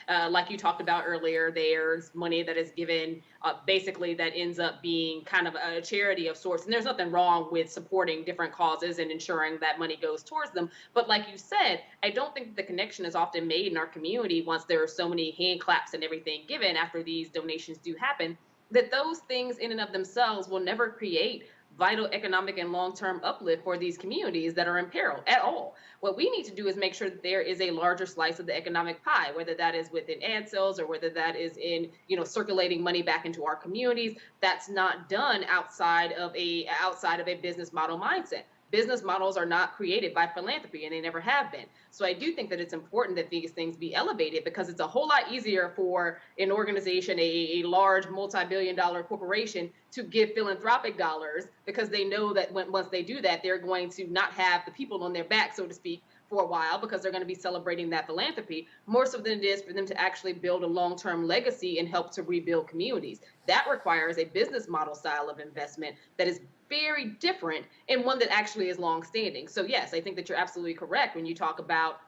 Like you talked about earlier, there's money that is given basically that ends up being kind of a charity of sorts. And there's nothing wrong with supporting different causes and ensuring that money goes towards them. But like you said, I don't think the connection is often made in our community once there are so many hand claps and everything given after these donations do happen, that those things in and of themselves will never create vital economic and long-term uplift for these communities that are in peril at all. What we need to do is make sure that there is a larger slice of the economic pie, whether that is within ad sales or whether that is in, circulating money back into our communities. That's not done outside of a business model mindset. Business models are not created by philanthropy, and they never have been. So I do think that it's important that these things be elevated, because it's a whole lot easier for an organization, a large multi-billion-dollar corporation, to give philanthropic dollars, because they know that once they do that, they're going to not have the people on their back, so to speak, for a while, because they're going to be celebrating that philanthropy, more so than it is for them to actually build a long-term legacy and help to rebuild communities. That requires a business model style of investment that is very different, and one that actually is long-standing. So yes, I think that you're absolutely correct when you talk about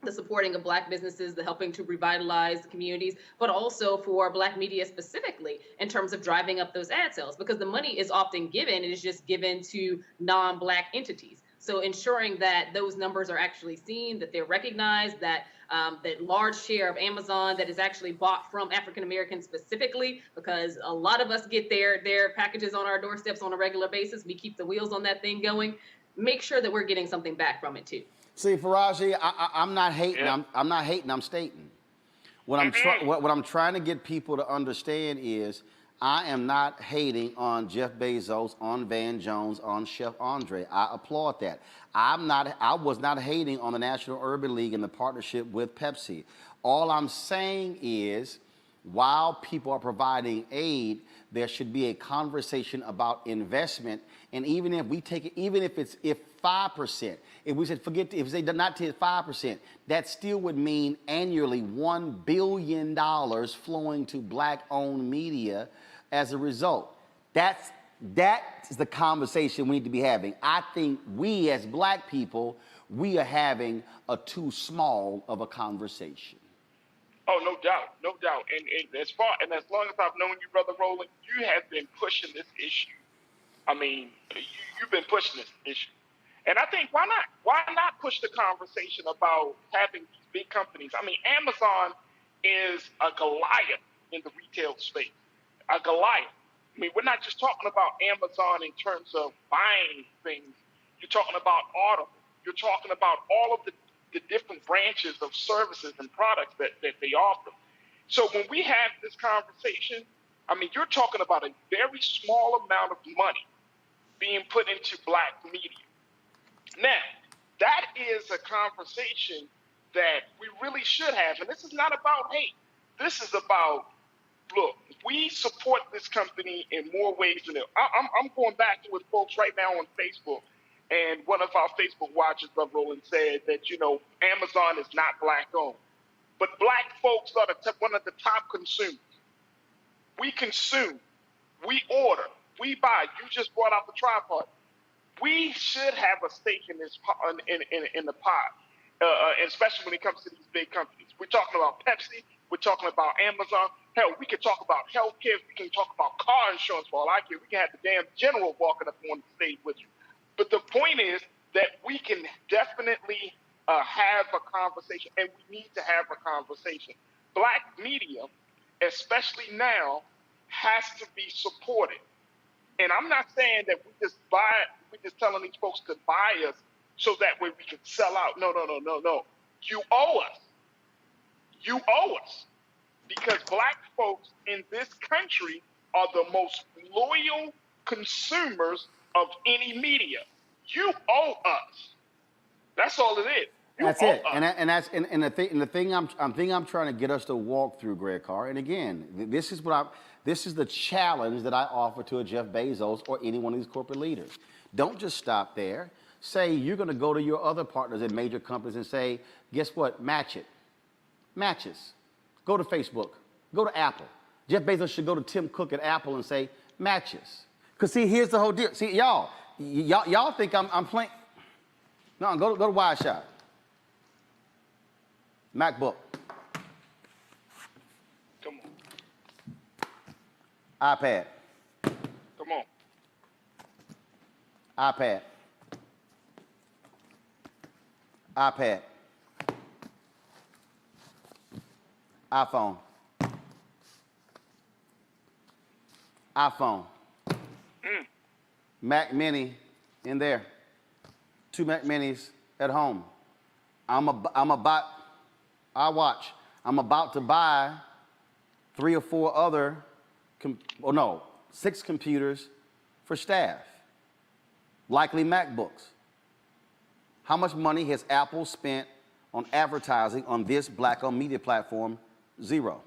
the supporting of Black businesses, the helping to revitalize the communities, but also for Black media specifically in terms of driving up those ad sales, because the money is often given, it is just given to non-Black entities. So ensuring that those numbers are actually seen, that they're recognized, that that large share of Amazon that is actually bought from African Americans specifically, because a lot of us get their packages on our doorsteps on a regular basis. We keep the wheels on that thing going. Make sure that we're getting something back from it too. See, Faraji, I'm not hating. Yeah. I'm not hating. I'm stating. What I'm trying to get people to understand is, I am not hating on Jeff Bezos, on Van Jones, on Chef Andre. I applaud that. I was not hating on the National Urban League and the partnership with Pepsi. All I'm saying is, while people are providing aid, there should be a conversation about investment. And even if we take it, even if it's 5%, if we said if they did not take 5%, that still would mean annually $1 billion flowing to Black-owned media as a result. That's the conversation we need to be having. I think we as Black people, we are having a too small of a conversation. Oh, no doubt, no doubt. And as long as I've known you, Brother Roland, you have been pushing this issue. I mean, you've been pushing this issue. And I think, why not? Why not push the conversation about having these big companies? I mean, Amazon is a Goliath in the retail space, a Goliath. I mean, we're not just talking about Amazon in terms of buying things. You're talking about Audible. You're talking about all of the different branches of services and products that they offer. So when we have this conversation, I mean, you're talking about a very small amount of money being put into Black media. Now, that is a conversation that we really should have. And this is not about hate. This is about, look, we support this company in more ways than it. I'm going back with folks right now on Facebook. And one of our Facebook watchers, Brother Roland, said that, Amazon is not Black-owned. But Black folks are one of the top consumers. We consume, we order, we buy. You just brought out the tripod. We should have a stake in this in the pot, especially when it comes to these big companies. We're talking about Pepsi. We're talking about Amazon. Hell, we can talk about healthcare. We can talk about car insurance for all I care. We can have the damn general walking up on the stage with you. But the point is that we can definitely have a conversation, and we need to have a conversation. Black media, especially now, has to be supported. And I'm not saying that we're just telling these folks to buy us so that way we can sell out. No. You owe us. You owe us. Because Black folks in this country are the most loyal consumers of any media. You owe us. That's all it is. That's it. And the thing I'm trying to get us to walk through, Greg Carr. And again, this is the challenge that I offer to a Jeff Bezos or any one of these corporate leaders. Don't just stop there. Say you're going to go to your other partners at major companies and say, guess what? Match it. Matches. Go to Facebook. Go to Apple. Jeff Bezos should go to Tim Cook at Apple and say, matches. Because see, here's the whole deal. See, y'all think I'm playing. No, go to Wide Shot. MacBook. Come on. iPad. Come on. iPad. iPad. iPhone. iPhone. Mac Mini in there. 2 Mac Minis at home. I'm about to buy 3 or 4 other, 6 computers for staff, likely MacBooks. How much money has Apple spent on advertising on this black-owned media platform? 0.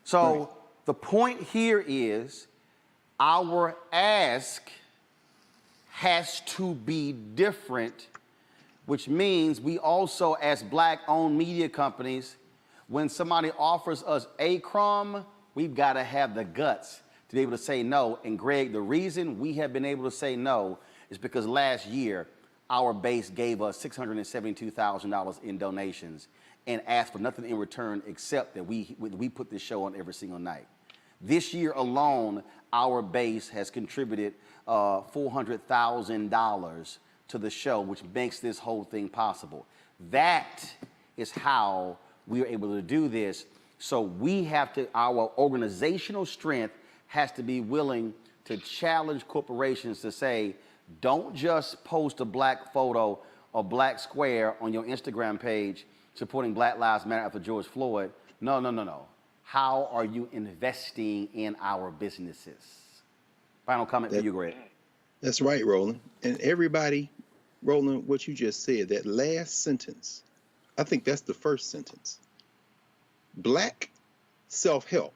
So the point here is our ask has to be different, which means we also, as black-owned media companies, when somebody offers us a crumb, we've got to have the guts to be able to say no. And Greg, the reason we have been able to say no is because last year, our base gave us $672,000 in donations and asked for nothing in return except that we put this show on every single night. This year alone, our base has contributed $400,000 to the show, which makes this whole thing possible. That is how we are able to do this. So we have to, our organizational strength has to be willing to challenge corporations to say, don't just post a black photo or black square on your Instagram page supporting Black Lives Matter after George Floyd. No. How are you investing in our businesses? Final comment for you, Greg. That's right, Roland. And everybody, Roland, what you just said, that last sentence, I think that's the first sentence. Black self-help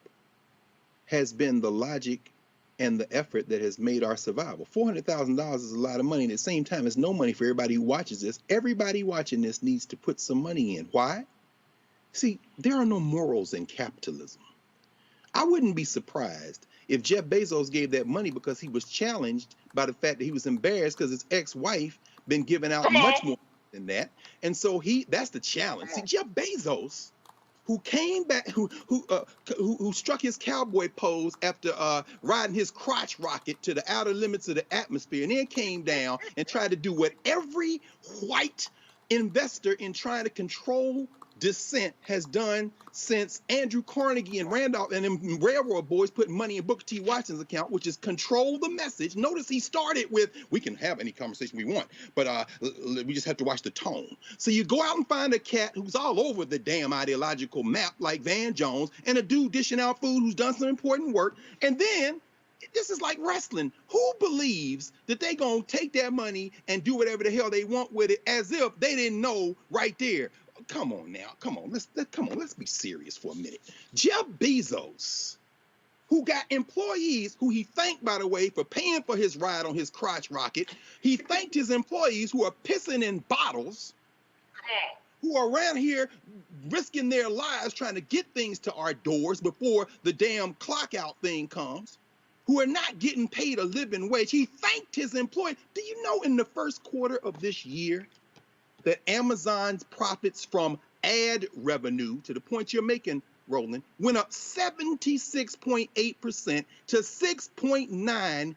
has been the logic and the effort that has made our survival. $400,000 is a lot of money. And at the same time, it's no money for everybody who watches this. Everybody watching this needs to put some money in. Why? See, there are no morals in capitalism. I wouldn't be surprised if Jeff Bezos gave that money because he was challenged by the fact that he was embarrassed because his ex-wife been giving out much more than that. And so that's the challenge. See, Jeff Bezos, who came back, who struck his cowboy pose after riding his crotch rocket to the outer limits of the atmosphere, and then came down and tried to do what every white investor in trying to control dissent has done since Andrew Carnegie and Randolph and them railroad boys put money in Booker T. Washington's account, which is control the message. Notice he started with, we can have any conversation we want, but we just have to watch the tone. So you go out and find a cat who's all over the damn ideological map like Van Jones, and a dude dishing out food who's done some important work, and then this is like wrestling. Who believes that they gonna take that money and do whatever the hell they want with it as if they didn't know right there? Come on now, come on, let's be serious for a minute. Jeff Bezos, who got employees who he thanked, by the way, for paying for his ride on his crotch rocket. He thanked his employees who are pissing in bottles, who are around here risking their lives trying to get things to our doors before the damn clock out thing comes, who are not getting paid a living wage. He thanked his employees. Do you know in the first quarter of this year that Amazon's profits from ad revenue, to the point you're making, Roland, went up 76.8% to $6.9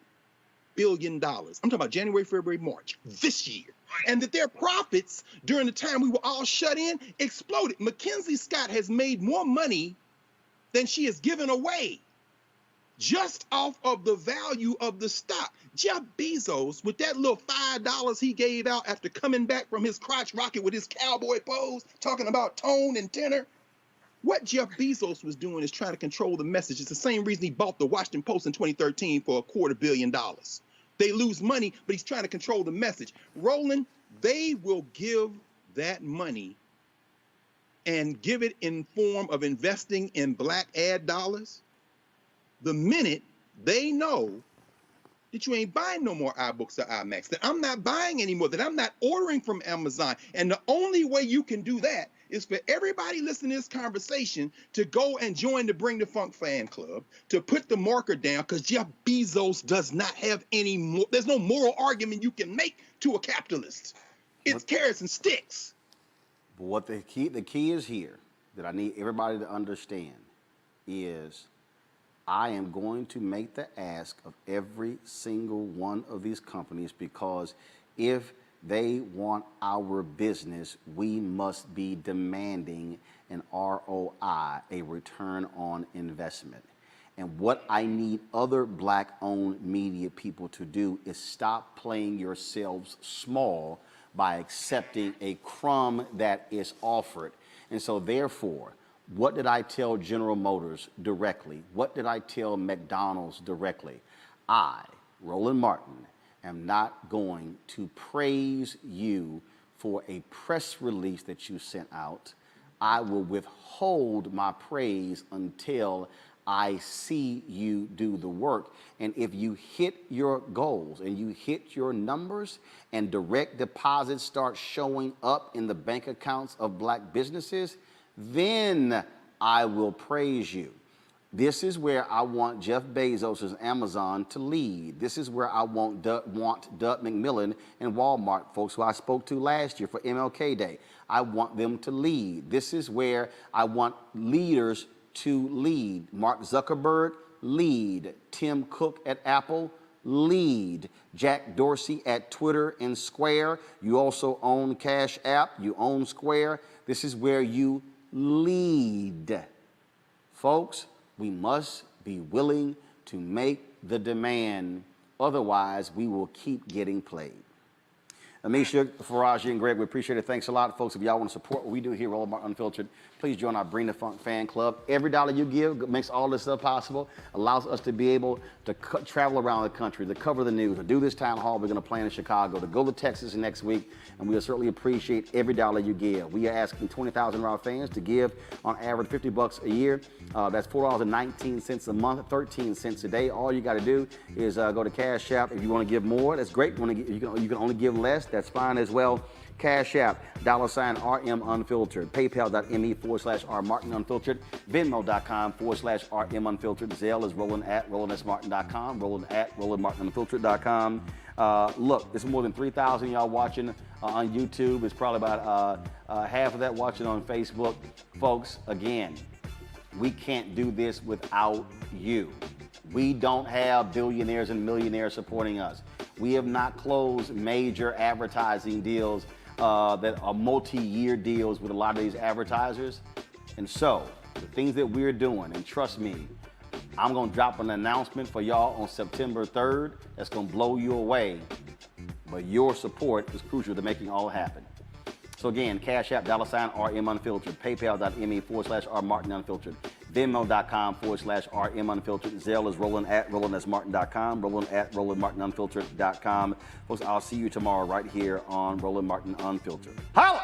billion. I'm talking about January, February, March this year. And that their profits during the time we were all shut in exploded. Mackenzie Scott has made more money than she has given away just off of the value of the stock. Jeff Bezos, with that little $5 he gave out after coming back from his crotch rocket with his cowboy pose, talking about tone and tenor, what Jeff Bezos was doing is trying to control the message. It's the same reason he bought the Washington Post in 2013 for $250 million. They lose money, but he's trying to control the message. Roland, they will give that money and give it in form of investing in black ad dollars the minute they know that you ain't buying no more iBooks or iMacs, that I'm not buying anymore, that I'm not ordering from Amazon. And the only way you can do that is for everybody listening to this conversation to go and join the Bring the Funk fan club, to put the marker down, because Jeff Bezos does not have any more, there's no moral argument you can make to a capitalist. It's carrots and sticks. But what the key is here that I need everybody to understand is I am going to make the ask of every single one of these companies, because if they want our business, we must be demanding an ROI, a return on investment. And what I need other black-owned media people to do is stop playing yourselves small by accepting a crumb that is offered. And so therefore, what did I tell General Motors directly? What did I tell McDonald's directly? I, Roland Martin, am not going to praise you for a press release that you sent out. I will withhold my praise until I see you do the work. And if you hit your goals and you hit your numbers and direct deposits start showing up in the bank accounts of black businesses, then I will praise you. This is where I want Jeff Bezos' Amazon to lead. This is where I want Doug McMillon and Walmart, folks who I spoke to last year for MLK Day. I want them to lead. This is where I want leaders to lead. Mark Zuckerberg, lead. Tim Cook at Apple, lead. Jack Dorsey at Twitter and Square. You also own Cash App. You own Square. This is where you lead. Folks, we must be willing to make the demand. Otherwise, we will keep getting played. Amisha, Faraji, and Greg, we appreciate it. Thanks a lot, folks. If y'all want to support what we do here, Roland Martin Unfiltered, please join our Bring the Funk fan club. Every dollar you give makes all this stuff possible, allows us to be able to travel around the country, to cover the news, to do this town hall we're going to plan in Chicago, to go to Texas next week, and we will certainly appreciate every dollar you give. We are asking 20,000 of our fans to give on average $50 a year. That's $4.19 a month, 13 cents a day. All you got to do is go to Cash App. If you want to give more, that's great. You can only give less. That's fine as well. Cash App, $RM Unfiltered, PayPal.me/R Martin Unfiltered, Venmo.com/RM Unfiltered, Zelle is Roland@RolandSMartin.com, Roland@RolandMartinUnfiltered.com. Look, there's more than 3,000 y'all watching on YouTube. It's probably about half of that watching on Facebook. Folks, again, we can't do this without you. We don't have billionaires and millionaires supporting us. We have not closed major advertising deals that are multi-year deals with a lot of these advertisers. And so, the things that we're doing, and trust me, I'm going to drop an announcement for y'all on September 3rd that's going to blow you away. But your support is crucial to making all happen. So again, Cash App, $RM Unfiltered, PayPal.me/R Martin Unfiltered, Venmo.com/RM Unfiltered, Zelle is Roland@RolandSMartin.com, Roland@RolandMartinUnfiltered.com. Folks, I'll see you tomorrow right here on Roland Martin Unfiltered. Holla!